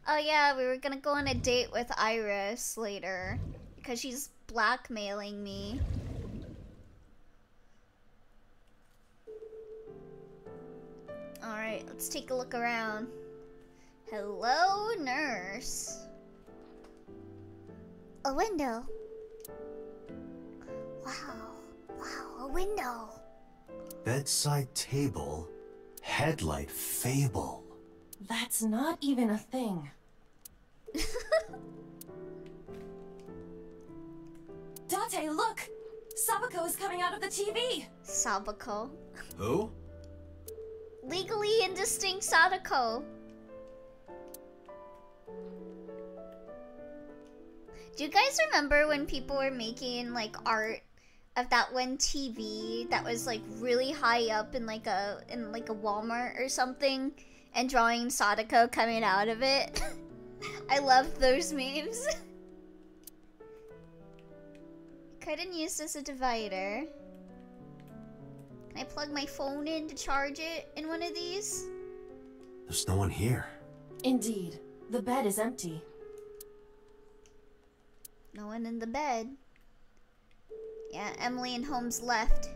Oh yeah, we were gonna go on a date with Iris later because she's blackmailing me. Alright, let's take a look around. Hello, nurse. A window. Wow. Wow, a window. Bedside table. Headlight fable. That's not even a thing. Date, look! Sabako is coming out of the TV! Sabako. Who? Legally indistinct Sadako. Do you guys remember when people were making like art of that one TV that was like really high up in like a Walmart or something, and drawing Sadako coming out of it? I loved those memes. Couldn't use this as a divider. Can I plug my phone in to charge it in one of these? There's no one here. Indeed. The bed is empty. No one in the bed. Yeah, Emily and Holmes left.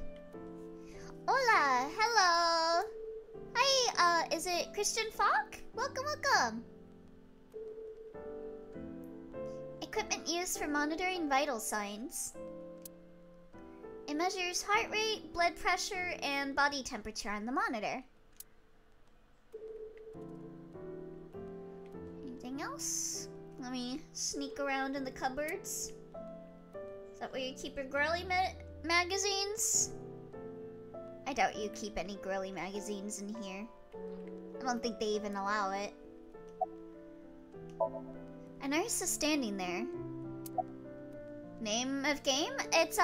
Hola! Hello! Hi, is it Christian Falk? Welcome, welcome! Equipment used for monitoring vital signs. It measures heart rate, blood pressure, and body temperature on the monitor. Anything else? Let me sneak around in the cupboards. Is that where you keep your girly magazines? I doubt you keep any girly magazines in here. I don't think they even allow it. A nurse is standing there. Name of game? It's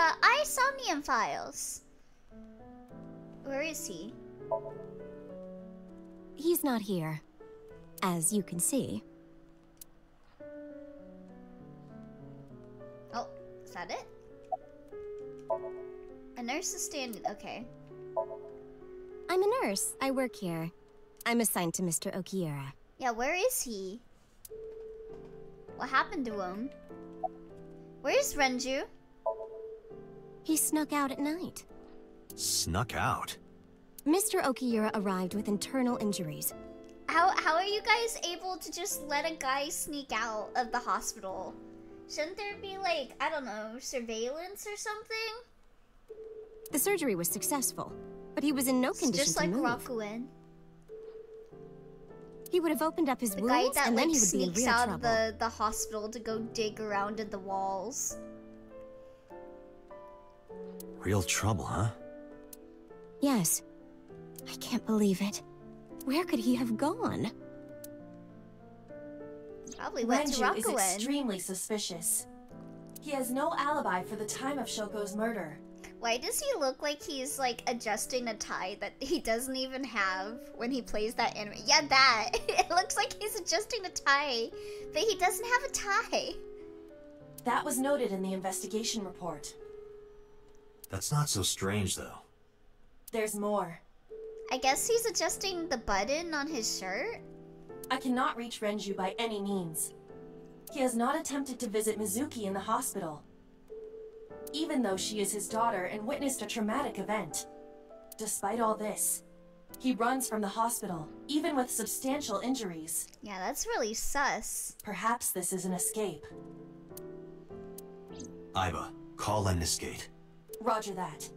Somnium Files. Where is he? He's not here, as you can see. Oh, is that it? A nurse is standing. Okay. I'm a nurse. I work here. I'm assigned to Mr. Okiura. Yeah, where is he? What happened to him? Where's Renju? He snuck out at night. Snuck out? Mr. Okiura arrived with internal injuries. How are you guys able to just let a guy sneak out of the hospital? Shouldn't there be like, I don't know, surveillance or something? The surgery was successful, but he was in no condition just like to move. Rakuen. He would have opened up his The guy wounds that and then like he would be in sneaks real out trouble. of the hospital to go dig around in the walls. Real trouble, huh? Yes. I can't believe it. Where could he have gone? Probably went to Renju is Rakuen. extremely suspicious. He has no alibi for the time of Shoko's murder. Why does he look like he's like adjusting a tie that he doesn't even have when he plays that anime? Yeah, that. It looks like he's adjusting a tie, but he doesn't have a tie. That was noted in the investigation report. That's not so strange, though. There's more. I guess he's adjusting the button on his shirt. I cannot reach Renju by any means. He has not attempted to visit Mizuki in the hospital, even though she is his daughter and witnessed a traumatic event. Despite all this, he runs from the hospital, even with substantial injuries. Yeah, that's really sus. Perhaps this is an escape. Aiba, call Lemniscate. Roger that.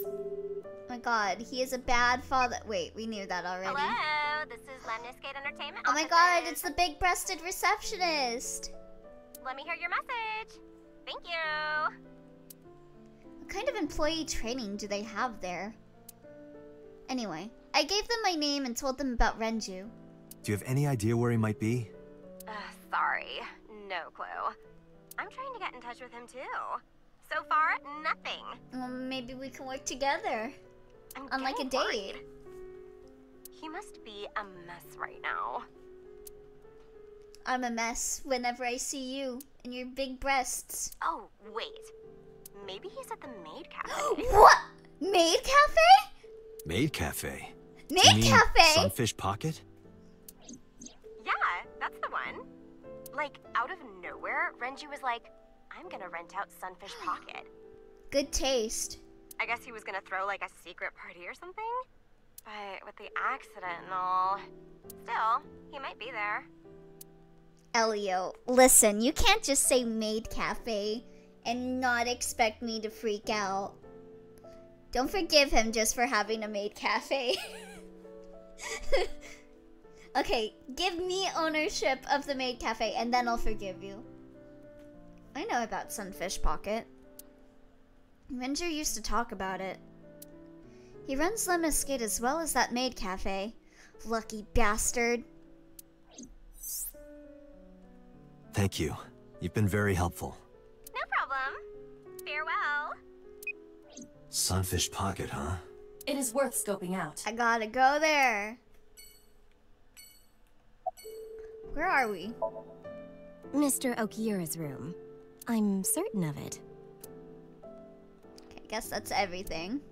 Oh my god, he is a bad father. Wait, we knew that already. Hello, this is Lemniscate Entertainment. Oh my god, offices. it's the big-breasted receptionist. Let me hear your message. Thank you. What kind of employee training do they have there? Anyway, I gave them my name and told them about Renju. Do you have any idea where he might be? Sorry, no clue. I'm trying to get in touch with him too. So far, nothing. Well, maybe we can work together. I'm On like a getting date. worried. He must be a mess right now. I'm a mess whenever I see you and your big breasts. Oh, wait. Maybe he's at the Maid Cafe. What? Maid Cafe? Maid Cafe. Maid Cafe? Sunfish Pocket? Yeah, that's the one. Like, out of nowhere, Renju was like, I'm gonna rent out Sunfish Pocket. Good taste. I guess he was gonna throw like a secret party or something? But with the accident and all, still, he might be there. Elio, listen, you can't just say maid cafe and not expect me to freak out. Don't forgive him just for having a maid cafe. Okay, give me ownership of the maid cafe and then I'll forgive you. I know about Sunfish Pocket. Renju used to talk about it. He runs Lemniscate as well as that maid cafe. Lucky bastard. Thank you. You've been very helpful. No problem. Farewell. Sunfish Pocket, huh? It is worth scoping out. I gotta go there. Where are we? Mr. Okiura's room. I'm certain of it. Okay, I guess that's everything.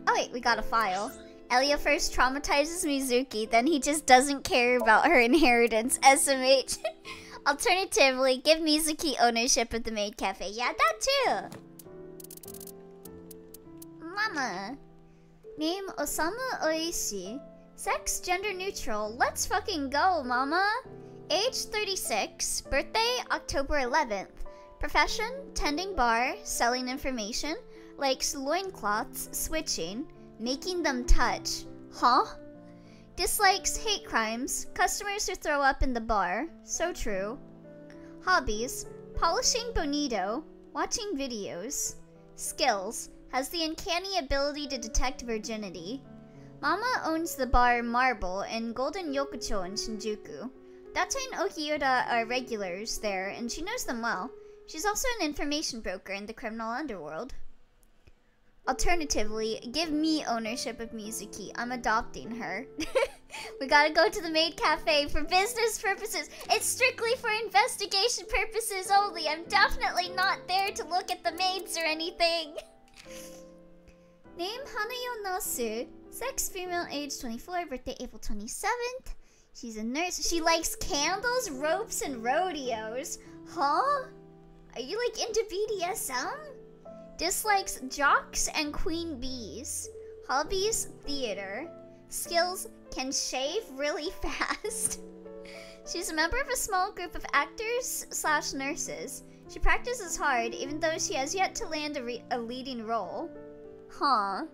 Oh wait, we got a file. Elio first traumatizes Mizuki, then he just doesn't care about her inheritance. SMH. Alternatively, give Mizuki ownership of the maid cafe. Yeah, that too. Mama. Name Osamu Oishi. Sex gender neutral. Let's fucking go, mama. Age 36. Birthday October 11th. Profession tending bar, selling information. Likes loincloths, switching, making them touch. Huh? Dislikes hate crimes, customers who throw up in the bar. So true. Hobbies: polishing bonito, watching videos. Skills: has the uncanny ability to detect virginity. Mama owns the bar Marble in Golden Yokucho in Shinjuku. Data and Okiura are regulars there, and she knows them well. She's also an information broker in the criminal underworld. Alternatively, give me ownership of Mizuki. I'm adopting her. We gotta go to the maid cafe for business purposes. It's strictly for investigation purposes only. I'm definitely not there to look at the maids or anything. Name Hanayo Nasu. Sex female, age 24, birthday April 27th. She's a nurse. She likes candles, ropes, and rodeos. Huh? Are you like into BDSM? Dislikes jocks and queen bees. Hobbies: theater. Skills: can shave really fast. She's a member of a small group of actors/nurses. She practices hard, even though she has yet to land a leading role. Huh.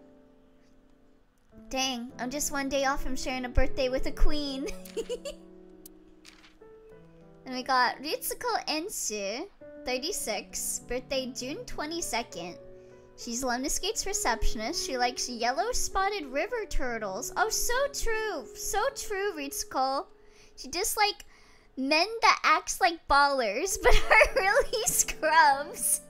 Dang, I'm just one day off from sharing a birthday with a queen. And we got Ritsuko Ensu, 36, birthday June 22nd. She's Lemniscate's receptionist. She likes yellow-spotted river turtles. Oh, so true. So true, Ritsuko. She dislikes men that act like ballers, but are really scrubs.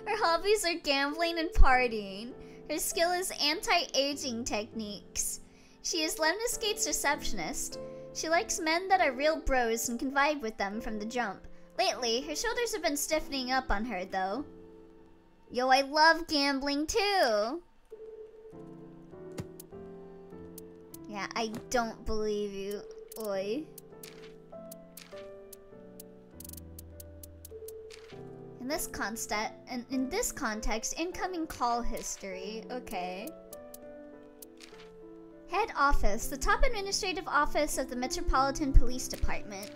Her hobbies are gambling and partying. Her skill is anti-aging techniques. She is Lemniscate's receptionist. She likes men that are real bros and can vibe with them from the jump. Lately, her shoulders have been stiffening up on her, though. Yo, I love gambling, too. Yeah, I don't believe you, oi. In this context, incoming call history. Okay. Head office, the top administrative office of the Metropolitan Police Department.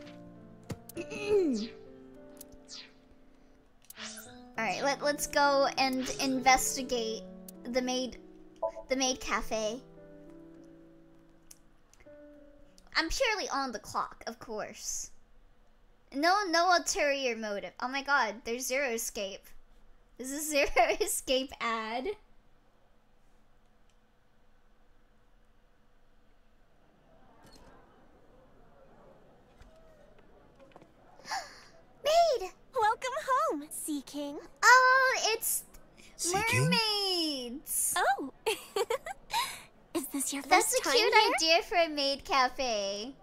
Alright, let's go and investigate the maid cafe. I'm purely on the clock, of course. No ulterior motive. Oh my god, there's Zero Escape. This is Zero Escape ad. Maid! Welcome home, Sea King. Oh, it's Seeking? mermaids. Oh. Is this your first That's a time cute here? idea for a maid cafe.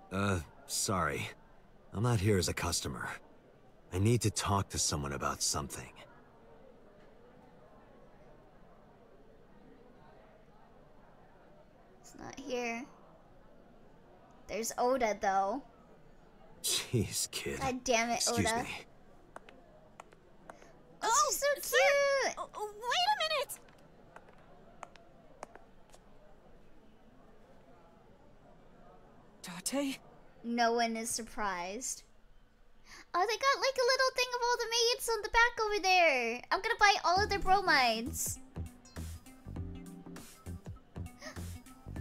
Sorry. I'm not here as a customer. I need to talk to someone about something. It's not here. There's Oda, though. Jeez, kid. God damn it, Excuse Oda. me. Oh, she's so cute! Wait a minute! Date? No one is surprised. Oh, they got like a little thing of all the maids on the back over there. I'm gonna buy all of their bromides.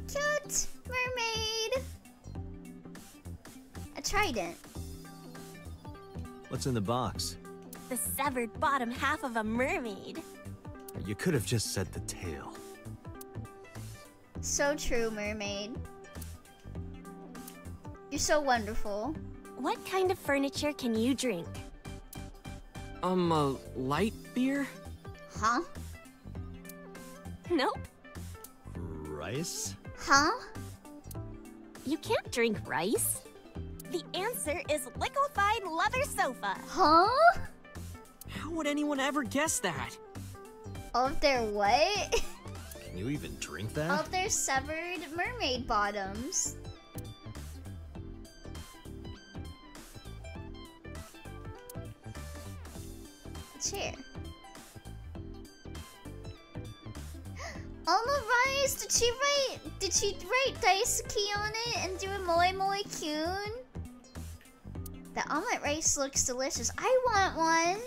Cute mermaid. A trident. What's in the box? The severed bottom half of a mermaid. You could have just said the tail. So true, mermaid. You're so wonderful. What kind of furniture can you drink? A light beer? Huh? Nope. Rice? Huh? You can't drink rice. The answer is liquefied leather sofa. Huh? How would anyone ever guess that? All of their what? Can you even drink that? All of their severed mermaid bottoms. Chair. Alma Rice, did she write Daisuke on it and do a Moi Moi Kyun? The omelet rice looks delicious. I want one.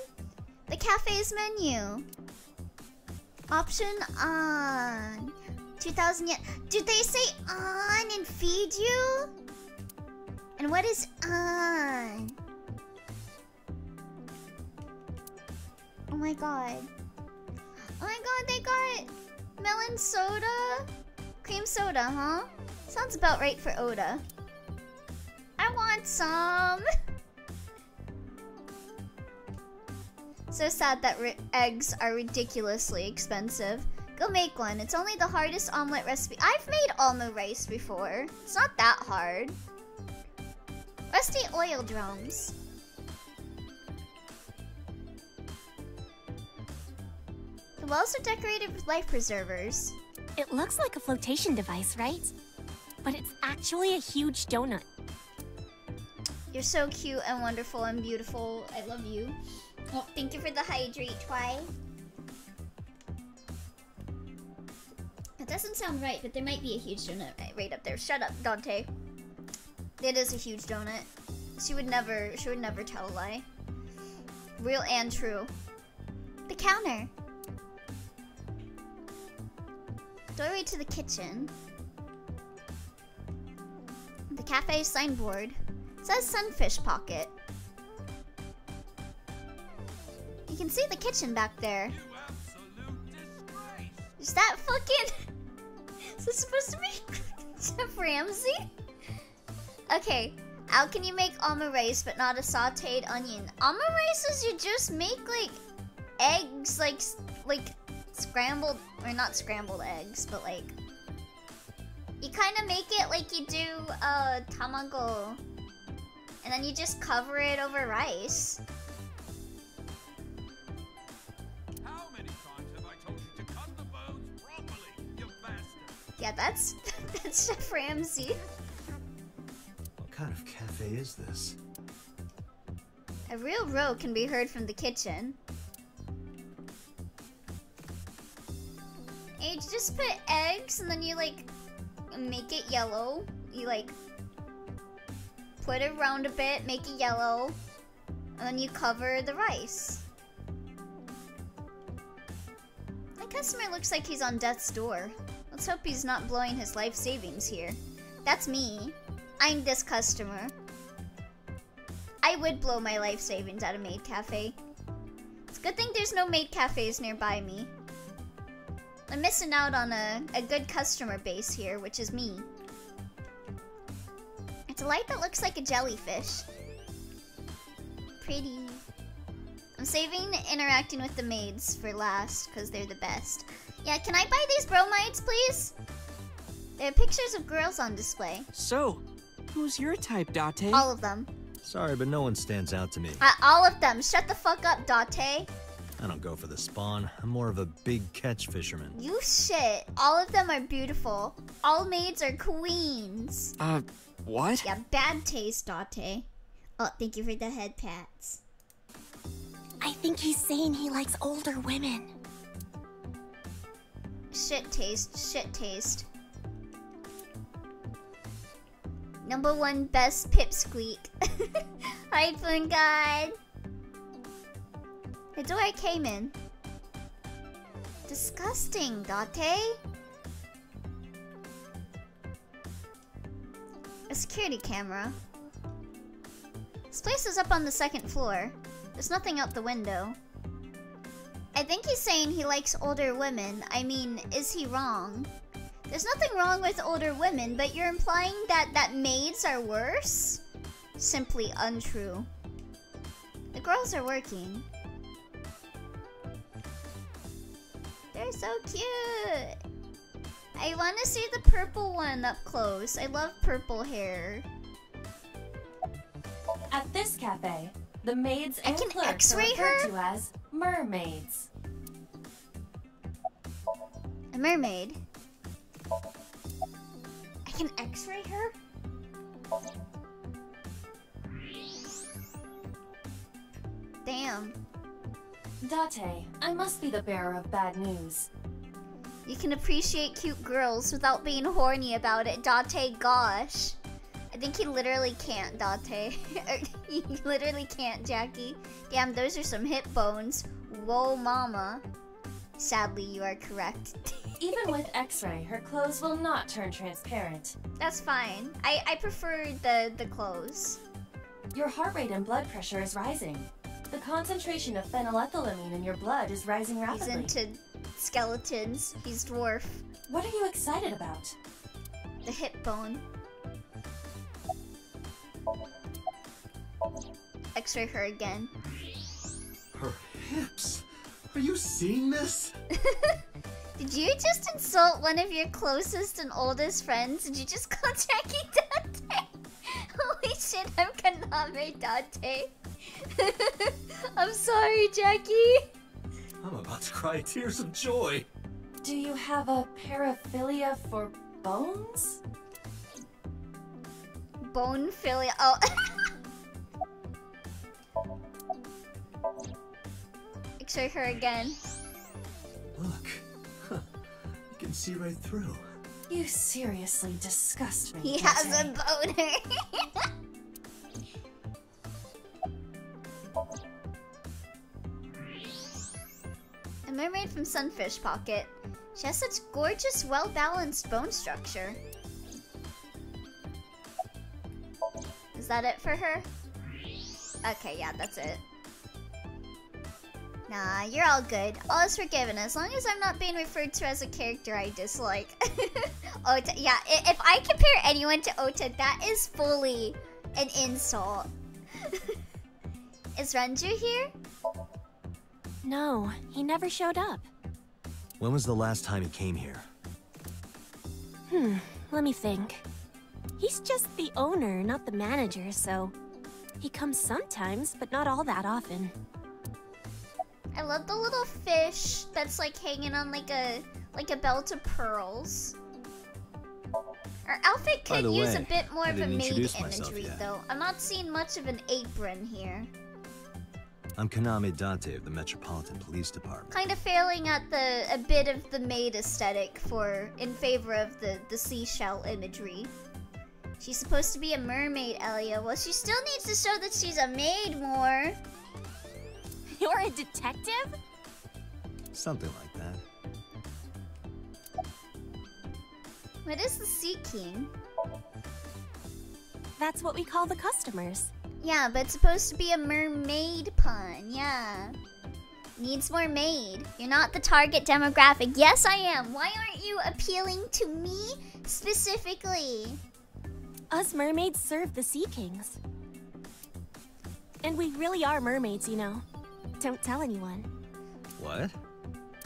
The cafe's menu. Option on. 2,000 yen. Did they say on and feed you? And what is on? Oh my god. Oh my god, they got melon soda? Cream soda, huh? Sounds about right for Oda. I want some! So sad that eggs are ridiculously expensive. Go make one. It's only the hardest omelet recipe. I've made almond rice before. It's not that hard. Rusty oil drums. The wells are decorated with life preservers. It looks like a flotation device, right? But it's actually a huge donut. You're so cute and wonderful and beautiful. I love you. Oh, thank you for the hydrate, Twy. That doesn't sound right, but there might be a huge donut right up there. Shut up, Dante. It is a huge donut. She would never tell a lie. Real and true. The counter. Doorway to the kitchen. The cafe signboard. It says Sunfish Pocket. You can see the kitchen back there. Is that fucking... Is this supposed to be Chef Ramsay? Okay, how can you make almond rice but not a sauteed onion? Almond rice is you just make like eggs, like scrambled, or not scrambled eggs, but like you kind of make it like you do tamago, and then you just cover it over rice. How many times have I told you to cut the bones properly, you bastard? Yeah, that's Chef Ramsay. What kind of cafe is this? A real row can be heard from the kitchen. And you just put eggs and then you like make it yellow. You like put it around a bit, make it yellow, and then you cover the rice. My customer looks like he's on death's door. Let's hope he's not blowing his life savings here. That's me. I'm this customer. I would blow my life savings at a maid cafe. It's a good thing there's no maid cafes nearby me. I'm missing out on a good customer base here, which is me. It's a light that looks like a jellyfish. Pretty. I'm saving interacting with the maids for last, because they're the best. Yeah, can I buy these bromides, please? There are pictures of girls on display. So, who's your type, Date? All of them. Sorry, but no one stands out to me. All of them. Shut the fuck up, Date. I don't go for the spawn. I'm more of a big catch fisherman. You shit. All of them are beautiful. All maids are queens. What? Yeah, bad taste, Date. Oh, thank you for the head pats. I think he's saying he likes older women. Shit taste, shit taste. Number 1 best pipsqueak. Hi, fun god. The door I came in. Disgusting, Date. A security camera. This place is up on the 2nd floor. There's nothing out the window. I think he's saying he likes older women. I mean, is he wrong? There's nothing wrong with older women, but you're implying that maids are worse? Simply untrue. The girls are working. They're so cute. I want to see the purple one up close. I love purple hair. At this cafe, the maids I and can clerks are X-ray referred her? to as mermaids. A mermaid. I can X-ray her? Damn. Date, I must be the bearer of bad news. You can appreciate cute girls without being horny about it, Date. Gosh. I think he literally can't, Date. He literally can't, Jackie. Damn, those are some hip bones. Whoa, mama. Sadly, you are correct. Even with X-ray, her clothes will not turn transparent. That's fine. I prefer the clothes. Your heart rate and blood pressure is rising. The concentration of phenylethylamine in your blood is rising He's rapidly. into skeletons. He's dwarf. What are you excited about? The hip bone. X-ray her again. Her hips. Are you seeing this? Did you just insult one of your closest and oldest friends? Did you just call Jackie Dante? Holy shit, I'm Kaname Dante. I'm sorry, Jackie. I'm about to cry tears of joy. Do you have a paraphilia for bones? Bone philia. Oh. X-ray her again. Look. Huh. You can see right through. You seriously disgust me. He has a Dante. boner. A mermaid from Sunfish Pocket. She has such gorgeous, well-balanced bone structure. Is that it for her? Okay, yeah, that's it. Nah, you're all good. All is forgiven as long as I'm not being referred to as a character I dislike. Ota, yeah, if I compare anyone to Ota, that is fully an insult. Is Renju here? No, he never showed up. When was the last time he came here? Let me think. He's just the owner, not the manager, so... He comes sometimes, but not all that often. I love the little fish that's like hanging on like a belt of pearls. Our outfit By could the use a way, bit more I of a didn't maid introduce myself imagery yet. though. I'm not seeing much of an apron here. I'm Kaname Date of the Metropolitan Police Department. Kind of failing at a bit of the maid aesthetic in favor of the seashell imagery. She's supposed to be a mermaid, Elia. Well, she still needs to show that she's a maid more. You're a detective? Something like that. What is the Sea King? That's what we call the customers. Yeah, but it's supposed to be a mermaid pun. Yeah. Needs more maid. You're not the target demographic. Yes, I am. Why aren't you appealing to me specifically? Us mermaids serve the Sea Kings. And we really are mermaids, you know. Don't tell anyone. What?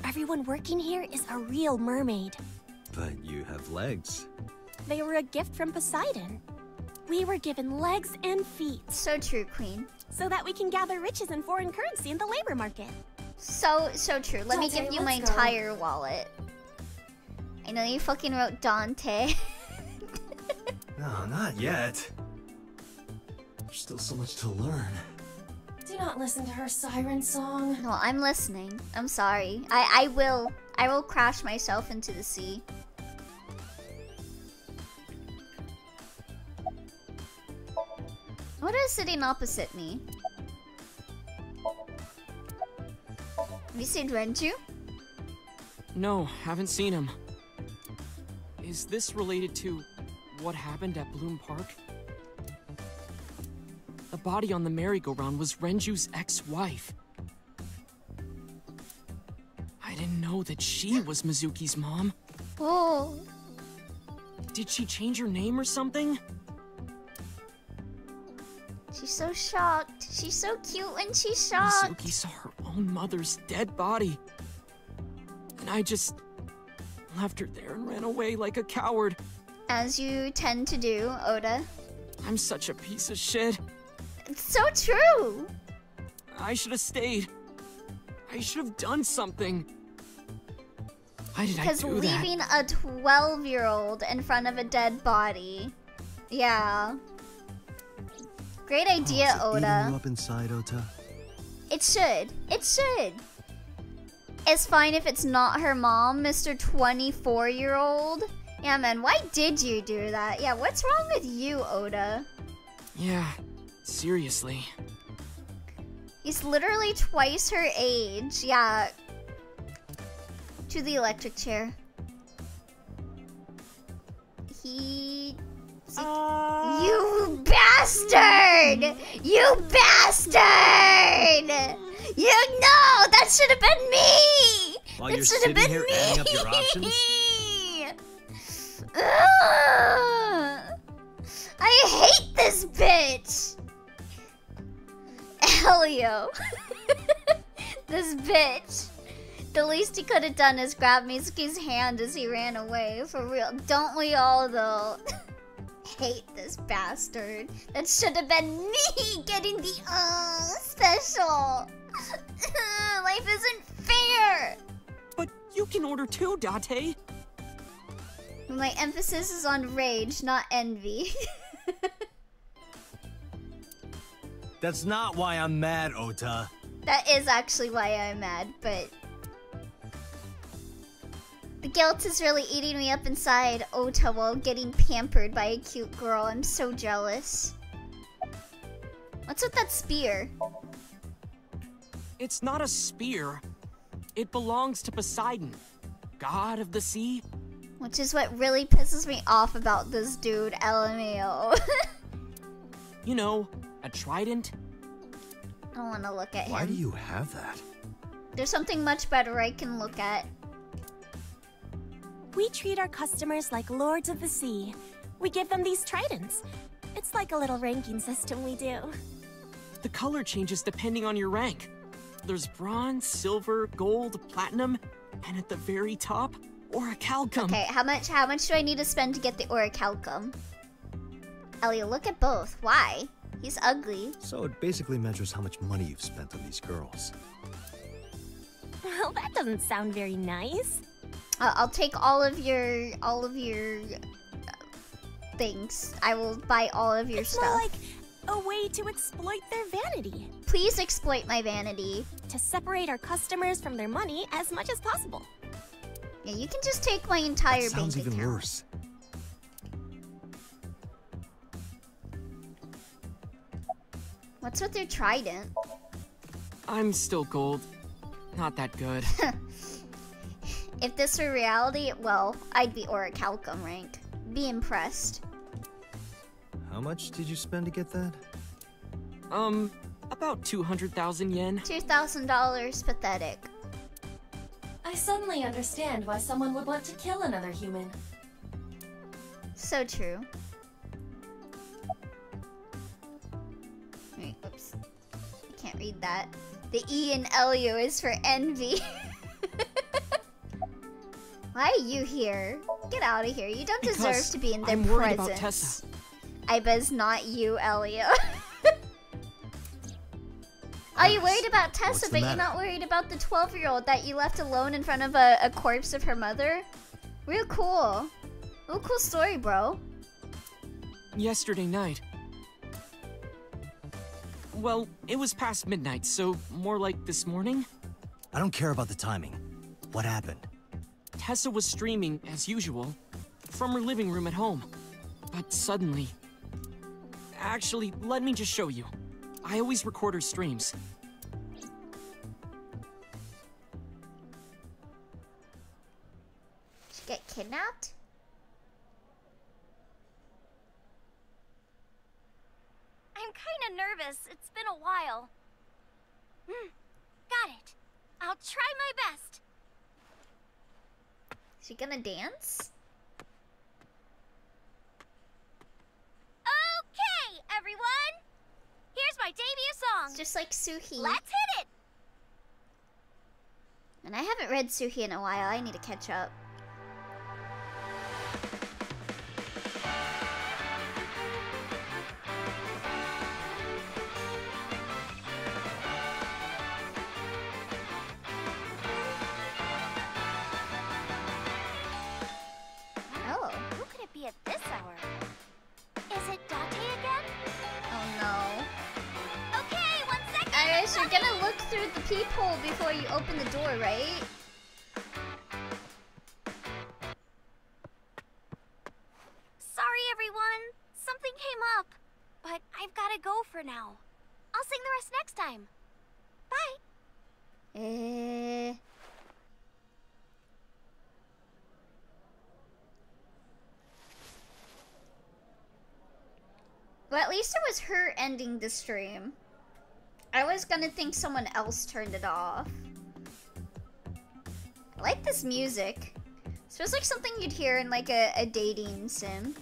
Everyone working here is a real mermaid. But you have legs. They were a gift from Poseidon. We were given legs and feet, So true, Queen. so that we can gather riches in foreign currency in the labor market. So true. Let me Dante, give you my let's go. entire wallet. I know you fucking wrote Dante. No, not yet. There's still so much to learn. Do not listen to her siren song. No, I'm listening. I'm sorry. I will crash myself into the sea. What is sitting opposite me? Have you seen Renju? No, haven't seen him. Is this related to what happened at Bloom Park? The body on the merry-go-round was Renju's ex-wife. I didn't know that she was Mizuki's mom. Oh. Did she change her name or something? She's so shocked. She's so cute when she's shocked. Mizuki saw her own mother's dead body. And I just left her there and ran away like a coward. As you tend to do, Oda. I'm such a piece of shit. It's so true. I should have stayed. I should have done something. Why did I do that? Because leaving a 12-year-old in front of a dead body. Yeah. Great idea, Oh, is it Oda. eating you up inside, Ota? It should. It should. It's fine if it's not her mom, Mr. 24-year-old. Yeah, man, why did you do that? Yeah, what's wrong with you, Oda? Yeah, seriously. He's literally twice her age. Yeah. To the electric chair. You bastard! You bastard! You know that should have been me! While That you're should have sitting been here me! adding up your options? Ugh. I hate this bitch! Elio. This bitch. The least he could have done is grab Mizuki's hand as he ran away. For real. Don't we all, though? Hate this bastard. That should have been me getting the special. Life isn't fair. But you can order too, Date. My emphasis is on rage, not envy. That's not why I'm mad, Ota. That is actually why I'm mad, but... The guilt is really eating me up inside, Ota, while getting pampered by a cute girl. I'm so jealous. What's with that spear? It's not a spear. It belongs to Poseidon, god of the sea. Which is what really pisses me off about this dude, LMAO. You know, a trident. I don't want to look at him. Why do you have that? There's something much better I can look at. We treat our customers like lords of the sea. We give them these tridents. It's like a little ranking system we do. The color changes depending on your rank. There's bronze, silver, gold, platinum, and at the very top, orichalcum. Okay, how much do I need to spend to get the orichalcum? Ellie, look at both. Why? He's ugly. So it basically measures how much money you've spent on these girls. Well, that doesn't sound very nice. I'll take all of your things. I will buy all of your It's stuff. more like a way to exploit their vanity. Please exploit my vanity. To separate our customers from their money as much as possible. Yeah, you can just take my entire That sounds bank even account. worse. What's with your trident? I'm still gold. Not that good. If this were reality, well, I'd be orichalcum rank. Be impressed. How much did you spend to get that? About 200,000 yen. $2,000, pathetic. I suddenly understand why someone would want to kill another human. So true. Wait, whoops. I can't read that. The E in Elio is for envy. Why are you here? Get out of here. You don't deserve Because to be in their I'm worried presence. about Tessa. Iba's not you, Elio. Oh, you're worried about Tessa, What's the but you're matter? not worried about the 12-year-old that you left alone in front of a corpse of her mother? Real cool. Real cool story, bro. Yesterday night. Well, it was past midnight, so more like this morning. I don't care about the timing. What happened? Tessa was streaming, as usual, from her living room at home. But suddenly... Actually, let me just show you. I always record her streams. Did she get kidnapped? I'm kinda nervous. It's been a while. Got it. I'll try my best. Is she gonna dance? Okay, everyone! Here's my debut song. It's just like Suhi. Let's hit it! And I haven't read Suhi in a while. I need to catch up. Oh. Who could it be at this hour? Is it Date again? Oh no. Okay, 1 second. Iris, you're gonna look through the peephole before you open the door, right? Sorry, everyone. Something came up. But I've gotta go for now. I'll sing the rest next time. Bye. Well, at least it was her ending the stream. I was gonna think someone else turned it off. I like this music. It feels like something you'd hear in like a dating sim.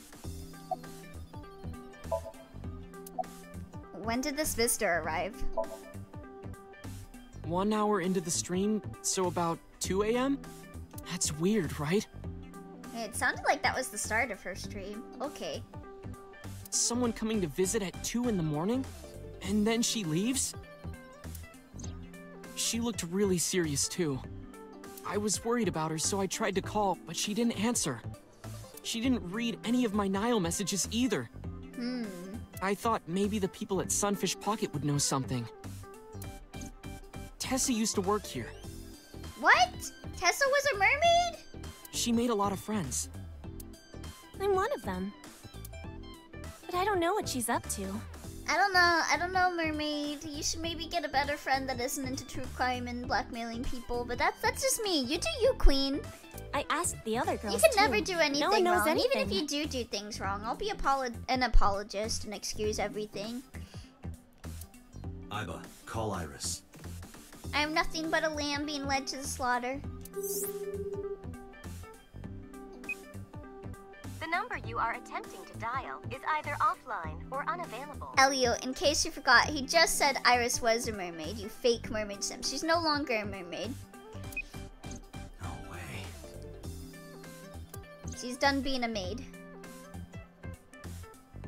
When did this visitor arrive? 1 hour into the stream, so about 2 a.m.? That's weird, right? It sounded like that was the start of her stream. Okay. Someone coming to visit at 2 in the morning? And then she leaves? She looked really serious too. I was worried about her, so I tried to call, but she didn't answer. She didn't read any of my Nile messages either. I thought maybe the people at Sunfish Pocket would know something. Tessa used to work here. What? Tessa was a mermaid? She made a lot of friends. I'm one of them. But I don't know what she's up to. I don't know, mermaid. You should maybe get a better friend that isn't into true crime and blackmailing people, but that's just me. You do you, queen. I asked the other girls You can too. never do anything No one knows wrong. anything. Even if you do things wrong, I'll be an apologist and excuse everything. Iba, call Iris. I am nothing but a lamb being led to the slaughter. The number you are attempting to dial is either offline or unavailable. Elio, in case you forgot, he just said Iris was a mermaid, you fake mermaid sim. She's no longer a mermaid. No way. She's done being a maid.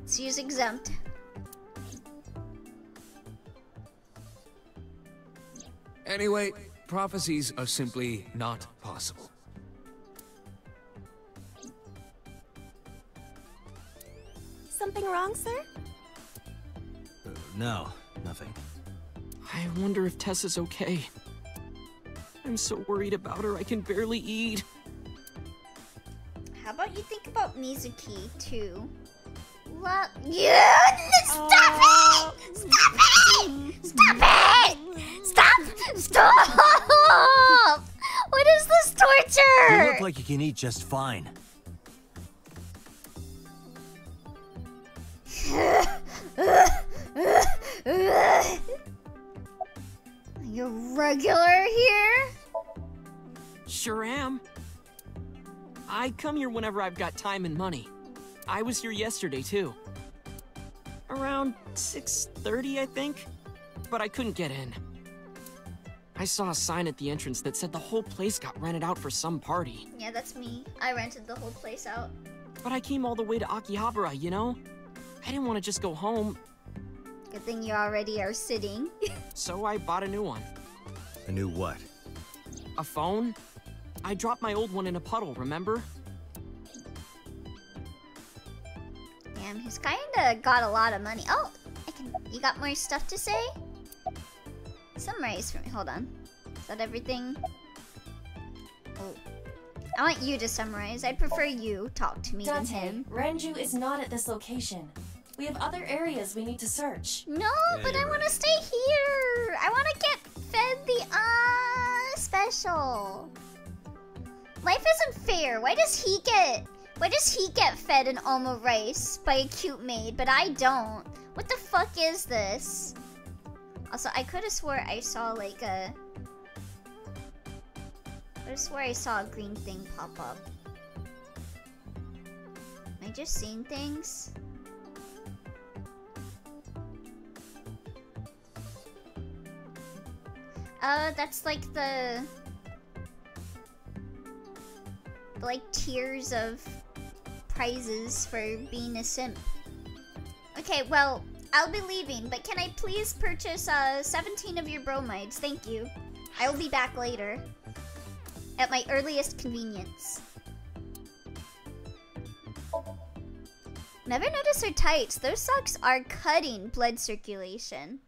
She's exempt. Anyway, prophecies are simply not possible. Something wrong, sir? No, nothing. I wonder if Tessa's okay. I'm so worried about her, I can barely eat. How about you think about Mizuki, too? Yeah! Stop it! Stop it! Stop it! Stop! Stop! What is this torture? You look like you can eat just fine. You're regular here? Sure am. I come here whenever I've got time and money. I was here yesterday, too. Around 6:30, I think? But I couldn't get in. I saw a sign at the entrance that said the whole place got rented out for some party. Yeah, that's me. I rented the whole place out. But I came all the way to Akihabara, you know? I didn't want to just go home, Good thing you already are sitting. so I bought a new one. A new what? A phone? I dropped my old one in a puddle, remember? Yeah, Damn, he's kinda got a lot of money. Oh, you got more stuff to say? Summarize for me. Hold on. Is that everything? Oh. I want you to summarize. I'd prefer you talk to me than Dante, him. Renju is not at this location. We have other areas we need to search. No, but I want to stay here. I want to get fed the special. Life isn't fair. Why does he get fed an alma rice by a cute maid, but I don't? What the fuck is this? Also, I could have swore I saw like a... I swear I saw a green thing pop up. Am I just seeing things? That's like the like tiers of prizes for being a simp. Okay, well, I'll be leaving, but can I please purchase 17 of your bromides? Thank you. I will be back later. At my earliest convenience. Never noticed her tights. Those socks are cutting blood circulation.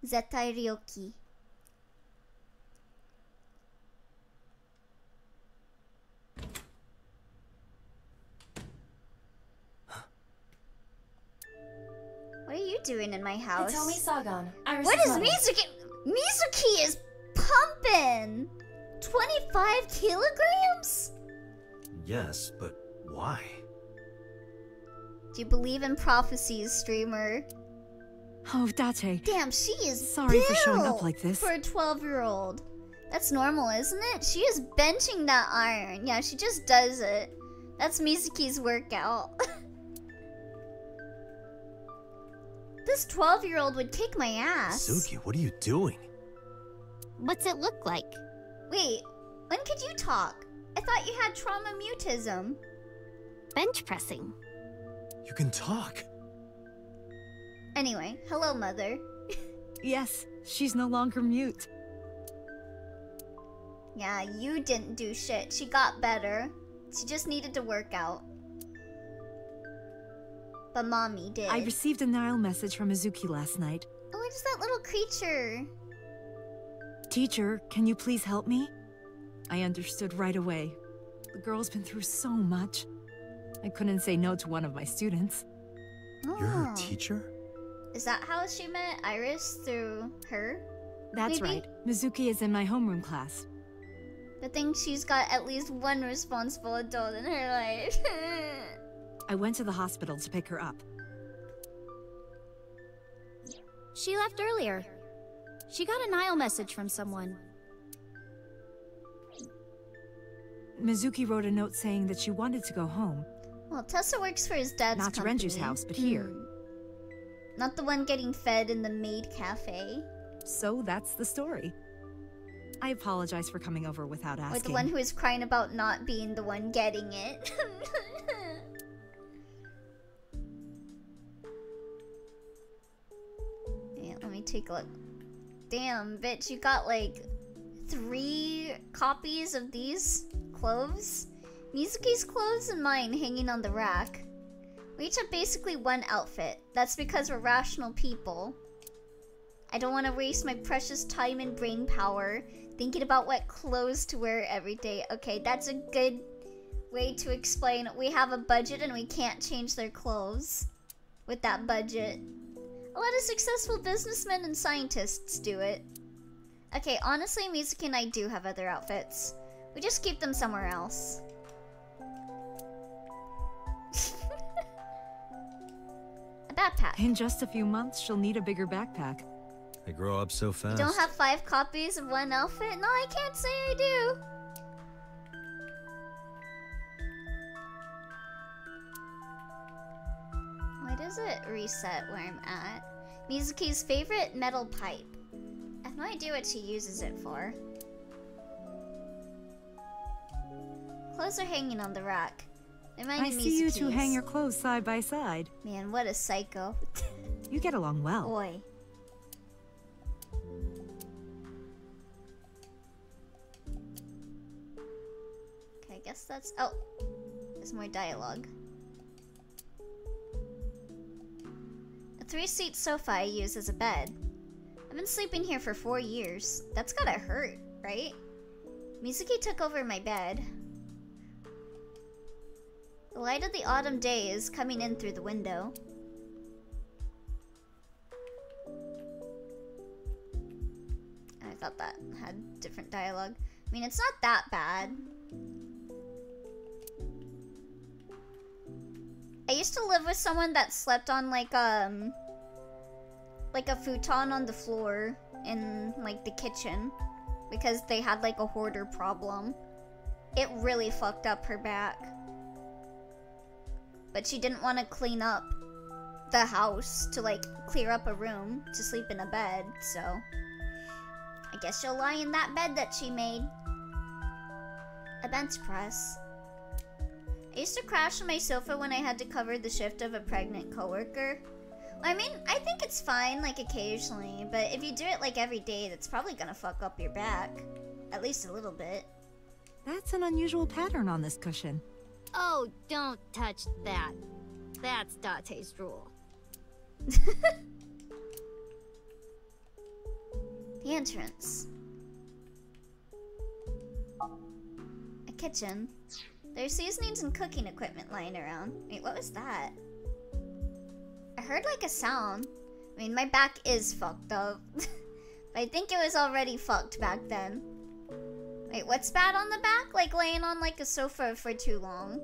Zetai Ryoki. What are you doing in my house? Hitomi Sagan, Iris' What is mother. Mizuki? Mizuki is pumping! 25 kilograms? Yes, but why? Do you believe in prophecies, streamer? Oh, Date. Damn, she is sorry for showing up like this. For a 12-year-old. That's normal, isn't it? She is benching that iron. Yeah, she just does it. That's Mizuki's workout. This 12-year-old would kick my ass. Suki, what are you doing? What's it look like? Wait, when could you talk? I thought you had trauma mutism. Bench pressing. You can talk. Anyway, hello, mother. Yes, she's no longer mute. Yeah, you didn't do shit. She got better. She just needed to work out. But mommy did. I received a Nile message from Mizuki last night. Oh, what is that little creature? Teacher, can you please help me? I understood right away. The girl's been through so much. I couldn't say no to one of my students. Oh. You're her teacher? Is that how she met Iris, through her? That's Maybe? right. Mizuki is in my homeroom class. Good thing she's got at least one responsible adult in her life. I went to the hospital to pick her up. She left earlier. She got a Nile message from someone. Mizuki wrote a note saying that she wanted to go home. Well, Tessa works for his dad's Not to company. Renju's house, but here. Not the one getting fed in the maid cafe. So that's the story. I apologize for coming over without asking. Or the one who is crying about not being the one getting it. Yeah, let me take a look. Damn, bitch, you got like 3 copies of these clothes? Mizuki's clothes and mine hanging on the rack. We each have basically one outfit. That's because we're rational people. I don't want to waste my precious time and brain power thinking about what clothes to wear every day. Okay, that's a good way to explain. We have a budget and we can't change their clothes with that budget. A lot of successful businessmen and scientists do it. Okay, honestly, Mizuki and I do have other outfits. We just keep them somewhere else. A backpack. In just a few months, she'll need a bigger backpack. They grow up so fast. You don't have 5 copies of one outfit? No, I can't say I do. Why does it reset where I'm at? Mizuki's favorite metal pipe. I have no idea what she uses it for. Clothes are hanging on the rack. I see you two hang your clothes side by side. Man, what a psycho. You get along well. Boy. Okay, I guess that's... Oh. There's more dialogue. 3-seat sofa I use as a bed. I've been sleeping here for 4 years. That's gotta hurt, right? Mizuki took over my bed. The light of the autumn day is coming in through the window. I thought that had different dialogue. I mean, it's not that bad. I used to live with someone that slept on like a futon on the floor in like the kitchen because they had like a hoarder problem. It really fucked up her back. But she didn't want to clean up the house to like clear up a room to sleep in a bed, so I guess she'll lie in that bed that she made. A bench press. I used to crash on my sofa when I had to cover the shift of a pregnant coworker. Well, I mean, I think it's fine, like, occasionally, but if you do it, like, every day, that's probably gonna fuck up your back. At least a little bit. That's an unusual pattern on this cushion. Oh, don't touch that. That's Date's rule. The entrance. A kitchen. There's seasonings and cooking equipment lying around. Wait, what was that? I heard like a sound. I mean, my back is fucked up. But I think it was already fucked back then. Wait, what's bad on the back? Like laying on like a sofa for too long.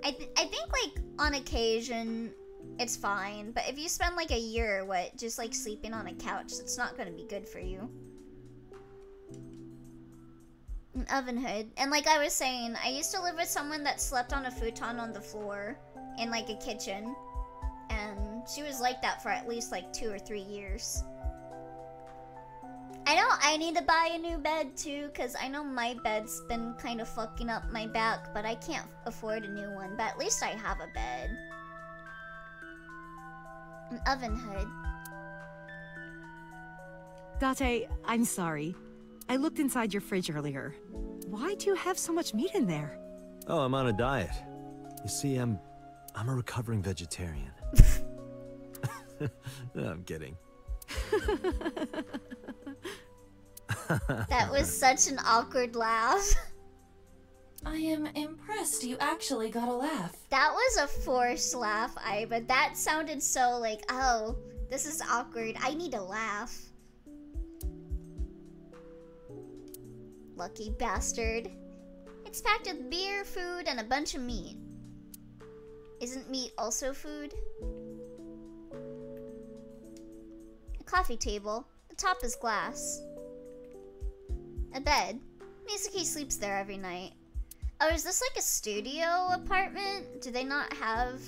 I think like on occasion it's fine. But if you spend like a year, just like sleeping on a couch, that's not gonna be good for you. An oven hood. And like I was saying, I used to live with someone that slept on a futon on the floor in like a kitchen. And she was like that for at least like 2 or 3 years. I know I need to buy a new bed too, because I know my bed's been kind of fucking up my back, but I can't afford a new one. But at least I have a bed. An oven hood. Date, I'm sorry. I looked inside your fridge earlier. Why do you have so much meat in there? Oh, I'm on a diet. You see, I'm a recovering vegetarian. I'm kidding. That was such an awkward laugh. I am impressed you actually got a laugh. That was a forced laugh, but that sounded so like, oh, this is awkward. I need a laugh. Lucky bastard. It's packed with beer, food, and a bunch of meat. Isn't meat also food? A coffee table. The top is glass. A bed. Mizuki sleeps there every night. Oh, is this like a studio apartment? Do they not have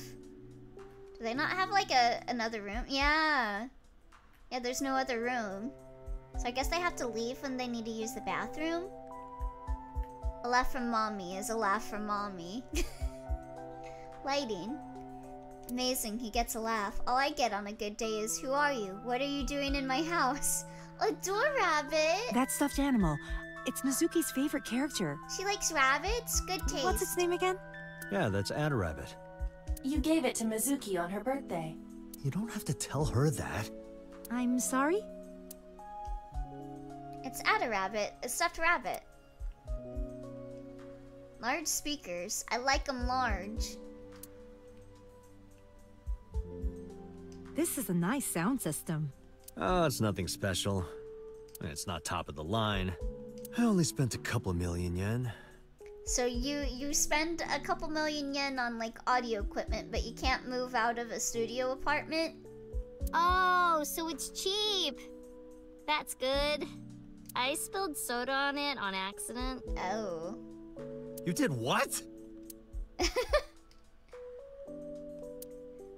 like another room? Yeah. Yeah, there's no other room. So I guess they have to leave when they need to use the bathroom? A laugh from mommy is a laugh from mommy. Lighting. Amazing, he gets a laugh. All I get on a good day is, who are you? What are you doing in my house? A door rabbit! That stuffed animal. It's Mizuki's favorite character. She likes rabbits? Good taste. What's its name again? Yeah, that's Ada Rabbit. You gave it to Mizuki on her birthday. You don't have to tell her that. I'm sorry? It's Ada Rabbit, a stuffed rabbit. Large speakers. I like them large. This is a nice sound system. Oh, it's nothing special. It's not top of the line. I only spent a couple million yen. So you spend a couple million yen on like audio equipment, but you can't move out of a studio apartment? Oh, so it's cheap. That's good. I spilled soda on it on accident. Oh. You did what?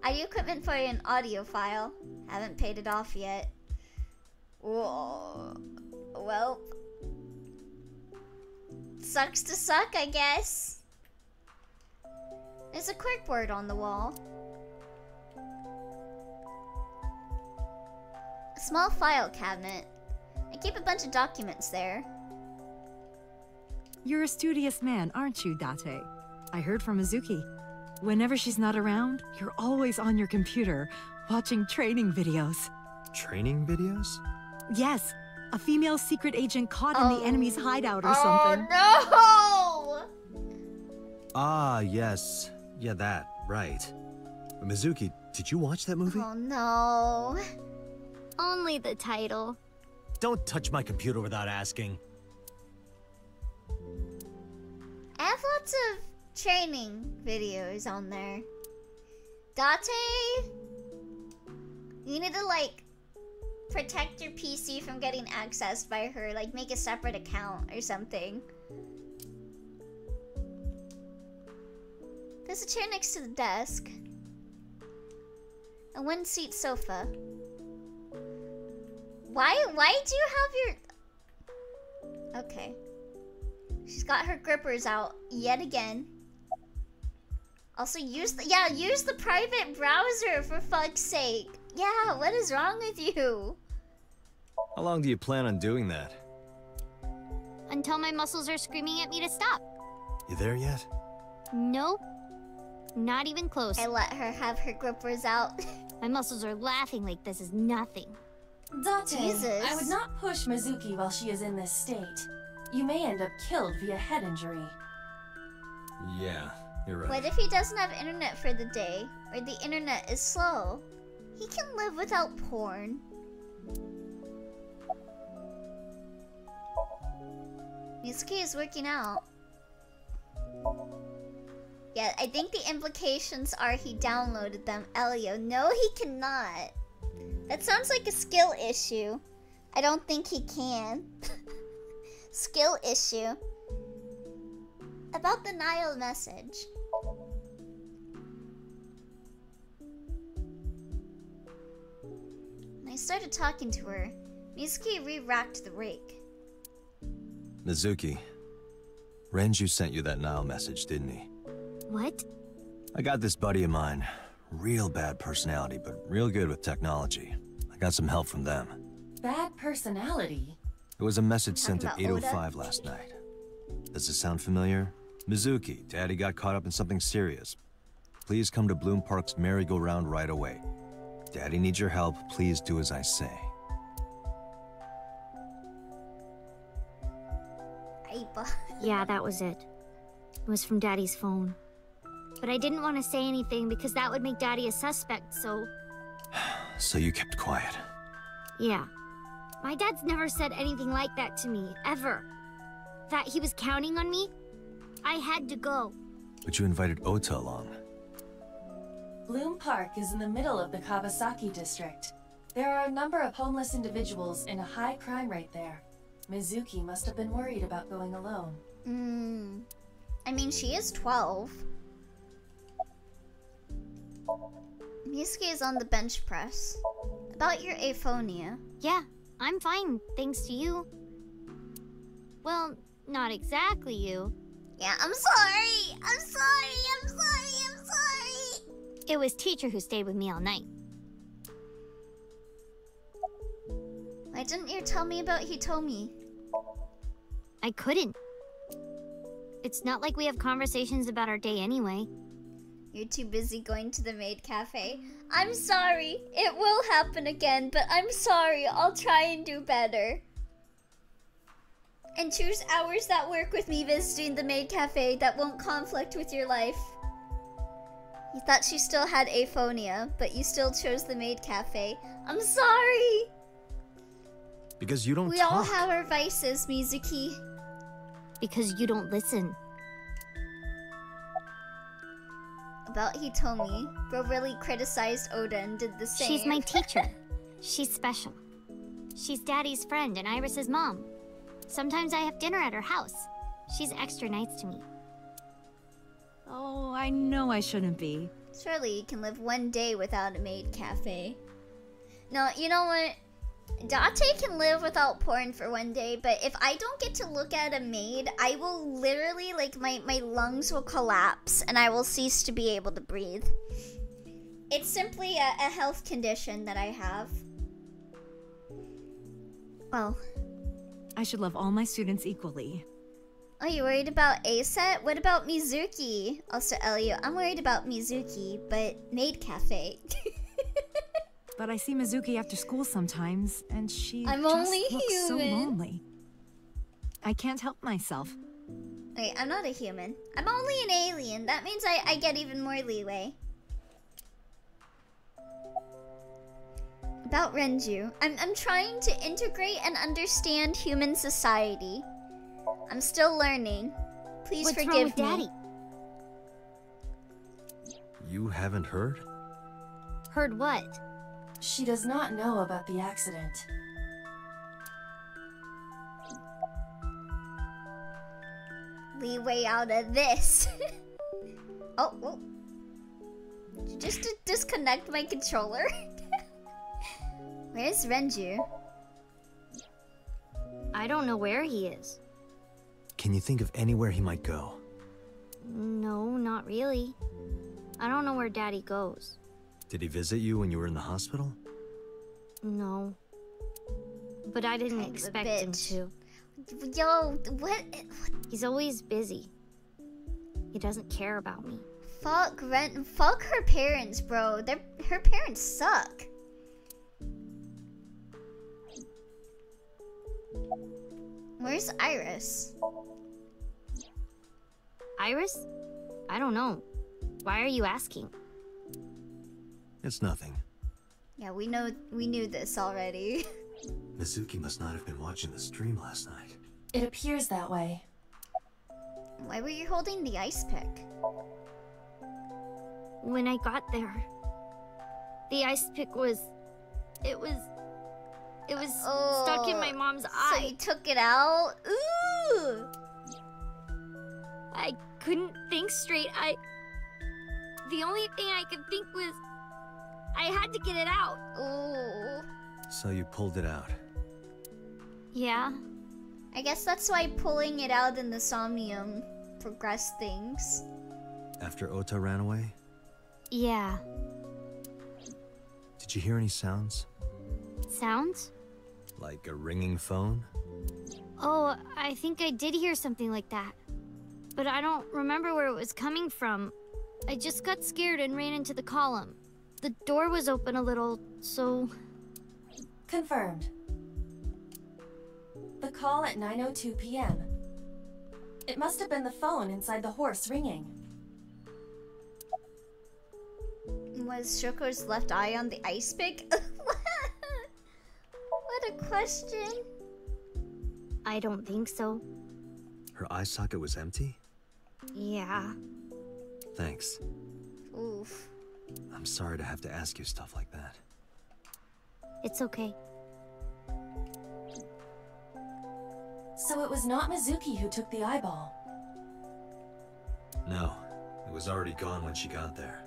Audio equipment for an audiophile. Haven't paid it off yet. Whoa. Well. Sucks to suck, I guess. There's a corkboard on the wall. A small file cabinet. I keep a bunch of documents there. You're a studious man, aren't you, Date? I heard from Mizuki. Whenever she's not around, you're always on your computer, watching training videos. Training videos? Yes, a female secret agent caught in the enemy's hideout or something. Oh no! Ah, yes. Yeah, that. Right. Mizuki, did you watch that movie? Oh no. Only the title. Don't touch my computer without asking. I have lots of training videos on there. Date, you need to like protect your PC from getting accessed by her. Like make a separate account or something. There's a chair next to the desk. A one-seat sofa. Why do you have your... Okay. She's got her grippers out yet again. Also use the private browser for fuck's sake. Yeah, what is wrong with you? How long do you plan on doing that? Until my muscles are screaming at me to stop. You there yet? Nope. Not even close. I let her have her grippers out. My muscles are laughing like this is nothing. Date, Jesus. I would not push Mizuki while she is in this state. You may end up killed via head injury. Yeah, you're right. What if he doesn't have internet for the day? Or the internet is slow? He can live without porn. Mizuki is working out. Yeah, I think the implications are he downloaded them. Elio, no he cannot. That sounds like a skill issue. I don't think he can. Skill issue. About the Nile message. When I started talking to her, Mizuki re-racked the rake. Mizuki, Renju sent you that Nile message, didn't he? What? I got this buddy of mine. Real bad personality, but real good with technology. I got some help from them. Bad personality? It was a message sent at Talking about 8:05 last night. Does it sound familiar? Mizuki, Daddy got caught up in something serious. Please come to Bloom Park's merry-go-round right away. Daddy needs your help. Please do as I say. Yeah, that was it. It was from Daddy's phone. But I didn't want to say anything because that would make Daddy a suspect, so... So you kept quiet. Yeah. My dad's never said anything like that to me, ever. That he was counting on me? I had to go. But you invited Ota along. Bloom Park is in the middle of the Kawasaki district. There are a number of homeless individuals and a high crime rate there. Mizuki must have been worried about going alone. I mean, she is 12. Mizuki is on the bench press. About your aphonia. Yeah, I'm fine, thanks to you. Well, not exactly you. Yeah, I'm sorry! I'm sorry! I'm sorry! I'm sorry! It was Teacher who stayed with me all night. Why didn't you tell me about Hitomi? I couldn't. It's not like we have conversations about our day anyway. You're too busy going to the maid cafe. I'm sorry. It will happen again, but I'm sorry. I'll try and do better. And choose hours that work with me visiting the maid cafe that won't conflict with your life. You thought she still had aphonia, but you still chose the maid cafe. I'm sorry. Because you don't We talk. all have our vices, Mizuki. Because you don't listen. About Hitomi, bro really criticized Oda and did the same. She's my teacher. She's special. She's Daddy's friend and Iris's mom. Sometimes I have dinner at her house. She's extra nice to me. Oh, I know I shouldn't be. Surely you can live one day without a maid cafe. No, you know what? Date can live without porn for one day, but if I don't get to look at a maid, I will literally, like, my lungs will collapse and I will cease to be able to breathe. It's simply a health condition that I have. Well, I should love all my students equally. oh, you worried about A-set? What about Mizuki? Also, Elio, I'm worried about Mizuki, but maid cafe. but I see Mizuki after school sometimes, and she I'm just only looks so human. lonely. I can't help myself. Wait, I'm not a human. I'm only an alien. That means I get even more leeway. About Renju. I'm trying to integrate and understand human society. I'm still learning. Please What's forgive wrong with me. Daddy? You haven't heard? Heard what? She does not know about the accident. Leeway out of this. Oh. Did you just disconnect my controller? Where's Renju? I don't know where he is. Can you think of anywhere he might go? No, not really. I don't know where Daddy goes. Did he visit you when you were in the hospital? No. But I didn't Kind of a expect him bitch. to. Yo, what? He's always busy. He doesn't care about me. Fuck her parents, bro. Her parents suck. Where's Iris? Iris? I don't know. Why are you asking? It's nothing. Yeah, we knew this already. Mizuki must not have been watching the stream last night. It appears that way. Why were you holding the ice pick? When I got there, the ice pick was... It was stuck in my mom's So eye. you took it out? Ooh! I couldn't think straight. The only thing I could think was... I had to get it out. Ooh. So you pulled it out. Yeah. I guess that's why pulling it out in the Somnium progressed things. After Ota ran away? Yeah. Did you hear any sounds? Sounds? Like a ringing phone? Oh, I think I did hear something like that. But I don't remember where it was coming from. I just got scared and ran into the column. The door was open a little, so... Confirmed. The call at 9:02 p.m. It must have been the phone inside the horse ringing. Was Shoko's left eye on the ice pick? What a question. I don't think so. Her eye socket was empty? Yeah. Thanks. Oof. I'm sorry to have to ask you stuff like that. It's okay. So it was not Mizuki who took the eyeball. No, it was already gone when she got there.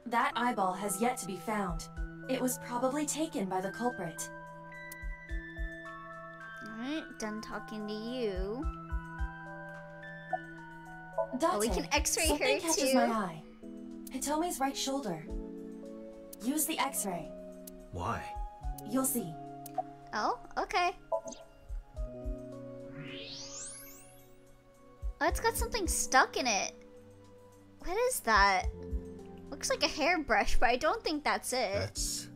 That eyeball has yet to be found. It was probably taken by the culprit. Alright, done talking to you. Date, Oh, we can x-ray something her catches too. my eye. Hitomi's right shoulder. Use the x-ray. Why? You'll see. Oh, okay. Oh, it's got something stuck in it. What is that? Looks like a hairbrush, but I don't think that's it. That's...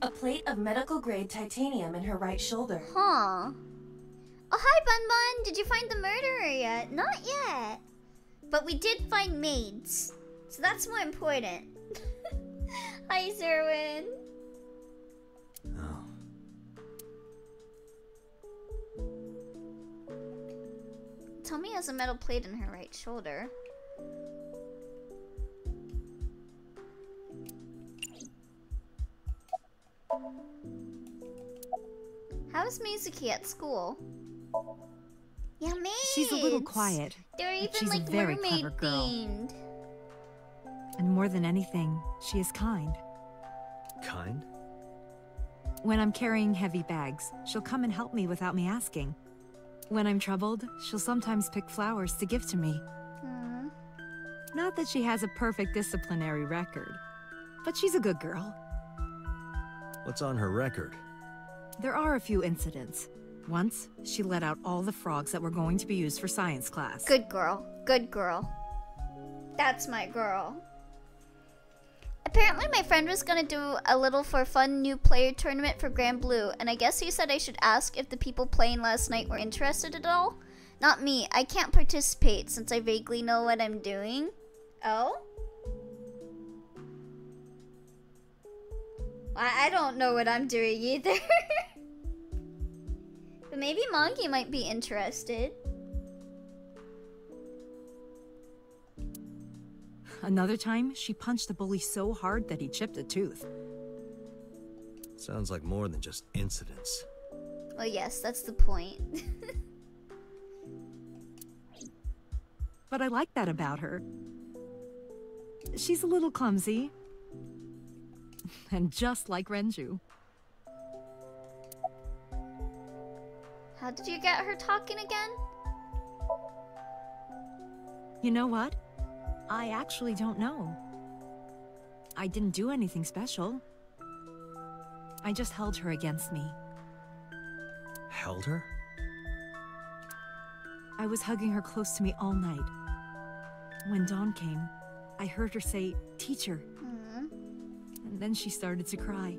A plate of medical-grade titanium in her right shoulder. Huh. Oh, hi, Bun Bun. Did you find the murderer yet? Not yet. But we did find maids. So that's more important. Hi, Zerwin. Oh. Tommy has a metal plate in her right shoulder. How's Mizuki at school? Yeah, maids! She's a little quiet. They're but even she's like a very mermaid clever girl. themed. And more than anything, she is kind. Kind? When I'm carrying heavy bags, she'll come and help me without me asking. When I'm troubled, she'll sometimes pick flowers to give to me. Hmm. Not that she has a perfect disciplinary record, but she's a good girl. What's on her record? There are a few incidents. Once, she let out all the frogs that were going to be used for science class. Good girl. Good girl. That's my girl. Apparently my friend was gonna do a little for fun new player tournament for Grand Blue, and I guess he said I should ask if the people playing last night were interested at all. Not me. I can't participate since I vaguely know what I'm doing. Oh? I don't know what I'm doing either. But maybe Mongi might be interested. Another time, she punched the bully so hard that he chipped a tooth. Sounds like more than just incidents. Well, yes, that's the point. But I like that about her. She's a little clumsy. And just like Renju. How did you get her talking again? You know what? I actually don't know. I didn't do anything special. I just held her against me. Held her? I was hugging her close to me all night. When dawn came, I heard her say, "Teacher." And then she started to cry.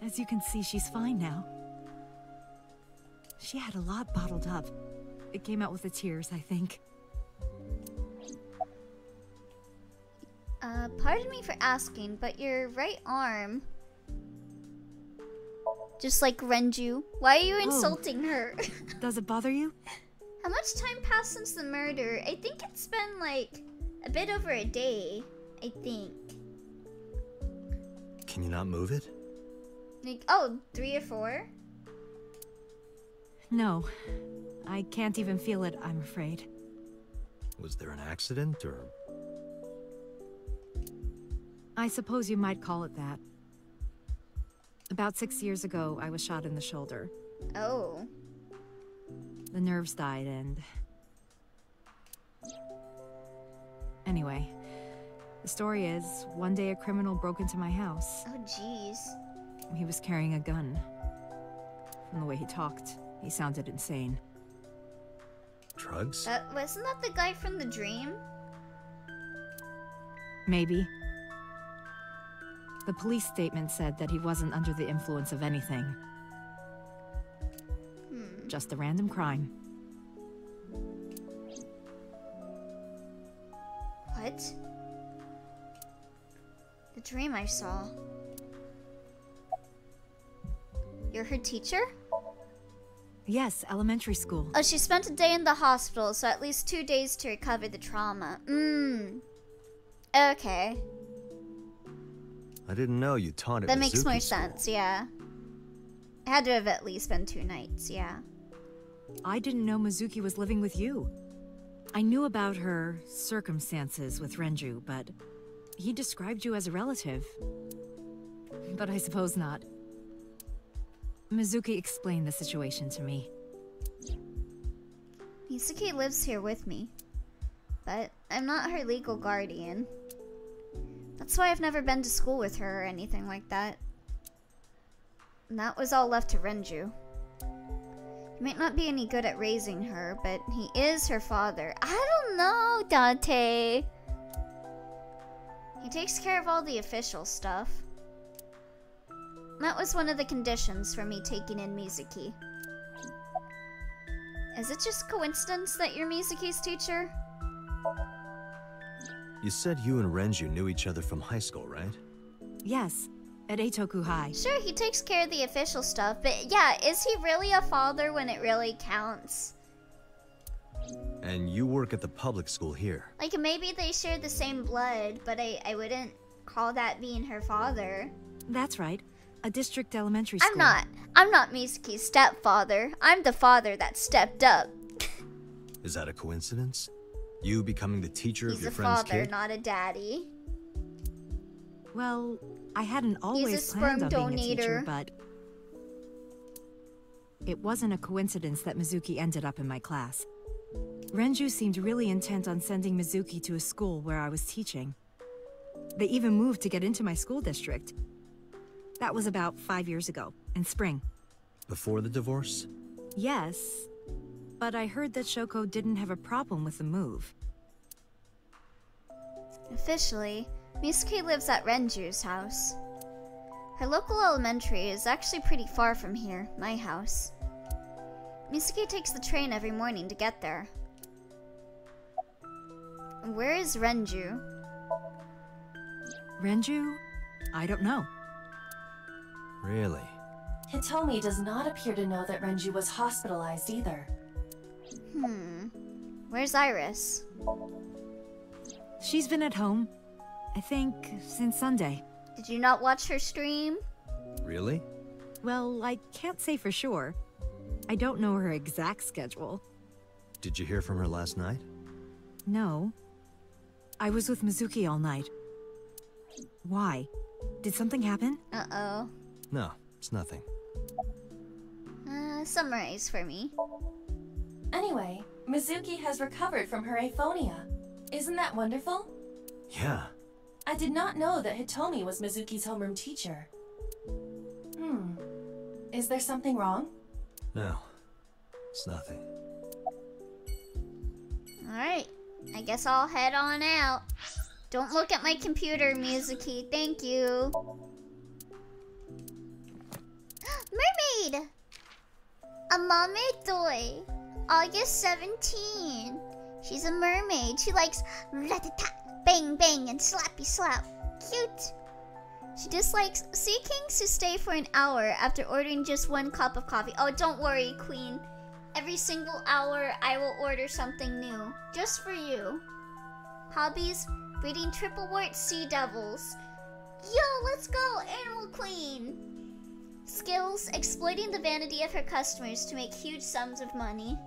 As you can see, she's fine now. She had a lot bottled up. It came out with the tears, I think. Pardon me for asking, but your right arm... Just like Renju. Why are you insulting her? Does it bother you? How much time passed since the murder? I think it's been like a bit over a day. I think. Can you not move it? Like, oh, 3 or 4? No. I can't even feel it, I'm afraid. Was there an accident, or...? I suppose you might call it that. About 6 years ago, I was shot in the shoulder. Oh. The nerves died and... Anyway, the story is, one day a criminal broke into my house. Oh, jeez. He was carrying a gun. From the way he talked, he sounded insane. Drugs? Wasn't that the guy from the dream? Maybe. The police statement said that he wasn't under the influence of anything. Just a random crime. What? The dream I saw. You're her teacher? Yes, elementary school. Oh, she spent a day in the hospital, so at least 2 days to recover the trauma. Okay. I didn't know you taught at That makes more Mizuki school. sense, yeah. It had to have at least been 2 nights, yeah. I didn't know Mizuki was living with you. I knew about her circumstances with Renju, but he described you as a relative. But I suppose not. Mizuki explained the situation to me. Mizuki lives here with me, but I'm not her legal guardian. That's why I've never been to school with her or anything like that. And that was all left to Renju. He might not be any good at raising her, but he is her father. I don't know, Dante. He takes care of all the official stuff. That was one of the conditions for me taking in Mizuki. Is it just coincidence that you're Mizuki's teacher? You said you and Renju knew each other from high school, right? Yes, at Eitoku High. Sure, he takes care of the official stuff, but yeah, is he really a father when it really counts? And you work at the public school here. Like, maybe they share the same blood, but I wouldn't call that being her father. That's right. A district elementary school. I'm not Mizuki's stepfather. I'm the father that stepped up. Is that a coincidence? You becoming the teacher of He's your a friend's father, kid? not a daddy. Well, I hadn't always planned on being a teacher, but... It wasn't a coincidence that Mizuki ended up in my class. Renju seemed really intent on sending Mizuki to a school where I was teaching. They even moved to get into my school district. That was about 5 years ago, in spring. Before the divorce? Yes, but I heard that Shoko didn't have a problem with the move. Officially, Misuke lives at Renju's house. Her local elementary is actually pretty far from here, my house. Misuke takes the train every morning to get there. Where is Renju? Renju? I don't know. Really? Hitomi does not appear to know that Renju was hospitalized either. Where's Iris? She's been at home, I think, since Sunday. Did you not watch her stream? Really? Well, I can't say for sure. I don't know her exact schedule. Did you hear from her last night? No. I was with Mizuki all night. Why? Did something happen? Uh-oh. No, it's nothing. Summarize for me. Anyway, Mizuki has recovered from her aphonia. Isn't that wonderful? Yeah. I did not know that Hitomi was Mizuki's homeroom teacher. Is there something wrong? No. It's nothing. Alright. I guess I'll head on out. Don't look at my computer, Mizuki. Thank you. Mermaid! A mermaid toy. August 17. She's a mermaid. She likes rat-a-tat, bang bang, and slappy slap. Cute. She dislikes sea kings who stay for an hour after ordering just one cup of coffee. Oh, don't worry, Queen. Every single hour, I will order something new. Just for you. Hobbies, breeding triple wart sea devils. Yo, let's go, Animal Queen! Skills, exploiting the vanity of her customers to make huge sums of money.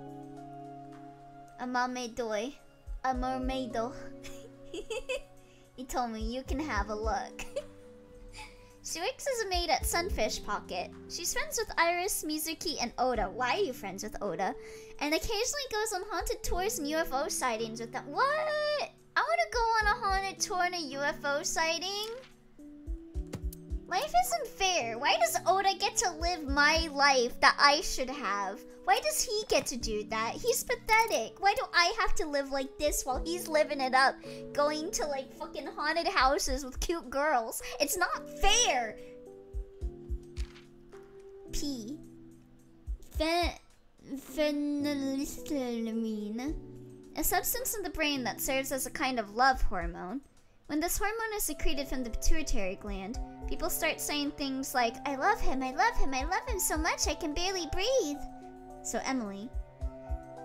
A mermaidoy. A mermaido. He told me you can have a look. She works as a maid at Sunfish Pocket. She's friends with Iris, Mizuki, and Oda. Why are you friends with Oda? And occasionally goes on haunted tours and UFO sightings with them. What? I want to go on a haunted tour and a UFO sighting? Life isn't fair. Why does Oda get to live my life that I should have? Why does he get to do that? He's pathetic. Why do I have to live like this while he's living it up? Going to like fucking haunted houses with cute girls. It's not fair. P. Phenylethylamine. A substance in the brain that serves as a kind of love hormone. When this hormone is secreted from the pituitary gland, people start saying things like, I love him, I love him, I love him so much I can barely breathe. So Emily.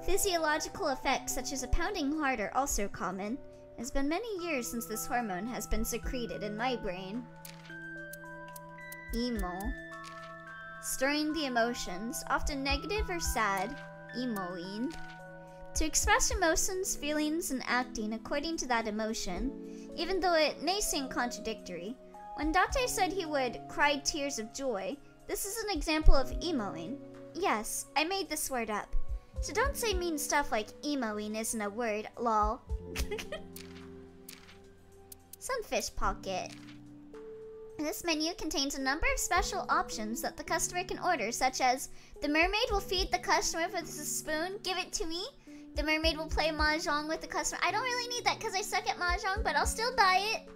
Physiological effects such as a pounding heart are also common. It's been many years since this hormone has been secreted in my brain. Emo. Stirring the emotions, often negative or sad. Emoing. To express emotions, feelings, and acting according to that emotion, even though it may seem contradictory. When Date said he would cry tears of joy, this is an example of emoing. Yes, I made this word up. So don't say mean stuff like emoing isn't a word, lol. Sunfish Pocket. This menu contains a number of special options that the customer can order, such as the mermaid will feed the customer with a spoon, give it to me. The mermaid will play mahjong with the customer. I don't really need that because I suck at mahjong, but I'll still buy it.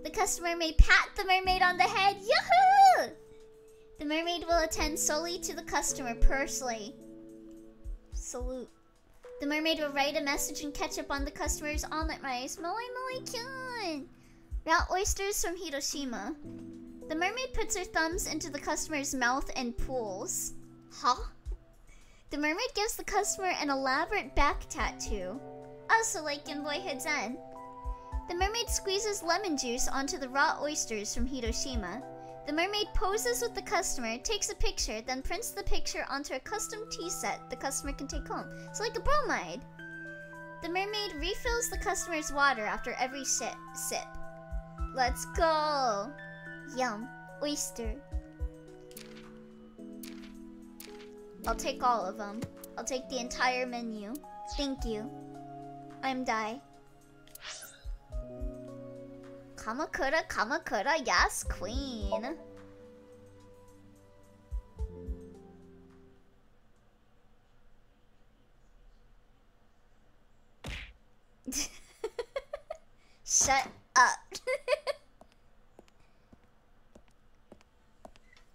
The customer may pat the mermaid on the head. Yahoo! The mermaid will attend solely to the customer personally. Salute. The mermaid will write a message and ketchup on the customer's omelet rice. Moi cute. Raw oysters from Hiroshima. The mermaid puts her thumbs into the customer's mouth and pulls. Huh? The mermaid gives the customer an elaborate back tattoo. Also like in Boyhood's End. The mermaid squeezes lemon juice onto the raw oysters from Hiroshima. The mermaid poses with the customer, takes a picture, then prints the picture onto a custom tea set the customer can take home. So like a bromide. The mermaid refills the customer's water after every sip. Let's go! Yum. Oyster. I'll take all of them. I'll take the entire menu. Thank you. I'm Dai. Kamakura, yes, queen. Shut up.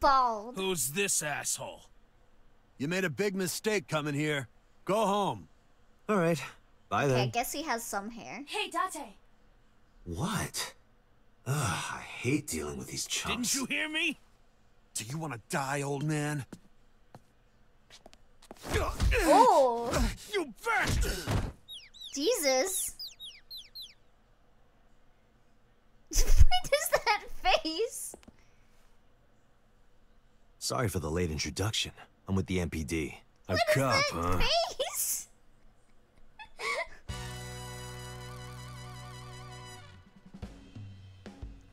bald. Who's this asshole? You made a big mistake coming here. Go home. All right. Bye Okay, I then. guess he has some hair. Hey, Date! What? Ugh, I hate dealing with these chumps. Didn't you hear me? Do you want to die, old man? Oh! You bastard! Jesus. What is that face? Sorry for the late introduction. I'm with the MPD. A cop, huh? Face?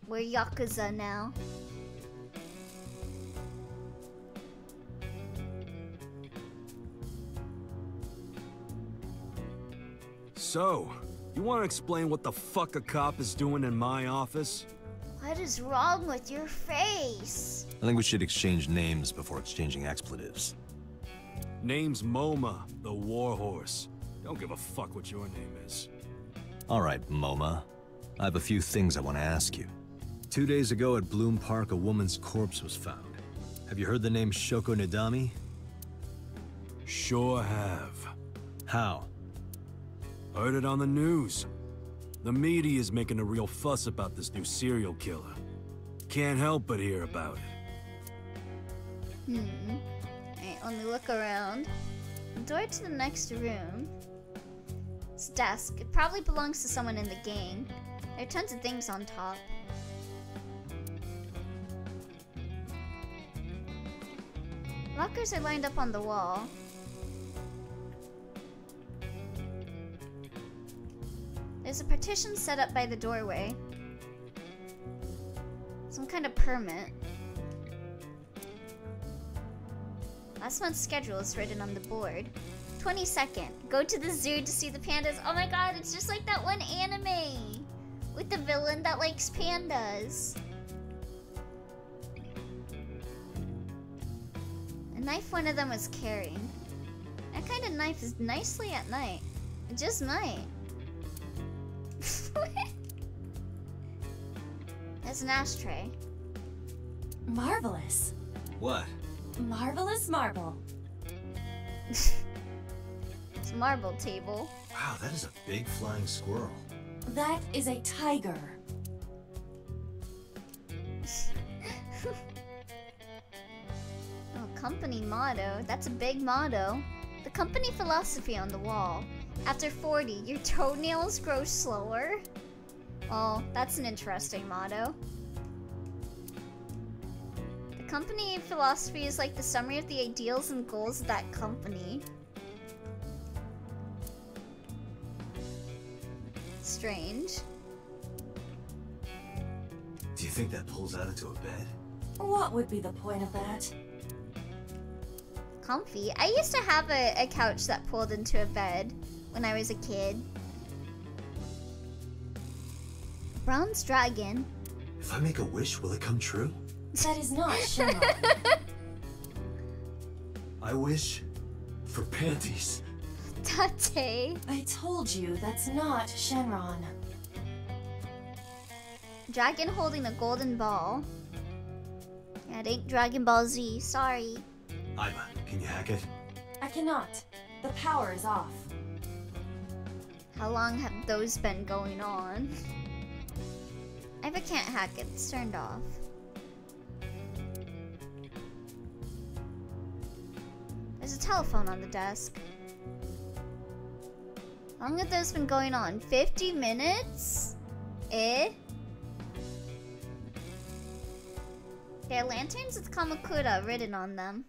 We're Yakuza now. So, you want to explain what the fuck a cop is doing in my office? What is wrong with your face? I think we should exchange names before exchanging expletives. Name's MoMA, the Warhorse. Don't give a fuck what your name is. All right, MoMA. I have a few things I want to ask you. 2 days ago at Bloom Park, a woman's corpse was found. Have you heard the name Shoko Nidami? Sure have. How? Heard it on the news. The media is making a real fuss about this new serial killer. Can't help but hear about it. Alright, let me look around. Door to the next room. It's a desk. It probably belongs to someone in the gang. There are tons of things on top. Lockers are lined up on the wall. There's a partition set up by the doorway. Some kind of permit. Last month's schedule is written on the board. 22nd. Go to the zoo to see the pandas. Oh my god, it's just like that one anime with the villain that likes pandas. A knife one of them was carrying. That kind of knife is nicely at night. It just might. There's an ashtray. Marvelous. What? Marvelous marble. It's a marble table. Wow, that is a big flying squirrel. That is a tiger. Oh, company motto. That's a big motto. The company philosophy on the wall. After 40, your toenails grow slower? Well, that's an interesting motto. The company philosophy is like the summary of the ideals and goals of that company. Strange. Do you think that pulls out into a bed? What would be the point of that? Comfy. I used to have a couch that pulled into a bed when I was a kid. Bronze dragon. If I make a wish, will it come true? That is not Shenron. I wish for panties. Tate. I told you that's not Shenron. Dragon holding a golden ball. Yeah, it ain't Dragon Ball Z. Sorry. Iva, can you hack it? I cannot. The power is off. How long have those been going on? Iva can't hack it. It's turned off. There's a telephone on the desk. How long have those been going on? 50 minutes? Eh? There are lanterns with Kamakura written on them.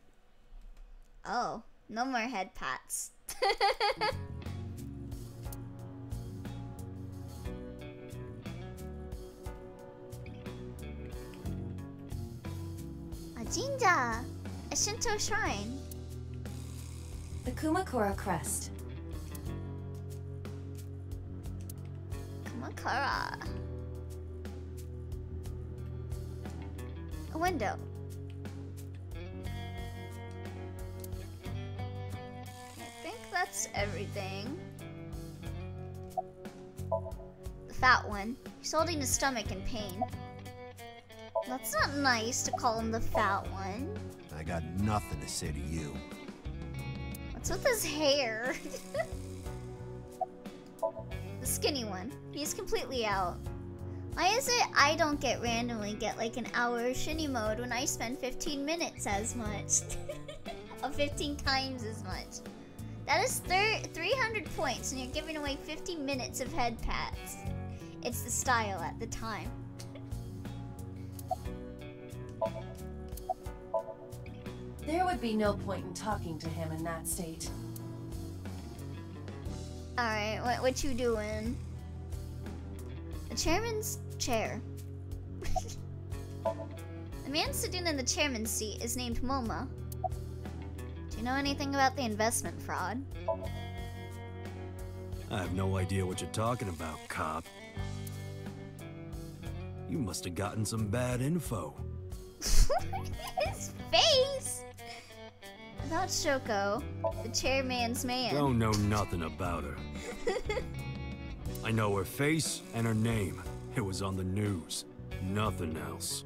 Oh, no more head pats. A jinja! A Shinto shrine. The Kumakura crest. Kamakura. A window. I think that's everything. The fat one. He's holding his stomach in pain. That's not nice to call him the fat one. I got nothing to say to you. What's with his hair? The skinny one. He's completely out. Why is it I don't randomly get like an hour of shinny mode when I spend 15 minutes as much? Or 15 times as much. That is 300 points and you're giving away 50 minutes of head pats. It's the style at the time. There would be no point in talking to him in that state. Alright, what you doing? The chairman's chair. The man sitting in the chairman's seat is named MoMA. Do you know anything about the investment fraud? I have no idea what you're talking about, cop. You must have gotten some bad info. His face! About Shoko, the chairman's man. Don't know nothing about her. I know her face and her name. It was on the news. Nothing else.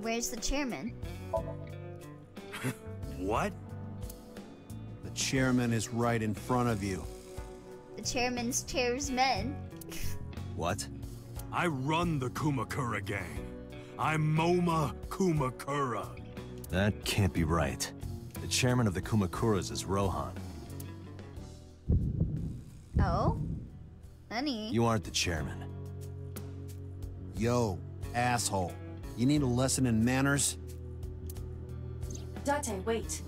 Where's the chairman? What? The chairman is right in front of you. The chairman's chair's men. What? I run the Kumakura gang. I'm Moma Kumakura. That can't be right. The chairman of the Kumakuras is Rohan. Oh? Honey. You aren't the chairman. Yo, asshole. You need a lesson in manners? Date, wait.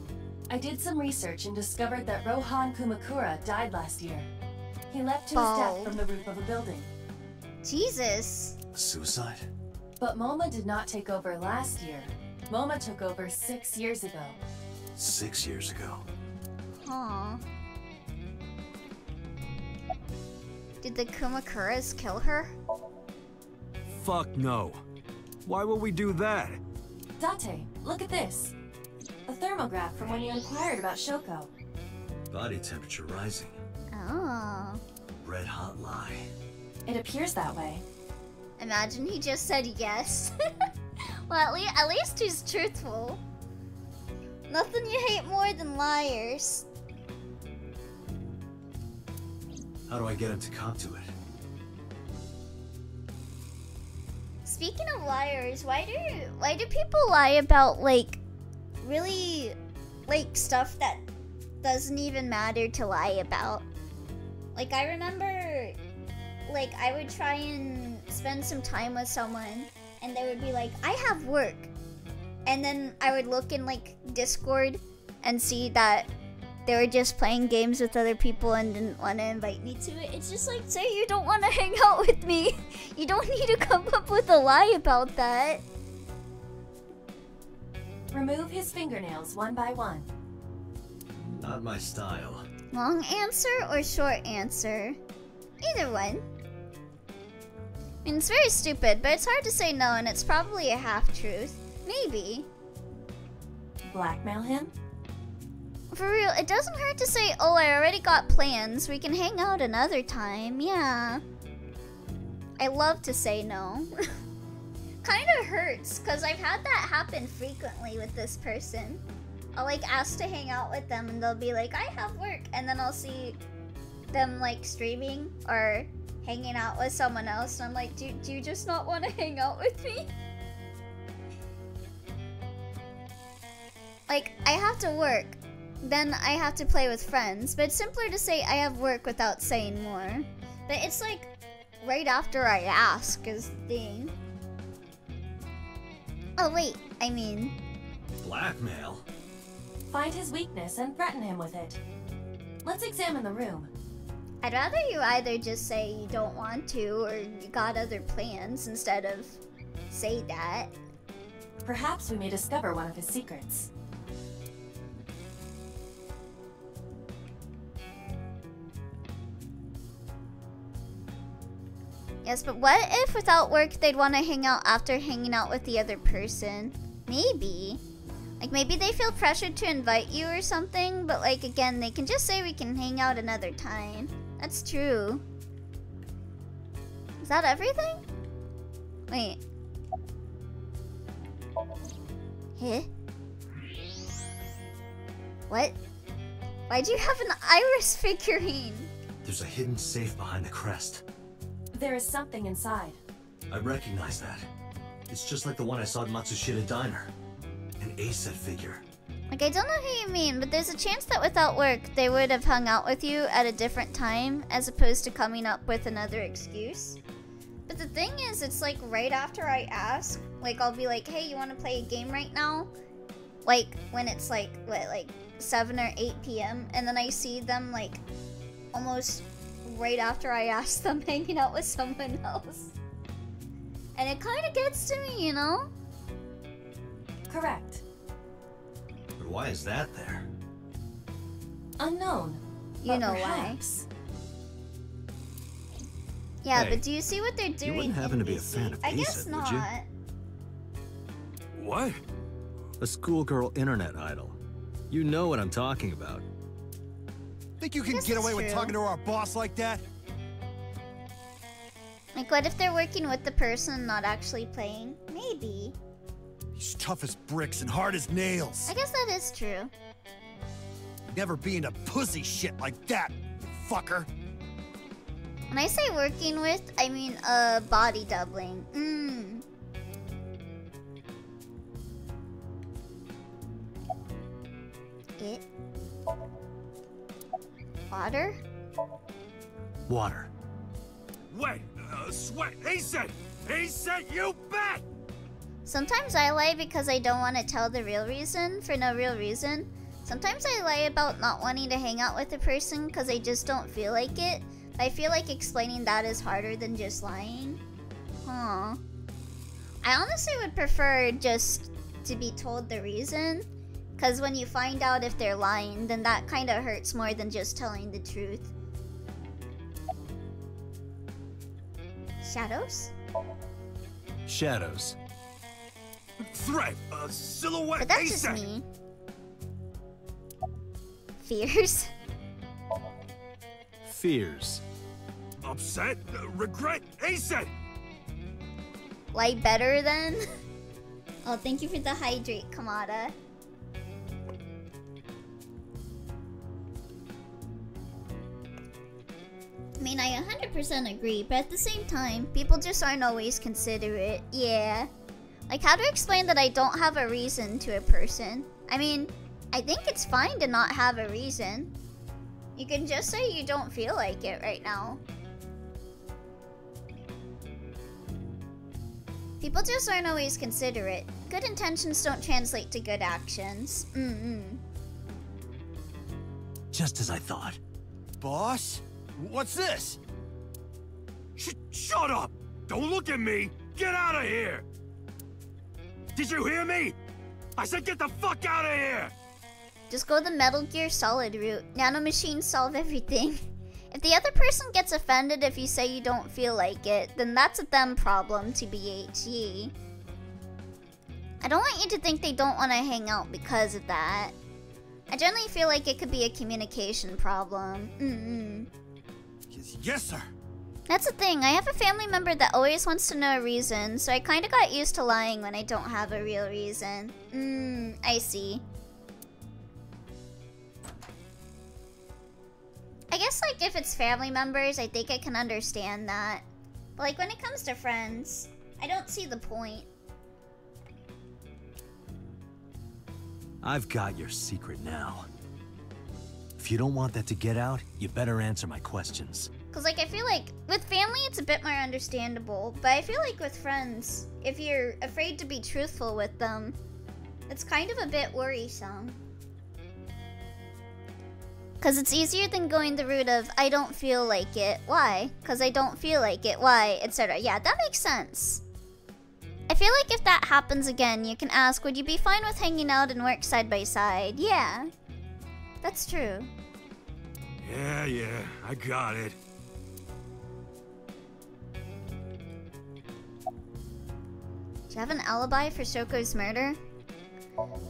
I did some research and discovered that Rohan Kumakura died last year. He leapt to his death from the roof of a building. Jesus. Suicide? But MoMA did not take over last year. MoMA took over 6 years ago. 6 years ago. Huh. Did the Kumakuras kill her? Fuck no. Why would we do that? Date, look at this. A thermograph from when you inquired about Shoko. Body temperature rising. Oh. Red hot lie. It appears that way. Imagine he just said yes. Well, at least he's truthful. Nothing you hate more than liars. How do I get him to cop to it? Speaking of liars, why do people lie about like really like stuff that doesn't even matter to lie about? Like I remember like I would try and spend some time with someone and they would be like, I have work. And then I would look in like Discord and see that they were just playing games with other people and didn't want to invite me to it. It's just like, say you don't want to hang out with me. You don't need to come up with a lie about that. Remove his fingernails one by one. Not my style. Long answer or short answer? Either one. I mean, it's very stupid, but it's hard to say no, and it's probably a half-truth. Maybe. Blackmail him? For real, it doesn't hurt to say, oh, I already got plans. We can hang out another time. Yeah. I love to say no. Kinda hurts, because I've had that happen frequently with this person. I'll like ask to hang out with them and they'll be like, I have work. And then I'll see them like streaming or hanging out with someone else. And I'm like, do you just not want to hang out with me? Like, I have to work. Then I have to play with friends. But it's simpler to say I have work without saying more. But it's like right after I ask is the thing. Oh wait, I mean... Blackmail? Find his weakness and threaten him with it. Let's examine the room. I'd rather you either just say you don't want to or you got other plans instead of say that. Perhaps we may discover one of his secrets. Yes, but what if without work they'd want to hang out after hanging out with the other person? Maybe. Like maybe they feel pressured to invite you or something, but like again, they can just say we can hang out another time. That's true. that everything? Wait. Huh? What? Why'd you have an iris figurine? There's a hidden safe behind the crest. There is something inside. I recognize that. It's just like the one I saw at Matsushita Diner. An A-set figure. Like, I don't know who you mean, but there's a chance that without work, they would have hung out with you at a different time, as opposed to coming up with another excuse. But the thing is, it's like right after I ask, like I'll be like, hey, you want to play a game right now? Like, when it's like, what, like 7 or 8 p.m. And then I see them like, almost right after I ask them hanging out with someone else. And it kind of gets to me, you know? Correct. But why is that there? Unknown. You know perhaps. why. Yeah, Hey, but do you see what they're doing? You wouldn't happen to be a NBC? fan of I guess A-set, would you? not. What? A schoolgirl internet idol. You know what I'm talking about. Think you can Guess get it's away with true. talking to our boss like that? Like, what if they're working with the person, not actually playing? Maybe. He's tough as bricks and hard as nails. I guess that is true. Never be into pussy shit like that, you fucker. When I say working with, I mean body doubling. It. Water? Water. Wait, sweat. A-set! A-set, you bet! Sometimes I lie because I don't want to tell the real reason for no real reason. Sometimes I lie about not wanting to hang out with a person because I just don't feel like it. I feel like explaining that is harder than just lying. Huh. I honestly would prefer just to be told the reason. Because when you find out if they're lying, then that kind of hurts more than just telling the truth. Shadows? Shadows. Threat, silhouette, But that's just A-set! me. Fears? Fears. Upset, regret, A-set! Lie better then? Oh, thank you for the hydrate, Kamada. I mean, I 100% agree, but at the same time, people just aren't always considerate. Yeah. Like, how to explain that I don't have a reason to a person? I mean, I think it's fine to not have a reason. You can just say you don't feel like it right now. People just aren't always considerate. Good intentions don't translate to good actions. Just as I thought. Boss? What's this? Shut up! Don't look at me! Get out of here! Did you hear me? I said get the fuck out of here! Just go the Metal Gear Solid route. Nanomachines solve everything. If the other person gets offended if you say you don't feel like it, then that's a them problem, TBHE. I don't want you to think they don't want to hang out because of that. I generally feel like it could be a communication problem. Yes, sir. That's the thing, I have a family member that always wants to know a reason, so I kinda got used to lying when I don't have a real reason. I see. I guess, like, if it's family members, I think I can understand that. But, like, when it comes to friends, I don't see the point. I've got your secret now. If you don't want that to get out, you better answer my questions. Because, like, I feel like with family, it's a bit more understandable. But I feel like with friends, if you're afraid to be truthful with them, it's kind of a bit worrisome. Because it's easier than going the route of, I don't feel like it. Why? Because I don't feel like it. Why? Etc. Yeah, that makes sense. I feel like if that happens again, you can ask, would you be fine with hanging out and work side by side? Yeah. That's true. Yeah, I got it. Do you have an alibi for Shoko's murder?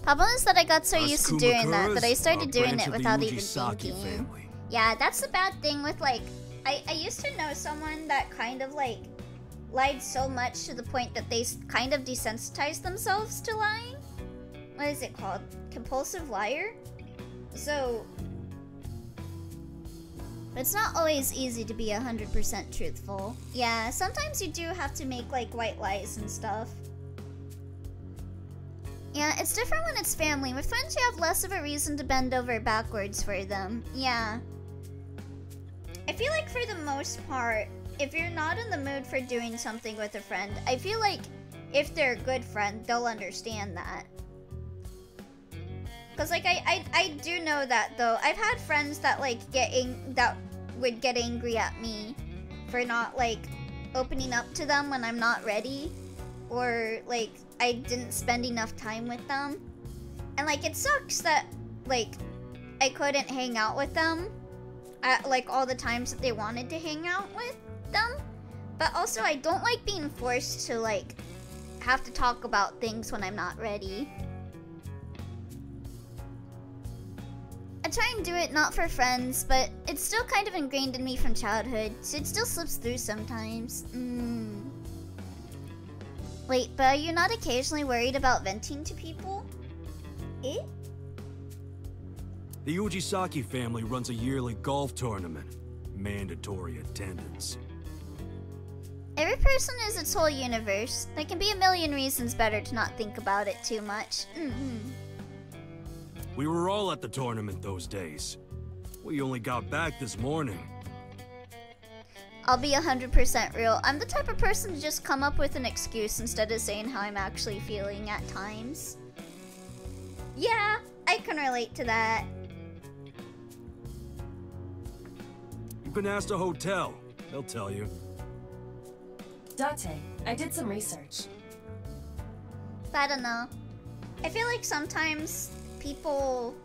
Problem is that I got so used to doing that I started doing it without even thinking. Yeah, that's the bad thing with, like, I used to know someone that kind of, like, lied so much to the point that they kind of desensitized themselves to lying. What is it called? Compulsive liar? So, it's not always easy to be 100% truthful. Yeah, sometimes you do have to make like white lies and stuff. Yeah, it's different when it's family. With friends, you have less of a reason to bend over backwards for them. Yeah. I feel like for the most part, if you're not in the mood for doing something with a friend, I feel like if they're a good friend, they'll understand that. Cause like I do know that though. I've had friends that like that would get angry at me for not like opening up to them when I'm not ready, or like I didn't spend enough time with them, and like it sucks that like I couldn't hang out with them at like all the times that they wanted to hang out with them. But also I don't like being forced to like have to talk about things when I'm not ready. I try and do it not for friends, but it's still kind of ingrained in me from childhood, so it still slips through sometimes. Wait, but are you not occasionally worried about venting to people? Eh? The Ujisaki family runs a yearly golf tournament. Mandatory attendance. Every person is its whole universe. There can be a million reasons better to not think about it too much. We were all at the tournament those days. We only got back this morning. I'll be 100% real. I'm the type of person to just come up with an excuse instead of saying how I'm actually feeling at times. Yeah, I can relate to that. You can ask the hotel. They'll tell you. Date, I did some research. I don't know. I feel like sometimes people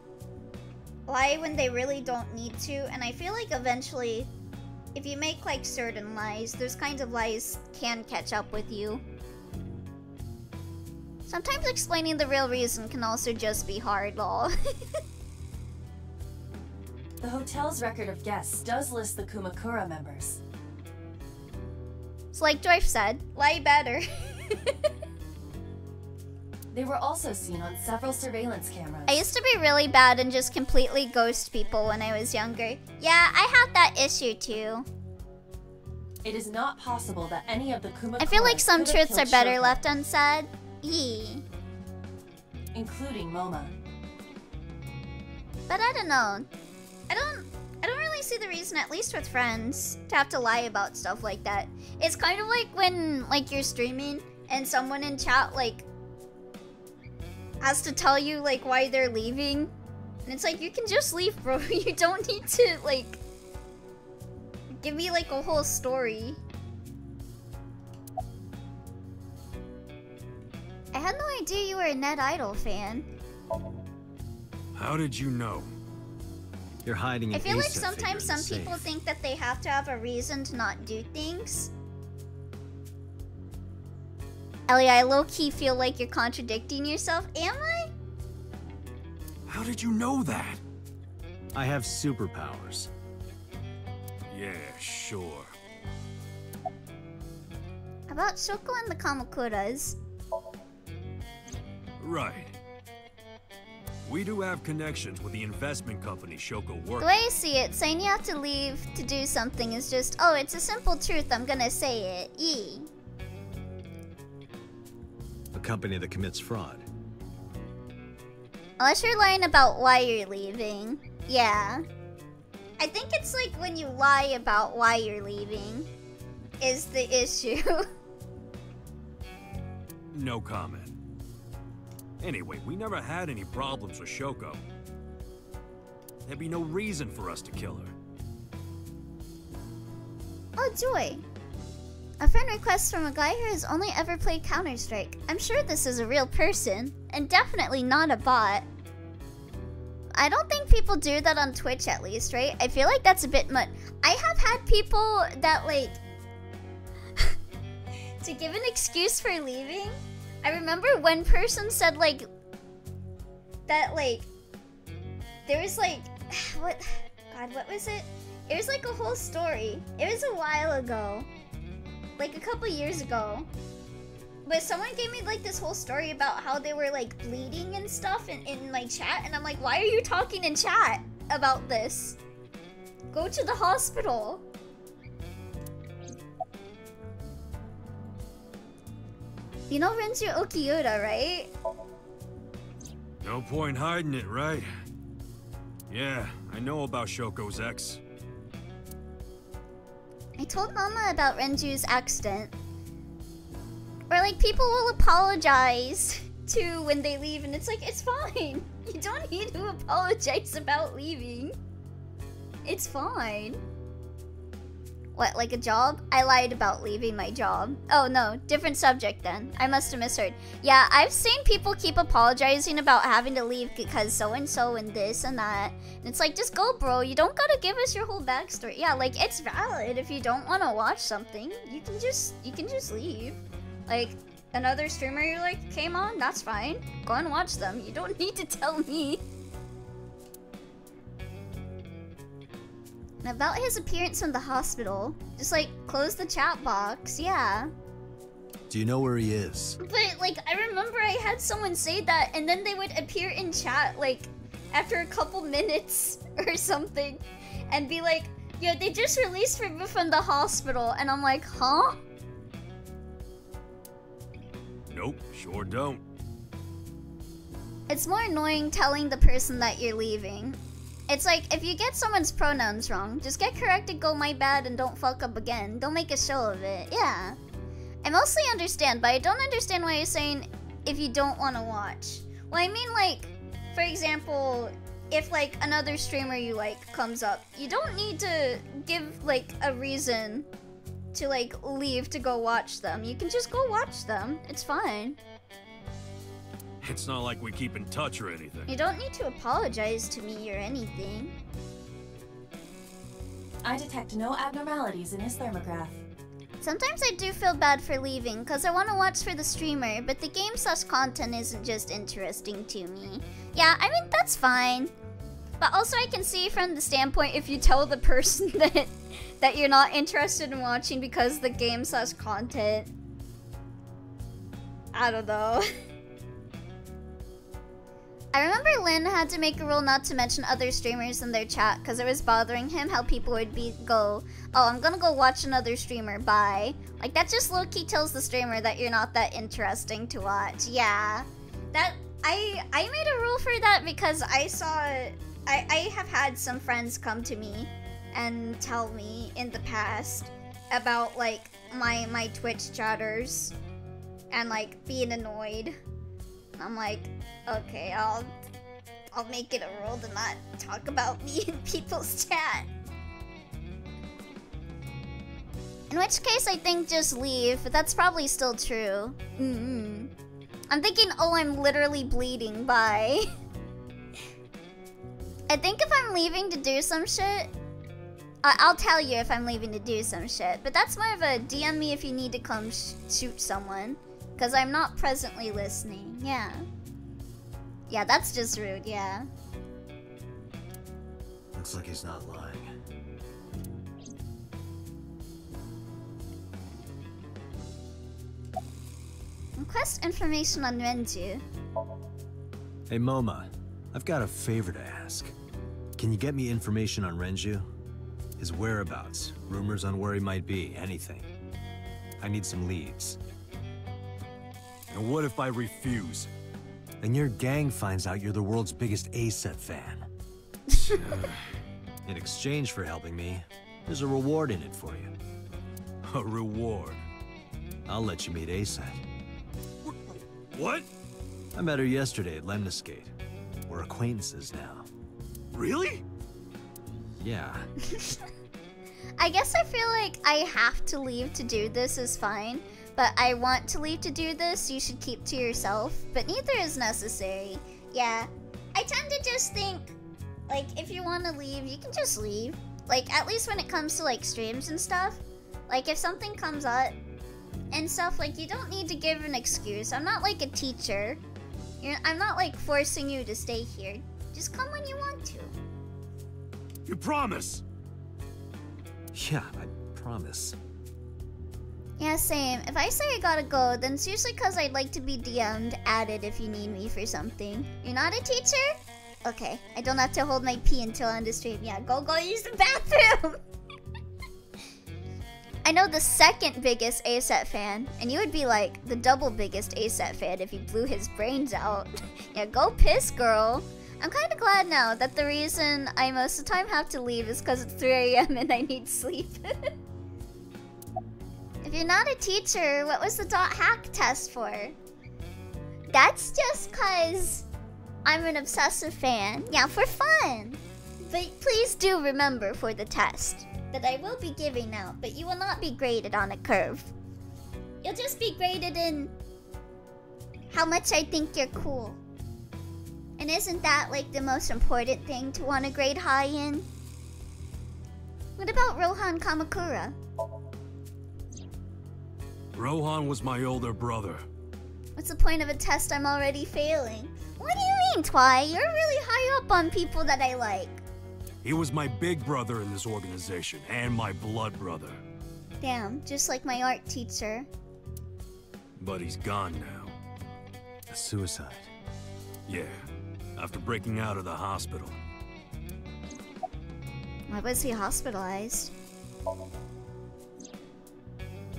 lie when they really don't need to, and I feel like eventually, if you make like certain lies, those kinds of lies can catch up with you. Sometimes explaining the real reason can also just be hard, lol. The hotel's record of guests does list the Kumakura members. It's like Dwarf said, lie better. They were also seen on several surveillance cameras. I used to be really bad and just completely ghost people when I was younger. Yeah, I have that issue too. It is not possible that any of the Kumakura I feel like some could have truths are killed better Shoko, left unsaid. Yee. including Moma. But I don't know. I don't really see the reason, at least with friends, to have to lie about stuff like that. It's kind of like when like you're streaming and someone in chat like has to tell you like why they're leaving. And it's like, you can just leave, bro. You don't need to like give me like a whole story. I had no idea you were a Net Idol fan. How did you know? You're hiding I an feel like ASIC sometimes figure in some the people safe. think that they have to have a reason to not do things. Ellie, I low-key feel like you're contradicting yourself. Am I? How did you know that? I have superpowers. Yeah, sure. About Shoko and the Kamakuras. Right. We do have connections with the investment company Shoko works. The way I see it, saying you have to leave to do something is just, oh, it's a simple truth, I'm gonna say it. Yee. A company that commits fraud. Unless you're lying about why you're leaving. Yeah. I think it's like when you lie about why you're leaving is the issue. No comment. Anyway, we never had any problems with Shoko. There'd be no reason for us to kill her. Oh, Joy. A friend requests from a guy who has only ever played Counter-Strike. I'm sure this is a real person, and definitely not a bot. I don't think people do that on Twitch, at least, right? I feel like that's a bit much. I have had people that, like, to give an excuse for leaving. I remember one person said, like, that, like, there was, like, what? God, what was it? It was, like, a whole story. It was a while ago. like a couple years ago. But someone gave me like this whole story about how they were like bleeding and stuff in my chat, and I'm like, why are you talking in chat about this? Go to the hospital. You know Renju Okiyuda, right? No point hiding it, right? Yeah, I know about Shoko's ex. I told Mama about Renju's accident. Or like people will apologize too when they leave, and it's like, it's fine. You don't need to apologize about leaving. It's fine. What, like a job? I lied about leaving my job. Oh no, different subject then. I must have misheard. Yeah, I've seen people keep apologizing about having to leave because so-and-so and this and that. And it's like, just go, bro. You don't gotta give us your whole backstory. Yeah, like, it's valid if you don't want to watch something. You can just leave. Like, another streamer you like came on, that's fine. Go and watch them. You don't need to tell me. And about his appearance in the hospital, just like close the chat box, yeah. Do you know where he is? But like, I remember I had someone say that, and then they would appear in chat like after a couple minutes or something, and be like, "Yeah, they just released him from the hospital," and I'm like, "Huh?" Nope, sure don't. It's more annoying telling the person that you're leaving. It's like, if you get someone's pronouns wrong, just get corrected, go my bad, and don't fuck up again. Don't make a show of it. Yeah. I mostly understand, but I don't understand why you're saying if you don't want to watch. Well, I mean, like, for example, if, like, another streamer you like comes up, you don't need to give, like, a reason to, like, leave to go watch them. You can just go watch them. It's fine. It's not like we keep in touch or anything. You don't need to apologize to me or anything. I detect no abnormalities in his thermograph. Sometimes I do feel bad for leaving, because I want to watch for the streamer, but the game/content isn't just interesting to me. Yeah, I mean, that's fine. But also I can see from the standpoint if you tell the person that you're not interested in watching because the game/content... I don't know. I remember Lynn had to make a rule not to mention other streamers in their chat because it was bothering him how people would go, "Oh, I'm gonna go watch another streamer, bye." Like, that just low-key tells the streamer that you're not that interesting to watch. Yeah. I made a rule for that because I have had some friends come to me and tell me in the past about, like, my Twitch chatters and, like, being annoyed. I'm like, okay, I'll make it a rule to not talk about me in people's chat. In which case, I think just leave, but that's probably still true. I'm thinking, oh, I'm literally bleeding, bye. I think if I'm leaving to do some shit, I'll tell you if I'm leaving to do some shit, but that's more of a DM me if you need to come shoot someone. Because I'm not presently listening, yeah. Yeah, that's just rude, yeah. Looks like he's not lying. Request information on Renju. Hey Moma, I've got a favor to ask. Can you get me information on Renju? His whereabouts, rumors on where he might be, anything. I need some leads. And what if I refuse? Then your gang finds out you're the world's biggest A-set fan. In exchange for helping me, there's a reward in it for you. A reward? I'll let you meet A-set. What? I met her yesterday at Lemniscate. We're acquaintances now. Really? Yeah. I guess I feel like I have to leave to do this is fine. But I want to leave to do this, you should keep to yourself. But neither is necessary. Yeah. I tend to just think, like, if you want to leave, you can just leave. Like, at least when it comes to, like, streams and stuff. Like, if something comes up and stuff, like, you don't need to give an excuse. I'm not, like, a teacher. I'm not, like, forcing you to stay here. Just come when you want to. You promise? Yeah, I promise. Yeah, Yeah, same. If I say I gotta go, then it's usually because I'd like to be DM'd, added if you need me for something. You're not a teacher? Okay, I don't have to hold my pee until on the stream. Yeah, go use the bathroom! I know the second biggest ASET fan, and you would be like the double biggest ASET fan if you blew his brains out. Yeah, go piss, girl. I'm kind of glad now that the reason I most of the time have to leave is because it's 3 AM and I need sleep. If you're not a teacher, what was the .hack test for? That's just cause I'm an obsessive fan. Yeah, for fun. But please do remember for the test that I will be giving out, but you will not be graded on a curve. You'll just be graded in how much I think you're cool. And isn't that like the most important thing to want to grade high in? What about Rohan Kamakura? Rohan was my older brother. What's the point of a test I'm already failing? What do you mean, Twy? You're really high up on people that I like. He was my big brother in this organization, and my blood brother. Damn, just like my art teacher. But he's gone now. A suicide. Yeah, after breaking out of the hospital. Why was he hospitalized?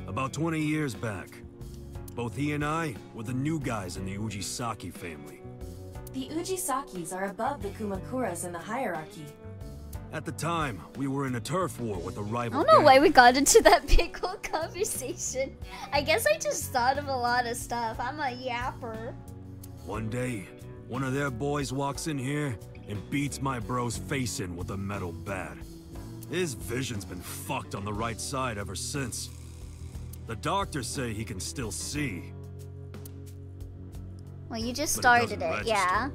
About 20 years back, both he and I were the new guys in the Ujisaki family. The Ujisakis are above the Kumakuras in the hierarchy. At the time, we were in a turf war with a rival I don't know gang. why we got into that big old conversation. I guess I just thought of a lot of stuff. I'm a yapper. One day, one of their boys walks in here and beats my bro's face in with a metal bat. His vision's been fucked on the right side ever since. The doctors say he can still see. Well, you just But it started doesn't it, yeah.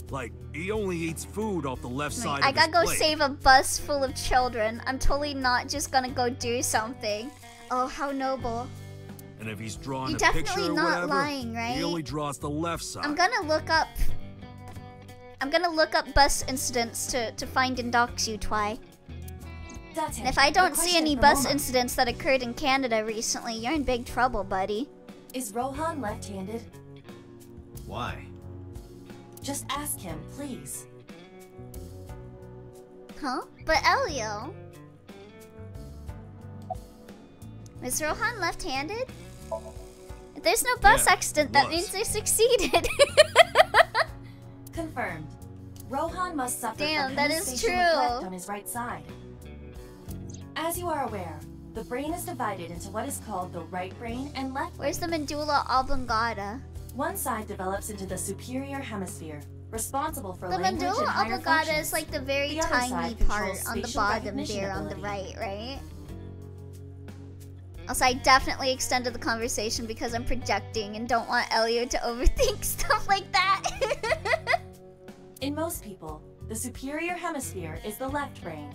Like, he only eats food off the left side I of gotta his go plate. save a bus full of children. I'm totally not just gonna go do something. Oh, how noble. And if he's drawing You're a picture definitely or not whatever, lying, right? he only draws the left side. I'm gonna look up bus incidents to find and dox you, Twy. And if I don't see any bus incidents that occurred in Canada recently, you're in big trouble, buddy. Is Rohan left-handed? Why? Just ask him, please. Huh? But Elio... Is Rohan left-handed? If there's no bus Yeah, accident, that was. means they succeeded. Confirmed. Rohan must suffer Damn, from that is hemispatial true. neglect on his right side. As you are aware, the brain is divided into what is called the right brain and left brain. Where's the medulla oblongata? One side develops into the superior hemisphere, responsible for The language medulla and higher oblongata functions. is like the very The other tiny side part controls on the spatial bottom recognition there on the ability. right? Also, I definitely extended the conversation because I'm projecting and don't want Elio to overthink stuff like that. In most people, the superior hemisphere is the left brain.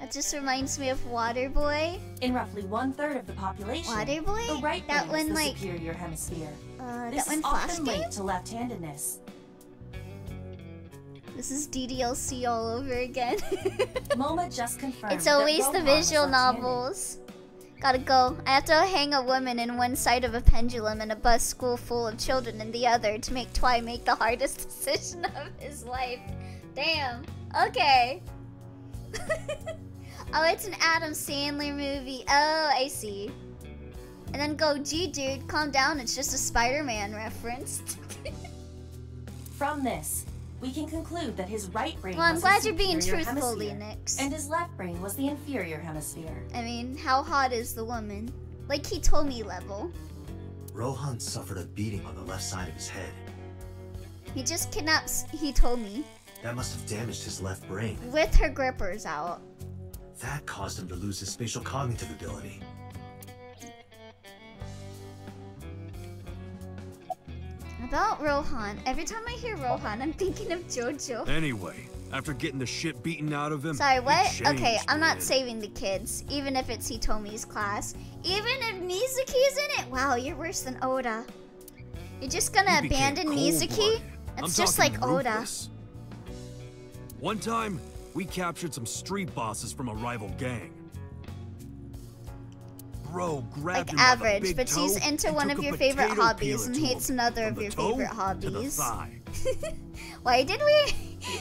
That just reminds me of Waterboy. In roughly 1/3 of the population, Waterboy? the right That brain is one, the like, superior hemisphere. that This one is Flash often game? linked to left-handedness. This is DDLC all over again. MoMA just confirmed It's always that the Rohan was visual left-handed. novels. Gotta go. I have to hang a woman in one side of a pendulum and a bus school full of children in the other to make Twy make the hardest decision of his life. Damn. Okay. Oh, it's an Adam Sandler movie. Oh, I see. And then go, gee, dude, calm down. It's just a Spider-Man reference. From this, we can conclude that his right brain Well, I'm was glad the you're being superior truthful, hemisphere, Linux. and his left brain was the inferior hemisphere. I mean, how hot is the woman? Like Hitomi level. Rohan suffered a beating on the left side of his head. He just kidnaps Hitomi That must have damaged his left brain. with her grippers out. That caused him to lose his spatial cognitive ability. About Rohan, every time I hear Rohan, I'm thinking of JoJo. Anyway, after getting the shit beaten out of him, Sorry, he what? changed, Okay, I'm not man. saving the kids, even if it's Hitomi's class. Even if Mizuki's in it? Wow, you're worse than Oda. You're just gonna He became abandon Mizuki? cold-blooded. That's I'm just talking like Oda. ruthless. One time, we captured some street bosses from a rival gang. bro grabbed Like him by the average, big but toe she's into and one took of a your favorite potato hobbies peeler and to hates him, another from of the your toe favorite to the hobbies. thigh. Why did we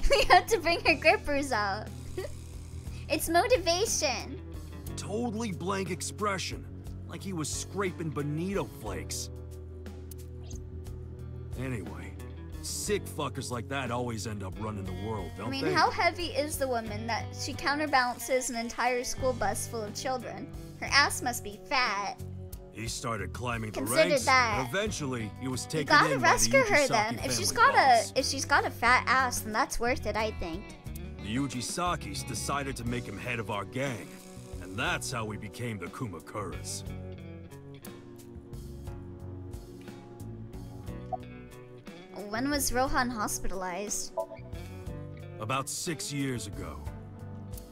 we have to bring her grippers out? It's motivation. Totally blank expression, like he was scraping bonito flakes. Anyway, sick fuckers like that always end up running the world, don't I mean, they? how heavy is the woman that she counterbalances an entire school bus full of children? Her ass must be fat. He started climbing the Consider ranks, that. and eventually he was You taken gotta in by the rescue her Yujisaki then. family If she's got a fat ass, then that's worth it, I think. The Yujisakis decided to make him head of our gang, and that's how we became the Kumakuras. When was Rohan hospitalized? About 6 years ago.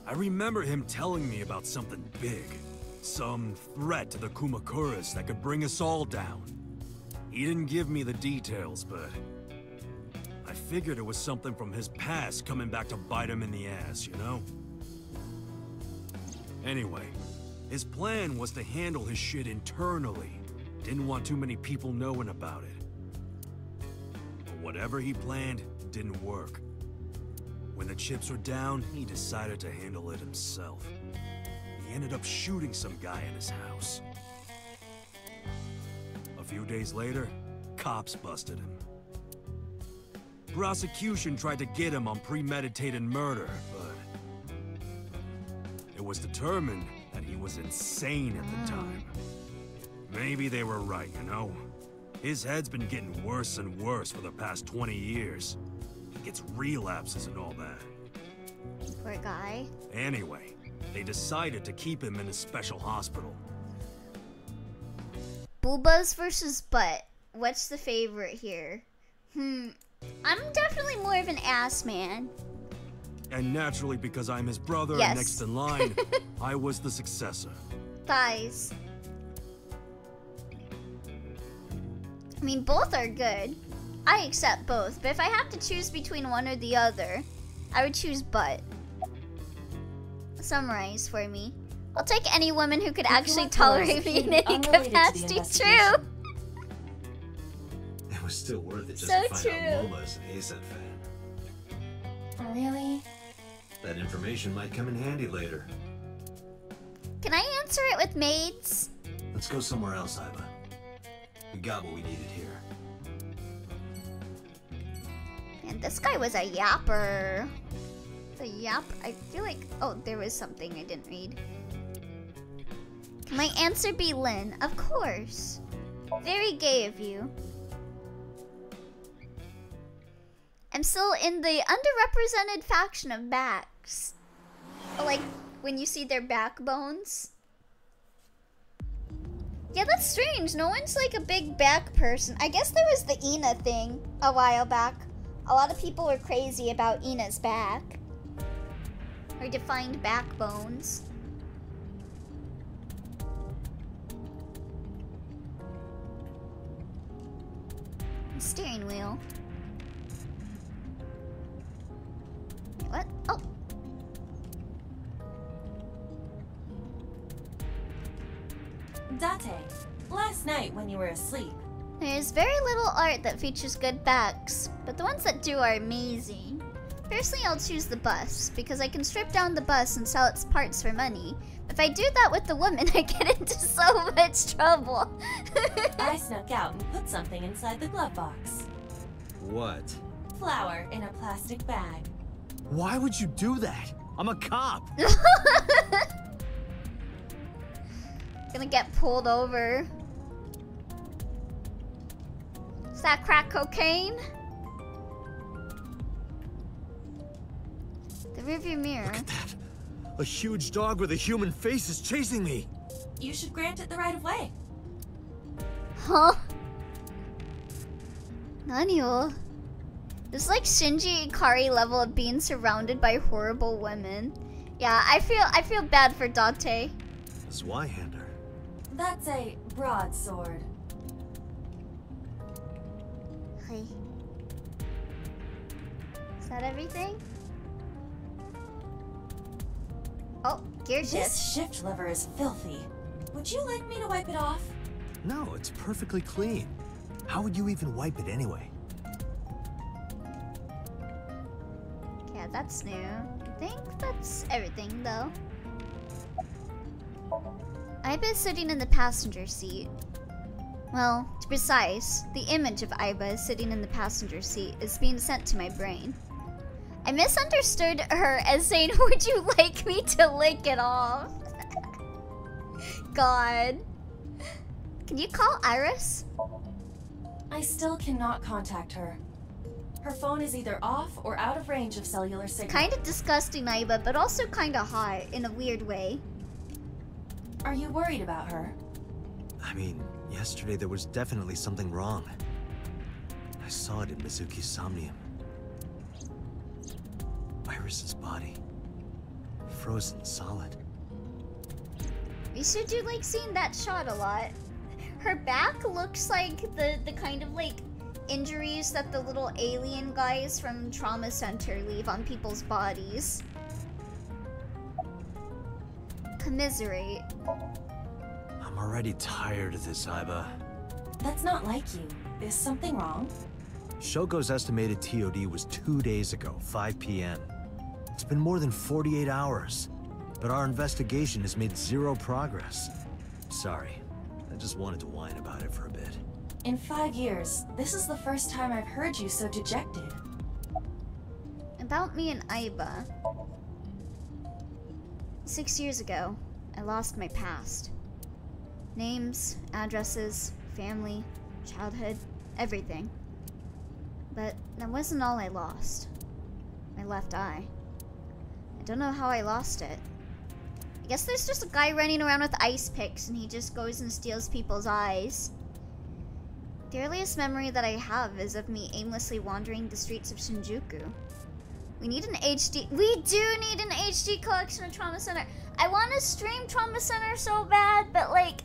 I remember him telling me about something big. Some threat to the Kumakuras that could bring us all down. He didn't give me the details, but I figured it was something from his past coming back to bite him in the ass, you know? Anyway, his plan was to handle his shit internally. Didn't want too many people knowing about it. But whatever he planned didn't work. When the chips were down, he decided to handle it himself. He ended up shooting some guy in his house. A few days later, cops busted him. Prosecution tried to get him on premeditated murder, but it was determined that he was insane at the time. Maybe they were right, you know? His head's been getting worse and worse for the past 20 years. He gets relapses and all that. Poor guy. Anyway, they decided to keep him in a special hospital. Boobas versus butt. What's the favorite here? I'm definitely more of an ass man. And naturally, because I'm his brother Yes. and next in line, I was the successor. Thighs. I mean, both are good. I accept both, but if I have to choose between one or the other, I would choose butt. Summarize for me. I'll take any woman who could actually tolerate me in any capacity. True. It was still worth it just So to find true. out Moma is an ASET fan. Really? That information might come in handy later. Can I answer it with maids? Let's go somewhere else, Iva. We got what we needed here. And this guy was a yapper. The yap. I feel like. Oh, there was something I didn't read. Can my answer be Lynn? Of course. Very gay of you. I'm still in the underrepresented faction of backs. Like when you see their backbones. Yeah, that's strange. No one's like a big back person. I guess there was the Ina thing a while back. A lot of people were crazy about Ina's back. Or defined backbones. Steering wheel. What? Oh. Date, last night when you were asleep, There's very little art that features good backs, but the ones that do are amazing. Personally, I'll choose the bus, because I can strip down the bus and sell its parts for money. If I do that with the woman, I get into so much trouble. I snuck out and put something inside the glove box. What? Flour in a plastic bag. Why would you do that? I'm a cop. Gonna get pulled over. Is that crack cocaine? The rearview mirror. Look at that. A huge dog with a human face is chasing me. You should grant it the right of way. Huh? Naniyo? This is like Shinji Ikari level of being surrounded by horrible women. Yeah, I feel bad for Date. Zweihander. That's a broadsword. Hey. Is that everything? Oh, gear shift. This shift lever is filthy. Would you like me to wipe it off? No, it's perfectly clean. How would you even wipe it anyway? Yeah, that's new. I think that's everything, though. Aiba is sitting in the passenger seat. Well, to be precise, the image of Aiba sitting in the passenger seat is being sent to my brain. I misunderstood her as saying, would you like me to lick it off? God. Can you call Iris? I still cannot contact her. Her phone is either off or out of range of cellular signal. Kinda disgusting, Aiba, but also kinda hot in a weird way. Are you worried about her? I mean, yesterday there was definitely something wrong. I saw it in Mizuki's Somnium. Iris's body. Frozen solid. We should do like seeing that shot a lot. Her back looks like the kind of like injuries that the little alien guys from Trauma Center leave on people's bodies. Commiserate. I'm already tired of this, Aiba. That's not like you. Is something wrong? Shogo's estimated TOD was 2 days ago, 5 p.m. It's been more than 48 hours, but our investigation has made zero progress. Sorry, I just wanted to whine about it for a bit. In 5 years, this is the first time I've heard you so dejected. About me and Aiba. 6 years ago, I lost my past. Names, addresses, family, childhood, everything. But that wasn't all I lost. My left eye. I don't know how I lost it. I guess there's just a guy running around with ice picks and he just goes and steals people's eyes. The earliest memory that I have is of me aimlessly wandering the streets of Shinjuku. We need an HD. We do need an HD collection of Trauma Center. I want to stream Trauma Center so bad, but like,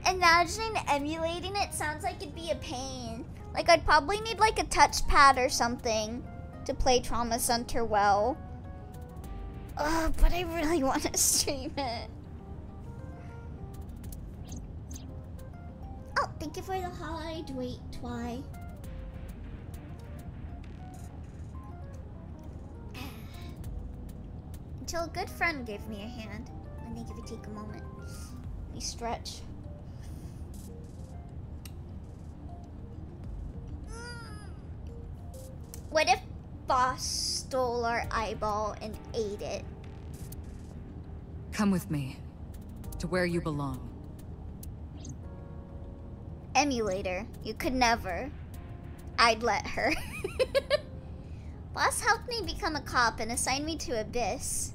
imagining emulating it sounds like it'd be a pain. Like, I'd probably need like a touchpad or something to play Trauma Center well. Ugh, but I really want to stream it. Oh, thank you for the hide. Wait, why? Until a good friend gave me a hand. Let me take a moment. Let me stretch. What if Boss stole our eyeball and ate it? Come with me. To where you belong. Emulator. You could never. I'd let her. Boss helped me become a cop and assigned me to Abyss.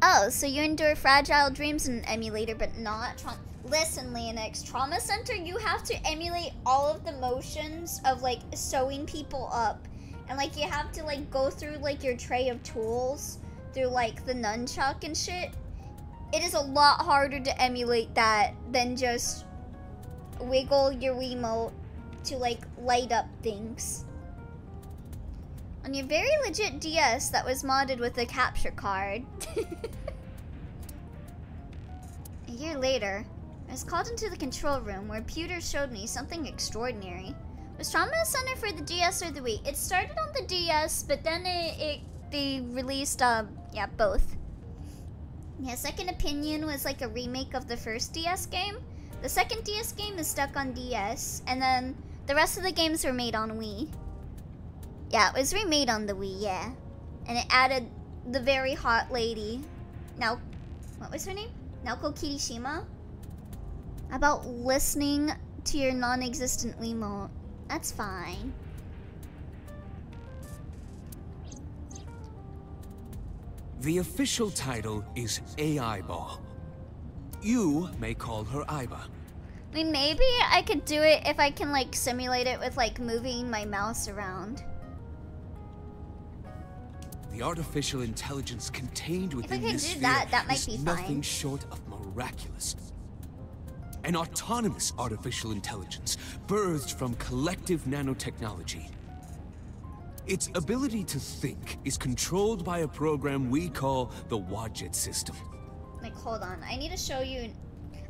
Oh, so you endure fragile dreams in Emulator, but not Listen, Leonix, Trauma Center, you have to emulate all of the motions of, like, sewing people up. And, like, you have to, like, go through, like, your tray of tools through, like, the nunchuck and shit. It is a lot harder to emulate that than just wiggle your Wiimote to, like, light up things. On your very legit DS that was modded with a capture card. A year later, I was called into the control room where Pewter showed me something extraordinary. Was Trauma Center for the DS or the Wii? It started on the DS, but then they released, yeah, both. Yeah, Second Opinion was like a remake of the first DS game. The second DS game is stuck on DS, and then the rest of the games were made on Wii. Yeah, it was remade on the Wii, yeah. And it added the very hot lady. Now, what was her name? Naoko Kirishima? About listening to your non-existent Wiimote. That's fine. The official title is AI Ball. You may call her Aiba. I mean, maybe I could do it if I can, like, simulate it with, like, moving my mouse around. The artificial intelligence contained within If I could this do sphere that might is be nothing fine. short of miraculous. An autonomous artificial intelligence birthed from collective nanotechnology. Its ability to think is controlled by a program we call the Wadjet system. Like, hold on. I need to show you...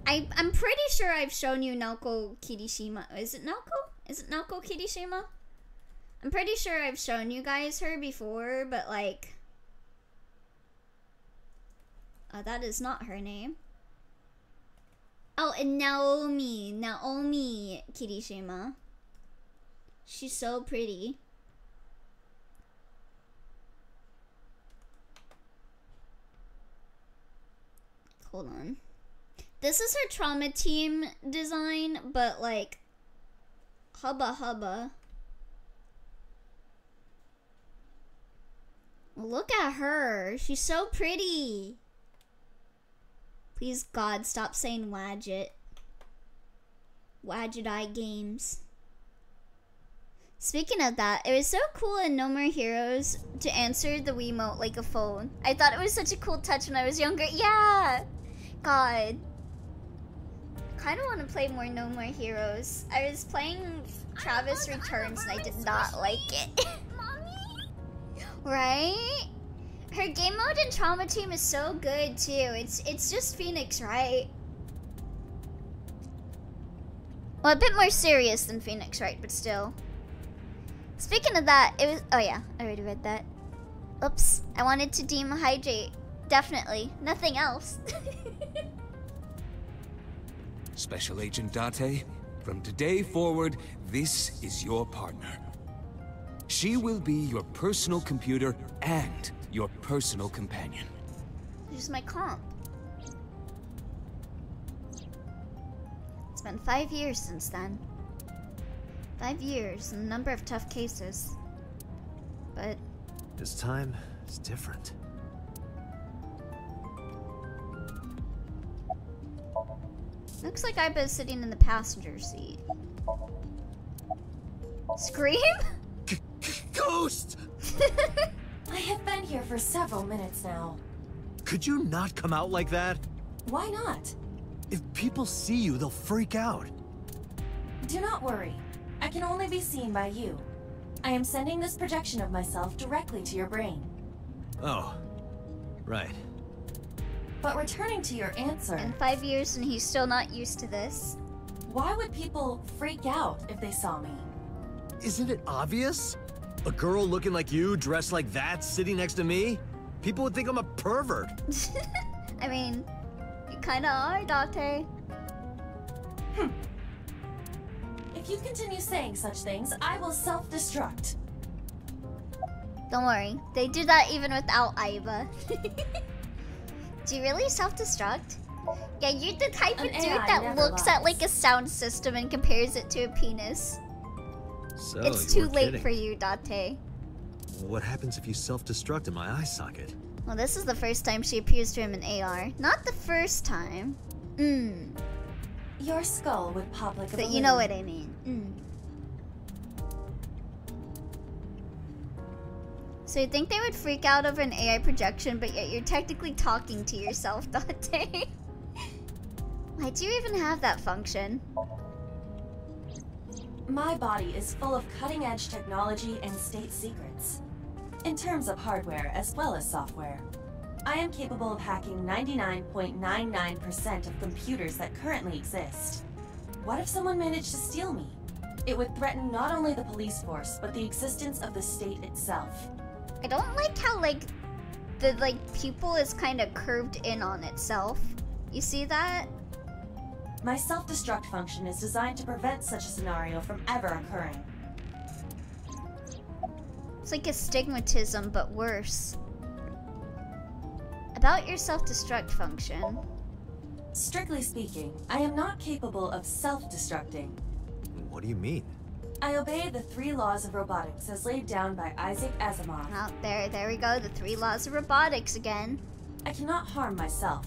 I'm pretty sure I've shown you Naoko Kirishima. Is it Naoko? Is it Naoko Kirishima? I'm pretty sure I've shown you guys her before, but like... that is not her name. Oh, and Naomi Kirishima. She's so pretty. Hold on. This is her trauma team design, but like, hubba hubba. Look at her. She's so pretty. Please, God, stop saying Wadget. Wadget Eye Games. Speaking of that, it was so cool in No More Heroes to answer the Wiimote like a phone. I thought it was such a cool touch when I was younger. Yeah! God. Kind of want to play more No More Heroes. I was playing Travis Returns and I did not like it. Right? Her game mode in Trauma Team is so good too. It's just Phoenix, right? Well, a bit more serious than Phoenix, right? But still. Speaking of that, it was... Oh yeah, I already read that. Oops, I wanted to dehydrate. Definitely. Nothing else. Special Agent Date, from today forward, this is your partner. She will be your personal computer and your personal companion. She's my comp. It's been 5 years since then. 5 years and a number of tough cases. But... this time is different. Looks like I've been sitting in the passenger seat. Scream? Ghost! I have been here for several minutes now. Could you not come out like that? Why not? If people see you, they'll freak out. Do not worry. I can only be seen by you. I am sending this projection of myself directly to your brain. Oh, right. But returning to your answer... In 5 years and he's still not used to this. Why would people freak out if they saw me? Isn't it obvious? A girl looking like you, dressed like that, sitting next to me? People would think I'm a pervert. I mean, you kinda are, Date. If you continue saying such things, I will self-destruct. Don't worry, they do that even without Aiba. Do you really self-destruct? Yeah, you're the type of dude that looks at like a sound system and compares it to a penis. So, it's too late for you, Date. What happens if you self-destruct in my eye socket? Well, this is the first time she appears to him in AR. Not the first time. Your skull would pop like a balloon. You know what I mean. So you think they would freak out over an AI projection, but yet you're technically talking to yourself, Date? Why do you even have that function? My body is full of cutting-edge technology and state secrets. In terms of hardware as well as software, I am capable of hacking 99.99% of computers that currently exist. What if someone managed to steal me? It would threaten not only the police force, but the existence of the state itself. I don't like how, like, the, pupil is kind of curved in on itself. You see that? My self-destruct function is designed to prevent such a scenario from ever occurring. It's like astigmatism, but worse. About your self-destruct function. Strictly speaking, I am not capable of self-destructing. What do you mean? I obey the 3 laws of robotics as laid down by Isaac Asimov. Oh, there we go, the 3 laws of robotics again. I cannot harm myself.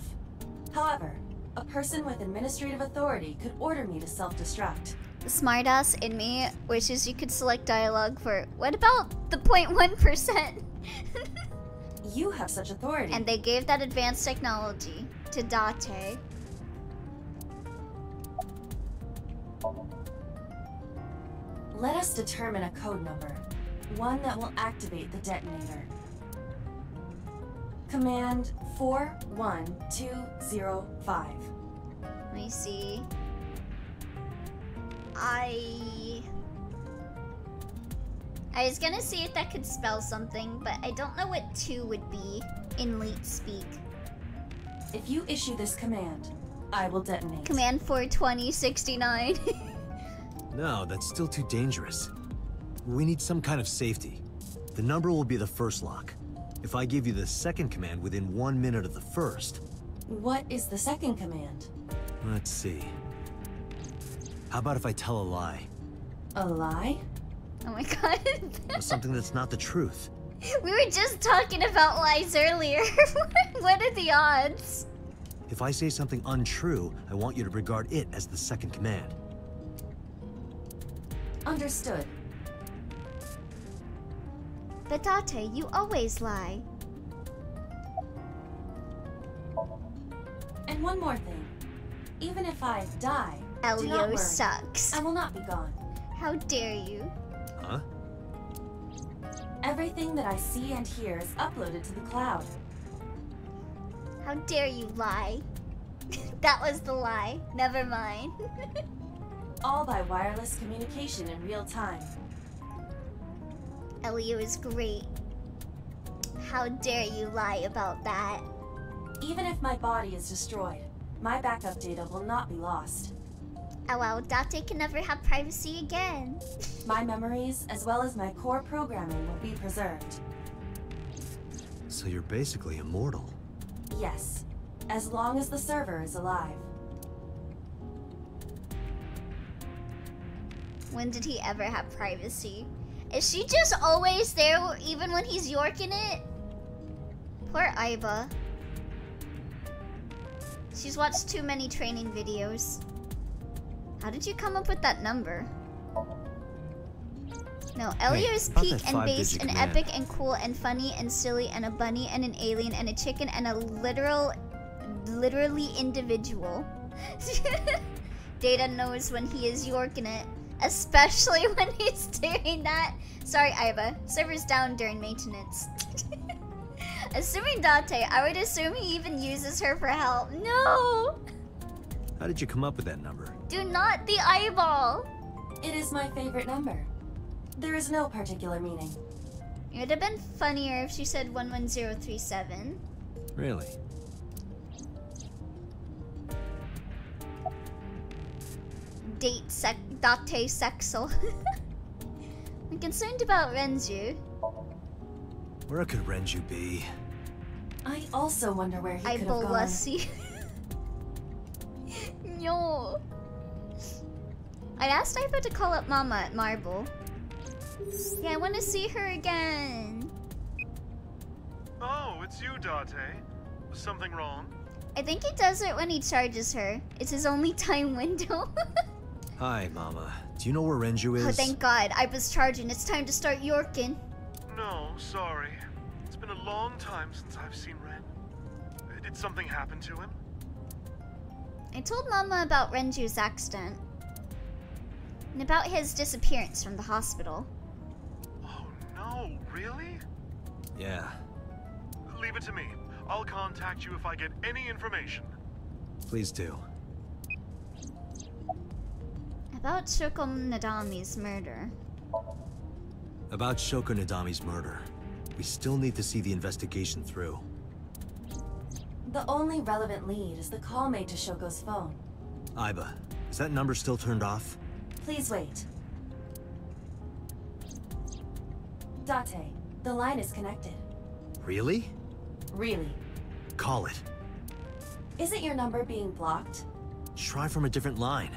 However, a person with administrative authority could order me to self-destruct. The smartass in me wishes you could select dialogue for, what about the 0.1%? You have such authority. And they gave that advanced technology to Date. Let us determine a code number. One that will activate the detonator. Command 41205. me see. I was gonna see if that could spell something, but I don't know what 2 would be in late speak. If you issue this command, I will detonate. Command 42069. No, that's still too dangerous. We need some kind of safety. The number will be the first lock. If I give you the second command within 1 minute of the first... What is the second command? Let's see. How about if I tell a lie? A lie? Oh my god. Something that's not the truth. We were just talking about lies earlier. What are the odds? If I say something untrue, I want you to regard it as the second command. Understood. But Date, you always lie. And one more thing. Even if I die, do not Elio worry. sucks. I will not be gone. How dare you? Huh? Everything that I see and hear is uploaded to the cloud. How dare you lie? That was the lie. Never mind. All by wireless communication in real time. Elio is great. How dare you lie about that? Even if my body is destroyed, my backup data will not be lost. Oh wow, Date can never have privacy again. My memories, as well as my core programming, will be preserved. So you're basically immortal. Yes, as long as the server is alive. When did he ever have privacy? Is she just always there even when he's yorking it? Poor Aiba. She's watched too many training videos. How did you come up with that number? No, Elio's about peak that and base 5-digit and command? epic and cool and funny and silly and a bunny and an alien and a chicken and a literally individual. Data knows when he is yorking it, especially when he's doing that. Sorry, Aiba. Server's down during maintenance. Assuming Date, I would assume he even uses her for help. No! How did you come up with that number? Do not the eyeball! It is my favorite number. There is no particular meaning. It would have been funnier if she said 11037. Really? Date sexual. I'm concerned about Renju. Where could Renju be? I also wonder where he could have gone. Ibolasi. No. I'd asked Aiba to call up Mama at Marble. Yeah, I want to see her again. Oh, it's you, Date. Was something wrong? I think he does it when he charges her. It's his only time window. Hi, Mama. Do you know where Renju is? Oh, thank God. Aiba's charging. It's time to start yorking. No, sorry. It's been a long time since I've seen Ren. Did something happen to him? I told Mama about Renju's accident. And about his disappearance from the hospital. Oh no, really? Yeah. Leave it to me. I'll contact you if I get any information. Please do. About Shoko Nadami's murder. About Shoko Nadami's murder. We still need to see the investigation through. The only relevant lead is the call made to Shoko's phone. Aiba, is that number still turned off? Please wait. Date, the line is connected. Really? Really? Call it. Isn't your number being blocked? Try from a different line.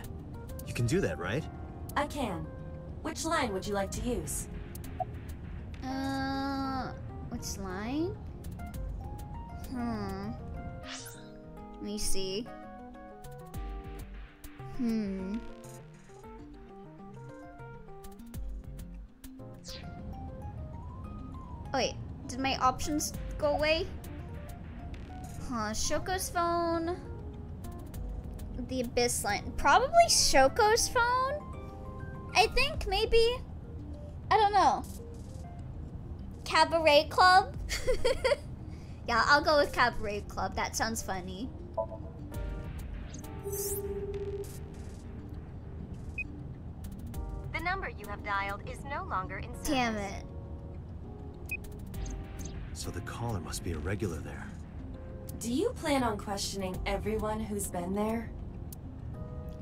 You can do that, right? I can. Which line would you like to use? Which line? Let me see. Oh wait, did my options go away? Shoko's phone. The Abyss line. Probably Shoko's phone? I think, maybe. I don't know. Cabaret Club? Yeah, I'll go with Cabaret Club. That sounds funny. number you have dialed is no longer in service. Damn it. So the caller must be a regular there. Do you plan on questioning everyone who's been there?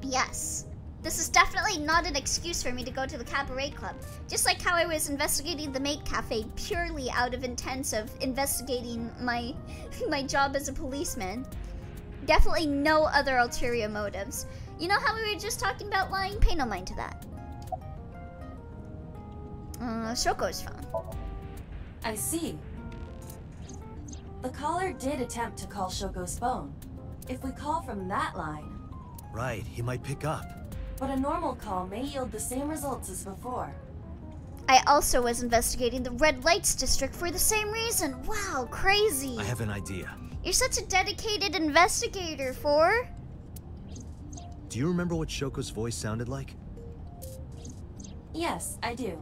Yes. This is definitely not an excuse for me to go to the cabaret club. Just like how I was investigating the maid cafe purely out of intents of investigating my job as a policeman. Definitely no other ulterior motives. You know how we were just talking about lying? Pay no mind to that. Shoko's phone. I see. The caller did attempt to call Shoko's phone. If we call from that line... Right, he might pick up. But a normal call may yield the same results as before. I also was investigating the red lights district for the same reason. Wow, crazy. I have an idea. You're such a dedicated investigator, For. Do you remember what Shoko's voice sounded like? Yes, I do.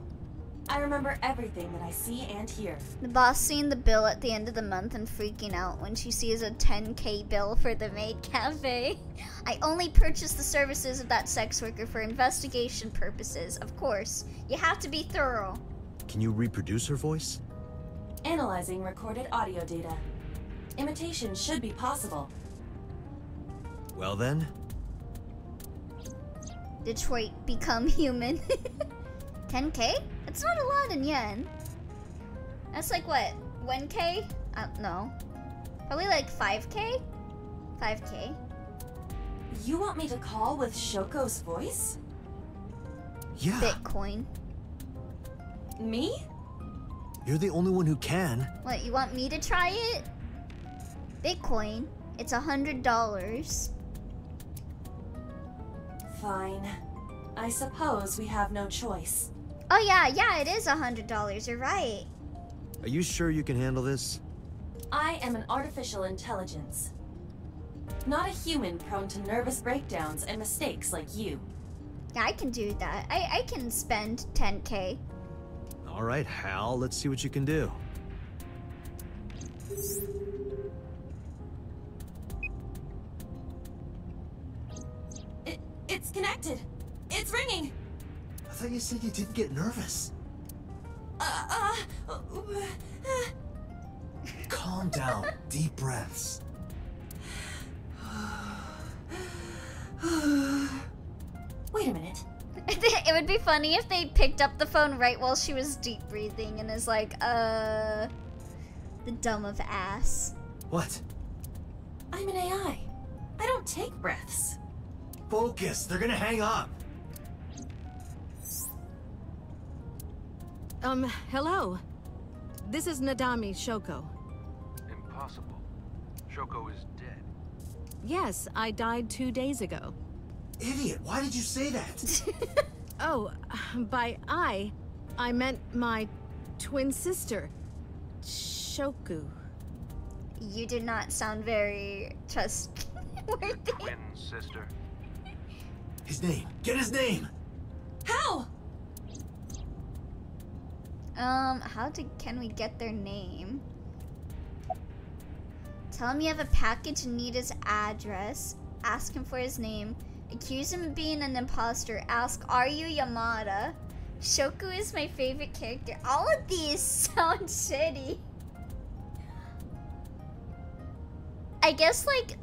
I remember everything that I see and hear. The boss seeing the bill at the end of the month and freaking out when she sees a 10K bill for the maid cafe. I only purchased the services of that sex worker for investigation purposes. Of course, you have to be thorough. Can you reproduce her voice? Analyzing recorded audio data. Imitation should be possible. Well then. Detroit become human. 10K? That's not a lot in yen. That's like what? 1K? No. Probably like 5K? 5K. You want me to call with Shoko's voice? Yeah. Bitcoin. Me? You're the only one who can. What, you want me to try it? Bitcoin. It's $100. Fine. I suppose we have no choice. Oh yeah, it is $100. You're right. Are you sure you can handle this? I am an artificial intelligence. Not a human prone to nervous breakdowns and mistakes like you. Yeah, I can do that. I can spend 10K. All right, Hal, let's see what you can do. It's connected. It's ringing. I thought you said you didn't get nervous. Calm down. Deep breaths. Wait a minute. It would be funny if they picked up the phone right while she was deep breathing and is like, the dumb of ass. What? I'm an AI. I don't take breaths. Focus. They're gonna hang up. Hello. This is Nadami Shoko. Impossible. Shoko is dead. Yes, I died 2 days ago. Idiot, why did you say that? Oh, by I meant my twin sister, Shoku. You did not sound very trustworthy. Twin sister. His name. Get his name. How? Can we get their name? Tell him you have a package and need his address. Ask him for his name. Accuse him of being an imposter. Ask, are you Yamada? Shoku is my favorite character. All of these sound shitty. I guess, like,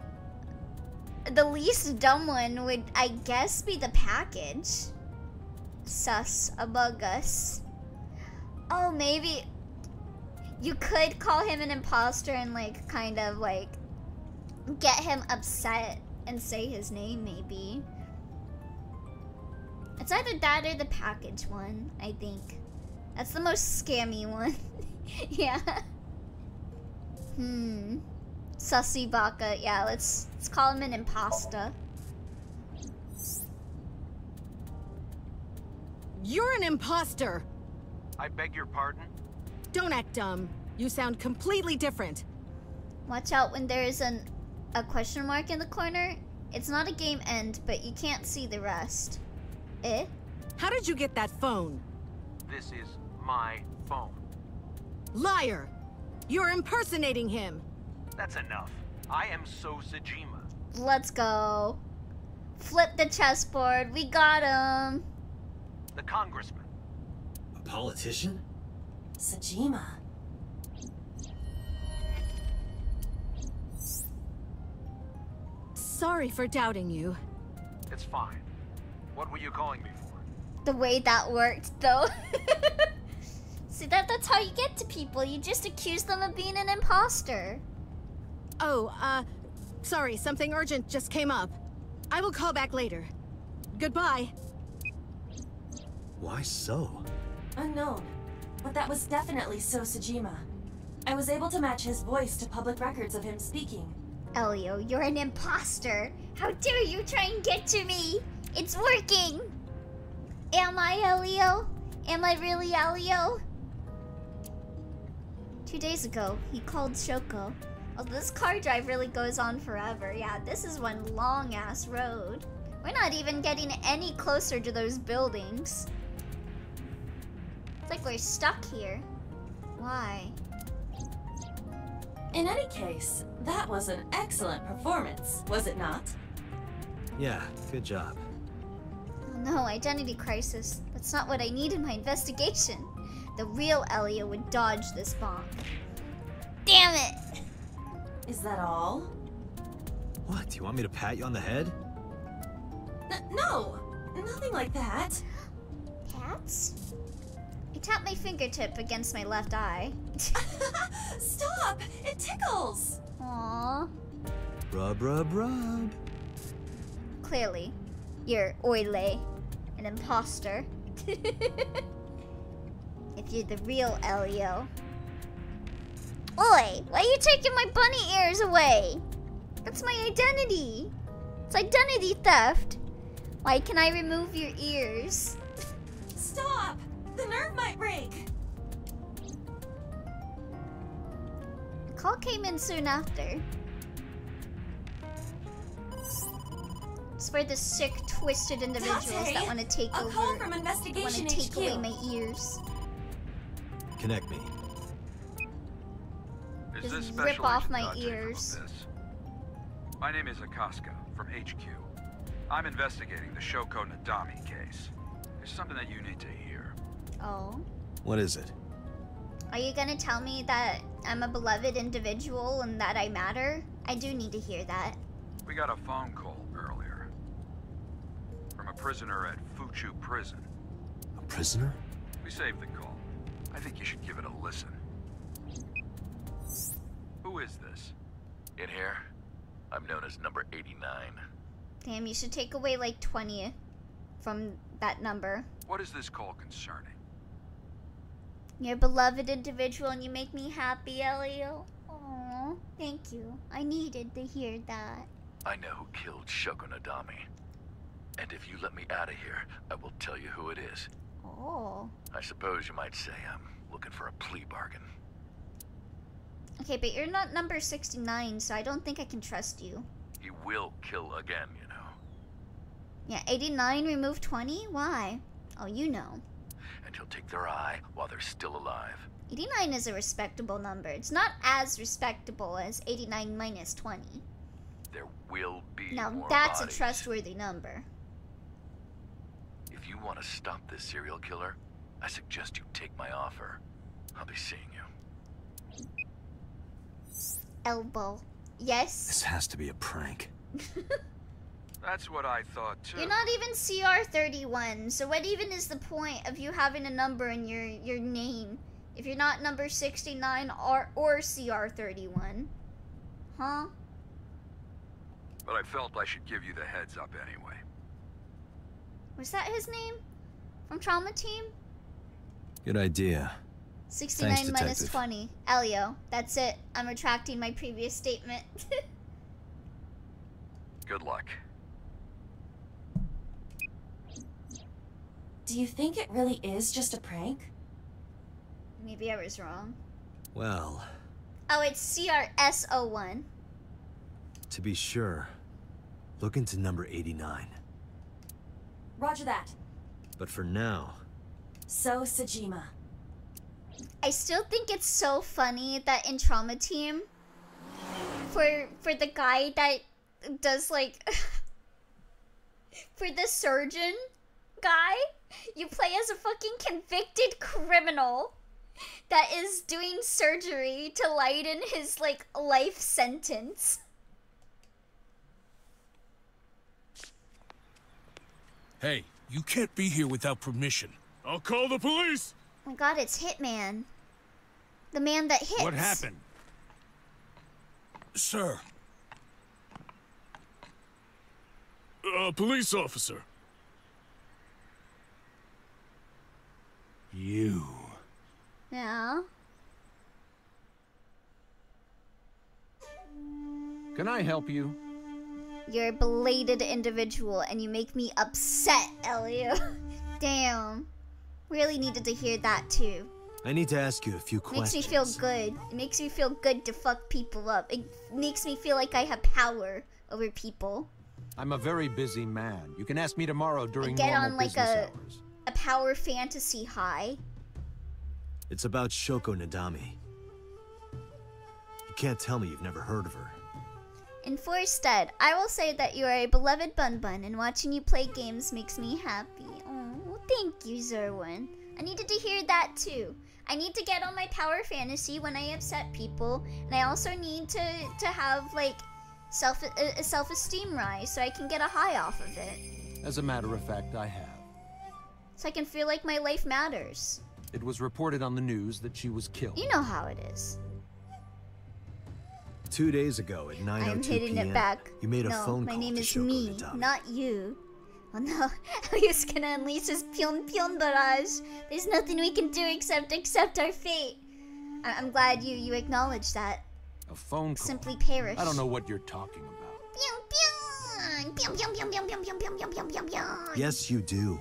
the least dumb one would, I guess, be the package. Sus, among us. Oh, maybe you could call him an imposter and, like, kind of, like, get him upset and say his name, maybe. It's either that or the package one, I think. That's the most scammy one. Yeah. Sussy Baka. Yeah, let's call him an imposter. You're an imposter! I beg your pardon? Don't act dumb. You sound completely different. Watch out when there is a question mark in the corner. It's not a game end, but you can't see the rest. Eh? How did you get that phone? This is my phone. Liar! You're impersonating him! That's enough. I am So Sajima. Let's go. Flip the chessboard. We got him. The congressman. A politician? Sajima. Sorry for doubting you. It's fine. What were you calling me for? The way that worked, though. See, that's how you get to people. You just accuse them of being an imposter. Oh, sorry, something urgent just came up. I will call back later. Goodbye. Why so? Unknown. But that was definitely So Sajima. I was able to match his voice to public records of him speaking. Elio, you're an imposter. How dare you try and get to me? It's working. Am I Elio? Am I really Elio? 2 days ago, he called Shoko. Oh, this car drive really goes on forever. Yeah, this is one long-ass road. We're not even getting any closer to those buildings. It's like we're stuck here. Why? In any case, that was an excellent performance, was it not? Yeah, good job. Oh no, identity crisis. That's not what I need in my investigation. The real Elio would dodge this bomb. Damn it! Is that all? What, do you want me to pat you on the head? No! Nothing like that. Pats? I tap my fingertip against my left eye. Stop! It tickles! Aww. Rub, rub, rub. Clearly, you're Oile, an imposter. If you're the real Elio. Oi! Why are you taking my bunny ears away? That's my identity. It's identity theft. Why can I remove your ears? Stop! The nerve might break! The call came in soon after. It's for the sick, twisted individuals Tate, that want to take a over. call from Investigation Want to take HQ. away my ears. Connect me. Is Just this rip special off agent my Dante from ears. Abyss? My name is Akaska from HQ. I'm investigating the Shoko Nadami case. There's something that you need to hear. Oh. What is it? Are you gonna tell me that I'm a beloved individual and that I matter? I do need to hear that. We got a phone call earlier from a prisoner at Fuchu Prison. A prisoner? We saved the call. I think you should give it a listen. Who is this? In here, I'm known as number 89. Damn, you should take away like 20 from that number. What is this call concerning? You're a beloved individual and you make me happy, Elio. Aww, thank you. I needed to hear that. I know who killed Shoko Nadami. And if you let me out of here, I will tell you who it is. Oh. I suppose you might say I'm looking for a plea bargain. Okay, but you're not number 69, so I don't think I can trust you. He will kill again, you know. Yeah, 89, remove 20? Why? Oh, you know. And he'll take their eye while they're still alive. 89 is a respectable number. It's not as respectable as 89 minus 20. There will be Now more that's bodies. a trustworthy number. If you want to stop this serial killer, I suggest you take my offer. I'll be seeing you. Elbow. Yes? This has to be a prank. That's what I thought too. You're not even CR31, so what even is the point of you having a number in your name if you're not number 69 or CR31? Huh? But I felt I should give you the heads up anyway. Was that his name? From Trauma Team? Good idea. 69 Thanks, minus Detective. 20. Elio, that's it. I'm retracting my previous statement. Good luck. Do you think it really is just a prank? Maybe I was wrong. Well, Oh, it's CRS01. to be sure, look into number 89. Roger that. But for now, So Sajima. I still think it's so funny that in Trauma Team, for the guy that does like, for the surgeon guy? You play as a fucking convicted criminal that is doing surgery to lighten his, like, life sentence. Hey, you can't be here without permission. I'll call the police! Oh my god, it's Hitman. The man that hits. What happened? Sir. Police officer. You. Yeah. Can I help you? You're a belated individual and you make me upset, Elio. Damn. Really needed to hear that too. I need to ask you a few questions. Makes me feel good. It makes me feel good to fuck people up. It makes me feel like I have power over people. I'm a very busy man. You can ask me tomorrow during Get normal on like business hours. a power fantasy high. It's about Shoko Nadami. You can't tell me you've never heard of her. In instead, I will say that you are a beloved Bun Bun, and watching you play games makes me happy. Oh, thank you, Zerwin. I needed to hear that too. I need to get on my power fantasy when I upset people, and I also need to have like self-esteem rise so I can get a high off of it. As a matter of fact, I have. So I can feel like my life matters. It was reported on the news that she was killed. You know how it is. 2 days ago at 9:02 p.m. I'm hitting it back. You made a phone my call name to is Shoko me, Nadami. not you. Oh no, Elio's gonna unleash his Pion Pion barrage. There's nothing we can do except accept our fate. I'm glad you acknowledge that. A phone call? Simply perish. I don't know what you're talking about. Pion Pion! Pion Pion Pion Pion Pion Pion Pion Pion Pion Pion! Yes, you do.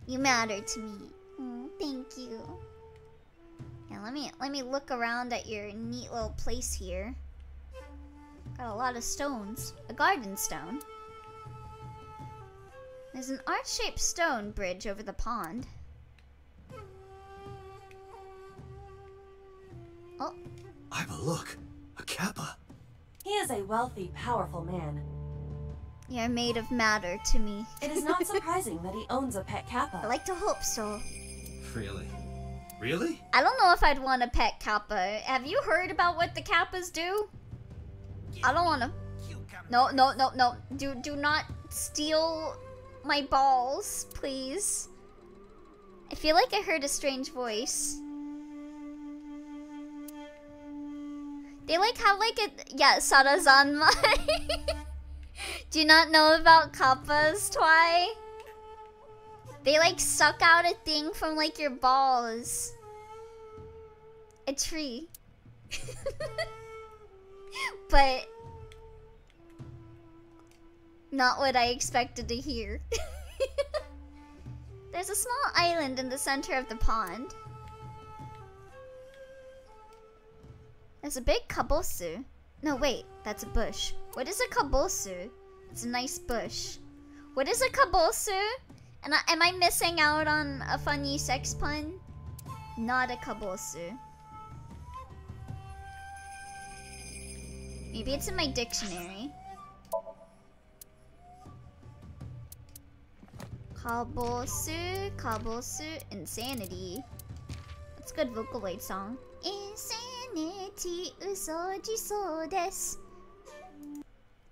You matter to me. Oh, thank you. Yeah, let me look around at your neat little place here. Got a lot of stones. A garden stone. There's an arch-shaped stone bridge over the pond. Oh. Iva, look. A kappa. He is a wealthy, powerful man. You're made of matter to me. It is not surprising that he owns a pet kappa. I like to hope so. Really? Really? I don't know if I'd want a pet kappa. Have you heard about what the kappas do? I don't want to. No. Do not steal my balls, please. I feel like I heard a strange voice. They like have like a Sarazanmai. Do you not know about kappas, Twy? They like suck out a thing from like your balls. A tree. But not what I expected to hear. There's a small island in the center of the pond. There's a big kabosu. No, wait, that's a bush. What is a kabosu? It's a nice bush. What is a kabosu? And am I missing out on a funny sex pun? Not a kabosu. Maybe it's in my dictionary. Kabosu, insanity. That's a good Vocaloid song. Insanity, usojiso desu.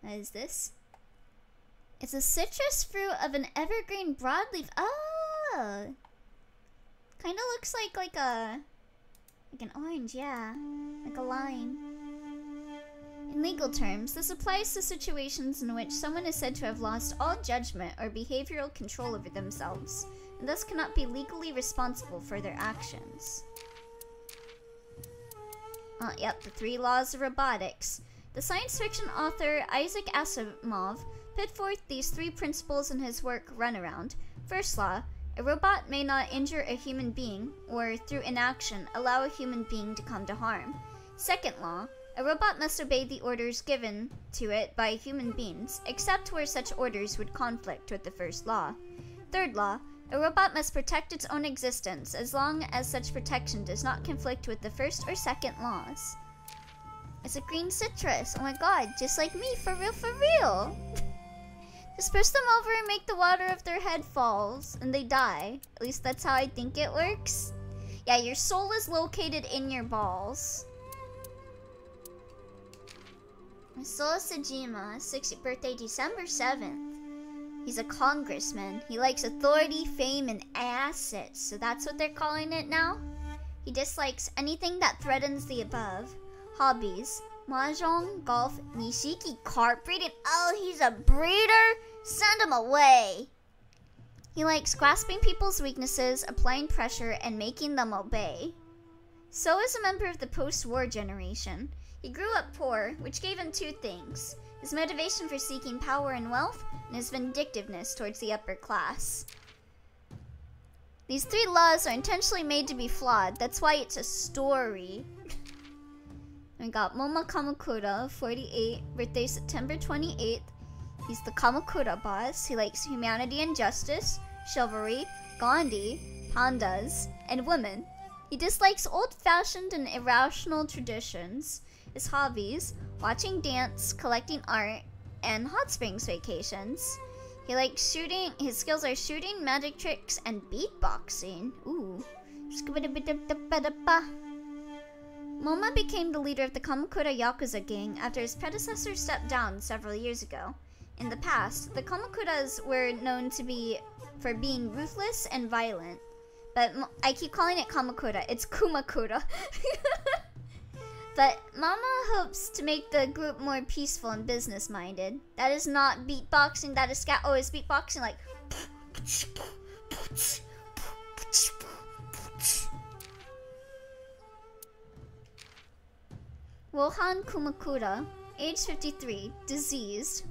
What is this? It's a citrus fruit of an evergreen broadleaf. Oh! Kinda looks like an orange, yeah. Like a lime. In legal terms, this applies to situations in which someone is said to have lost all judgment or behavioral control over themselves, and thus cannot be legally responsible for their actions. Yep, the 3 laws of robotics. The science fiction author Isaac Asimov put forth these 3 principles in his work Runaround. First law, a robot may not injure a human being, or through inaction allow a human being to come to harm. Second law, a robot must obey the orders given to it by human beings, except where such orders would conflict with the first law. Third law, a robot must protect its own existence as long as such protection does not conflict with the first or second laws. It's a green citrus. Oh my god, just like me, for real, for real. Just push them over and make the water of their head falls, and they die. At least that's how I think it works. Yeah, your soul is located in your balls. Sola Sejima, 60th birthday, December 7th. He's a congressman. He likes authority, fame, and assets, so that's what they're calling it now. He dislikes anything that threatens the above. Hobbies: mahjong, golf, nishiki, carp breeding. Oh, he's a breeder? Send him away. He likes grasping people's weaknesses, applying pressure, and making them obey. So is a member of the post-war generation. He grew up poor, which gave him two things: his motivation for seeking power and wealth, and his vindictiveness towards the upper class. These three laws are intentionally made to be flawed. That's why it's a story. We got Moma Kamakura, 48, birthday September 28th. He's the Kamakura boss. He likes humanity and justice, chivalry, Gandhi, pandas, and women. He dislikes old-fashioned and irrational traditions. His hobbies: watching dance, collecting art, and hot springs vacations. He likes shooting. His skills are shooting, magic tricks, and beatboxing. Ooh. Moma became the leader of the Kamakura Yakuza gang after his predecessor stepped down several years ago. In the past, the Kamakuras were known for being ruthless and violent. But I keep calling it Kamakura. It's Kumakura. But Mama hopes to make the group more peaceful and business-minded. That is not beatboxing, that is scat. Oh, it's beatboxing like... Rohan Kumakura, age 53, diseased.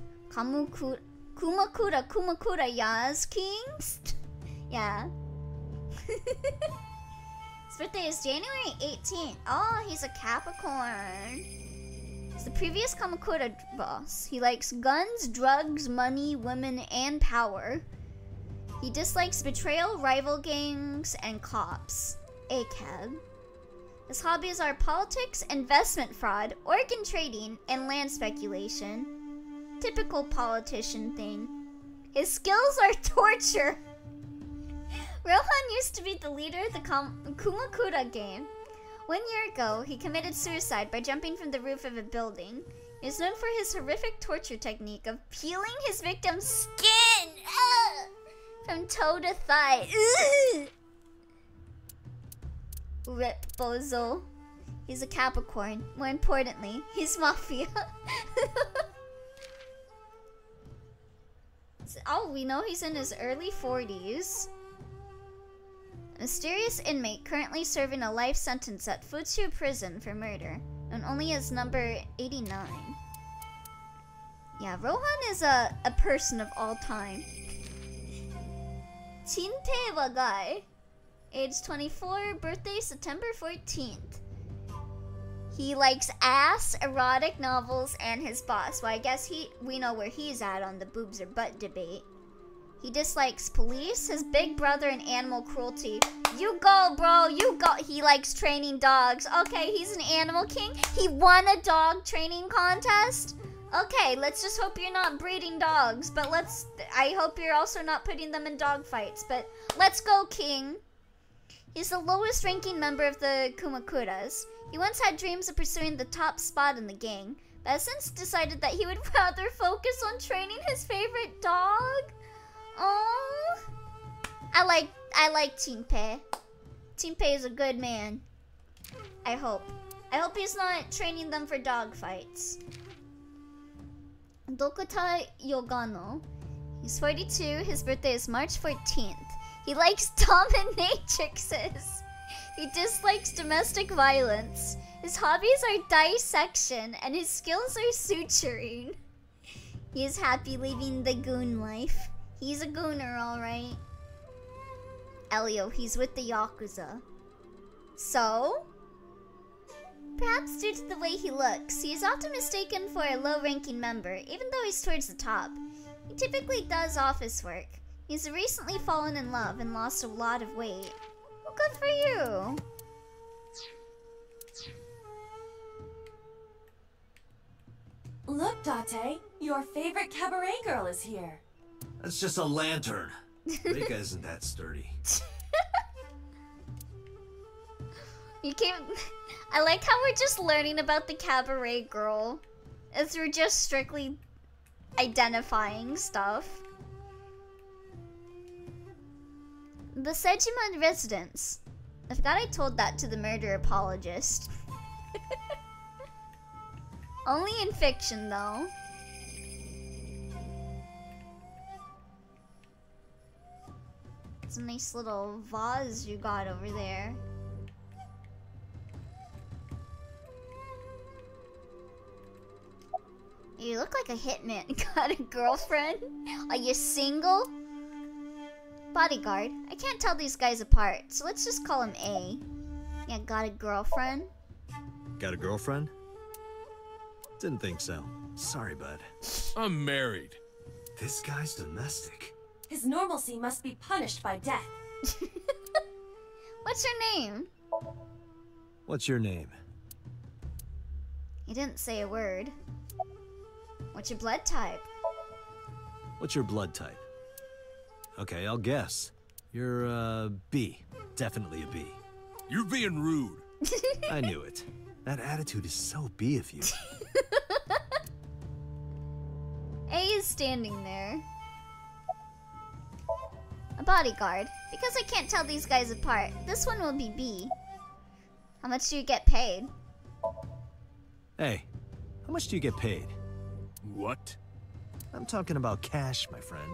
Kumakura, yas, kings? Yeah. His birthday is January 18th. Oh, he's a Capricorn. He's the previous Kamakura boss. He likes guns, drugs, money, women, and power. He dislikes betrayal, rival gangs, and cops. ACAB. His hobbies are politics, investment fraud, organ trading, and land speculation. Typical politician thing. His skills are torture. Rohan used to be the leader of the Kumakura gang. 1 year ago, he committed suicide by jumping from the roof of a building. He is known for his horrific torture technique of peeling his victim's skin from toe to thigh. Rip Bozo. He's a Capricorn. More importantly, he's mafia. Oh, we know he's in his early 40s. Mysterious inmate currently serving a life sentence at Futsu prison for murder, and only as number 89. Yeah, Rohan is a person of all time. Chinte Wagai, age 24, birthday September 14th. He likes ass, erotic novels, and his boss. Well, I guess we know where he's at on the boobs or butt debate. He dislikes police, his big brother, and animal cruelty. You go, bro, you go. He likes training dogs. Okay, he's an animal king. He won a dog training contest. Okay, let's just hope you're not breeding dogs. But I hope you're also not putting them in dog fights. But let's go, king. He's the lowest ranking member of the Kumakuras. He once had dreams of pursuing the top spot in the gang, but has since decided that he would rather focus on training his favorite dog. Oh, I like Jinpei. Jinpei is a good man. I hope he's not training them for dog fights. Dokuta Yogano. He's 42. His birthday is March 14th. He likes dominatrixes. He dislikes domestic violence. His hobbies are dissection, and his skills are suturing. He is happy living the goon life. He's a gooner, alright. Elio, he's with the Yakuza. So? Perhaps due to the way he looks, he is often mistaken for a low-ranking member, even though he's towards the top. He typically does office work. He's recently fallen in love and lost a lot of weight. Well, good for you. Look, Date, your favorite cabaret girl is here. That's just a lantern. Rika isn't that sturdy. You can't... I like how we're just learning about the cabaret girl. As we're just strictly identifying stuff. The Sejima residence. I forgot I told that to the murder apologist. Only in fiction, though. It's a nice little vase you got over there. You look like a hitman. Got a girlfriend? Are you single? Bodyguard. I can't tell these guys apart, so let's just call him A. Yeah, got a girlfriend? Got a girlfriend? Didn't think so. Sorry, bud. I'm married. This guy's domestic. His normalcy must be punished by death. What's your name? What's your name? He didn't say a word. What's your blood type? What's your blood type? Okay, I'll guess. You're, B. Definitely a B. You're being rude. I knew it. That attitude is so B of you. A is standing there. A bodyguard. Because I can't tell these guys apart, this one will be B. How much do you get paid? Hey, how much do you get paid? What? I'm talking about cash, my friend.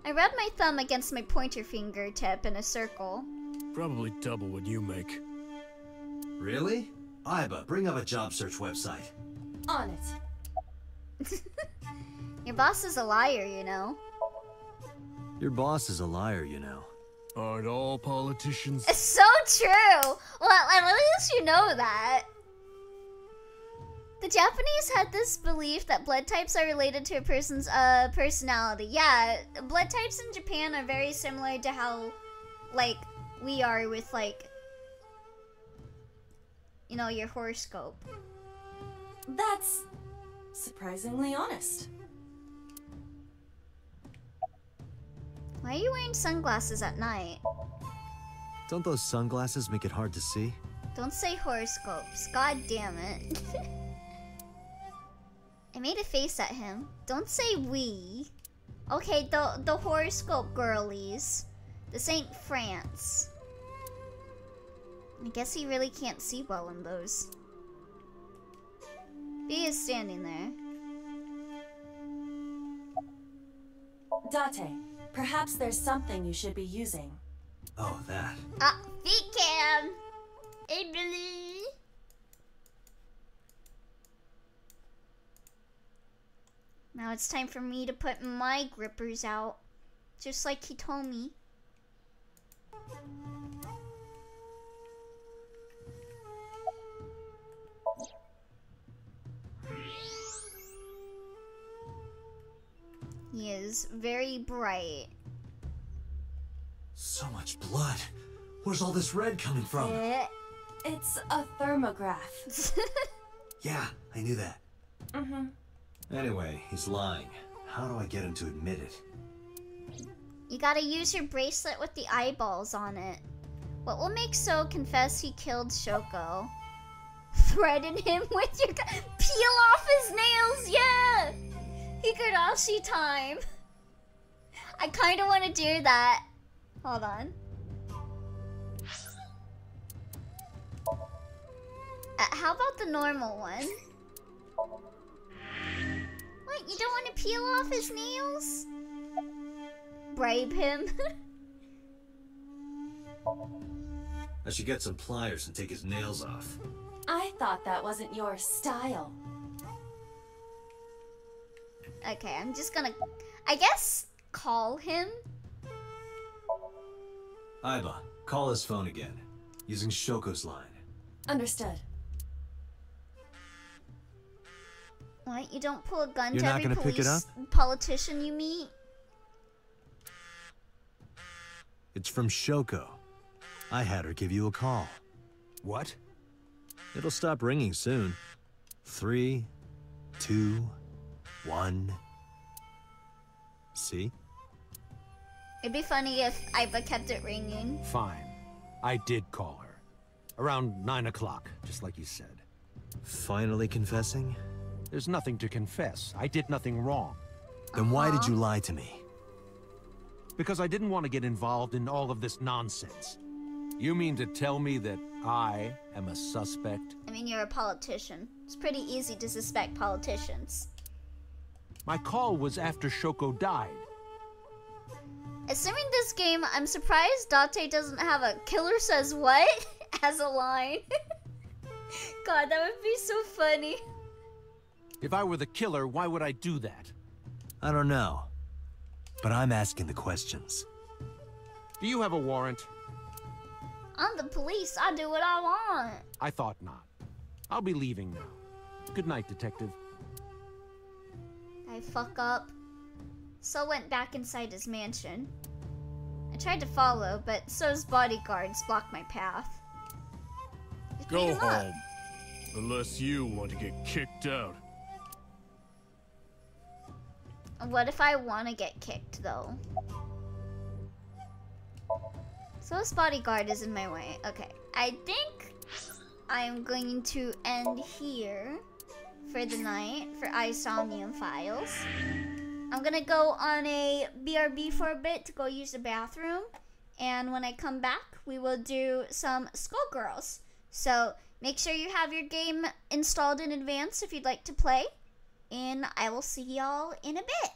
I rub my thumb against my pointer fingertip in a circle. Probably double what you make. Really? Iba, bring up a job search website. On it. Your boss is a liar, you know. Your boss is a liar, you know. Aren't all politicians? It's so true! Well, at least you know that. The Japanese had this belief that blood types are related to a person's personality. Yeah, blood types in Japan are very similar to how, like, we are with, like, you know, your horoscope. That's surprisingly honest. Why are you wearing sunglasses at night? Don't those sunglasses make it hard to see? Don't say horoscopes. God damn it. I made a face at him. Don't say we. Okay, the horoscope girlies. This ain't France. I guess he really can't see well in those. B is standing there. Date, perhaps there's something you should be using. Oh, that. Ah, VCam! Emily! Now it's time for me to put my grippers out. Just like he told me. He is very bright. So much blood. Where's all this red coming from? It's a thermograph. Yeah, I knew that. Mm-hmm. Anyway, he's lying. How do I get him to admit it? You gotta use your bracelet with the eyeballs on it. What will make So confess he killed Shoko? Threaten him with your peel off his nails, yeah! Higurashi time. I kinda wanna do that. Hold on. How about the normal one? What, you don't want to peel off his nails? Bribe him? I should get some pliers and take his nails off. I thought that wasn't your style. Okay, I'm just gonna, I guess, call him. Iba, call his phone again, using Shoko's line. Understood. What? You don't pull a gun You're to not every gonna pick it up? politician you meet? It's from Shoko. I had her give you a call. What? It'll stop ringing soon. 3, 2, 1. See? It'd be funny if Iva kept it ringing. Fine. I did call her. Around 9 o'clock, just like you said. Finally confessing? There's nothing to confess. I did nothing wrong. Then why did you lie to me? Because I didn't want to get involved in all of this nonsense. You mean to tell me that I am a suspect? I mean, you're a politician. It's pretty easy to suspect politicians. My call was after Shoko died. Assuming this game, I'm surprised Date doesn't have a "killer says what" as a line. God, that would be so funny. If I were the killer, why would I do that? I don't know. But I'm asking the questions. Do you have a warrant? I'm the police. I do what I want. I thought not. I'll be leaving now. Good night, Detective. I fuck up. So went back inside his mansion. I tried to follow, but So's bodyguards blocked my path. Just beat Go him up. home. Unless you want to get kicked out. What if I want to get kicked, though? So's bodyguard is in my way. Okay, I think I'm going to end here for the night for Somnium Files. I'm gonna go on a BRB for a bit to go use the bathroom, and when I come back, we will do some Skullgirls. So make sure you have your game installed in advance if you'd like to play, and I will see y'all in a bit.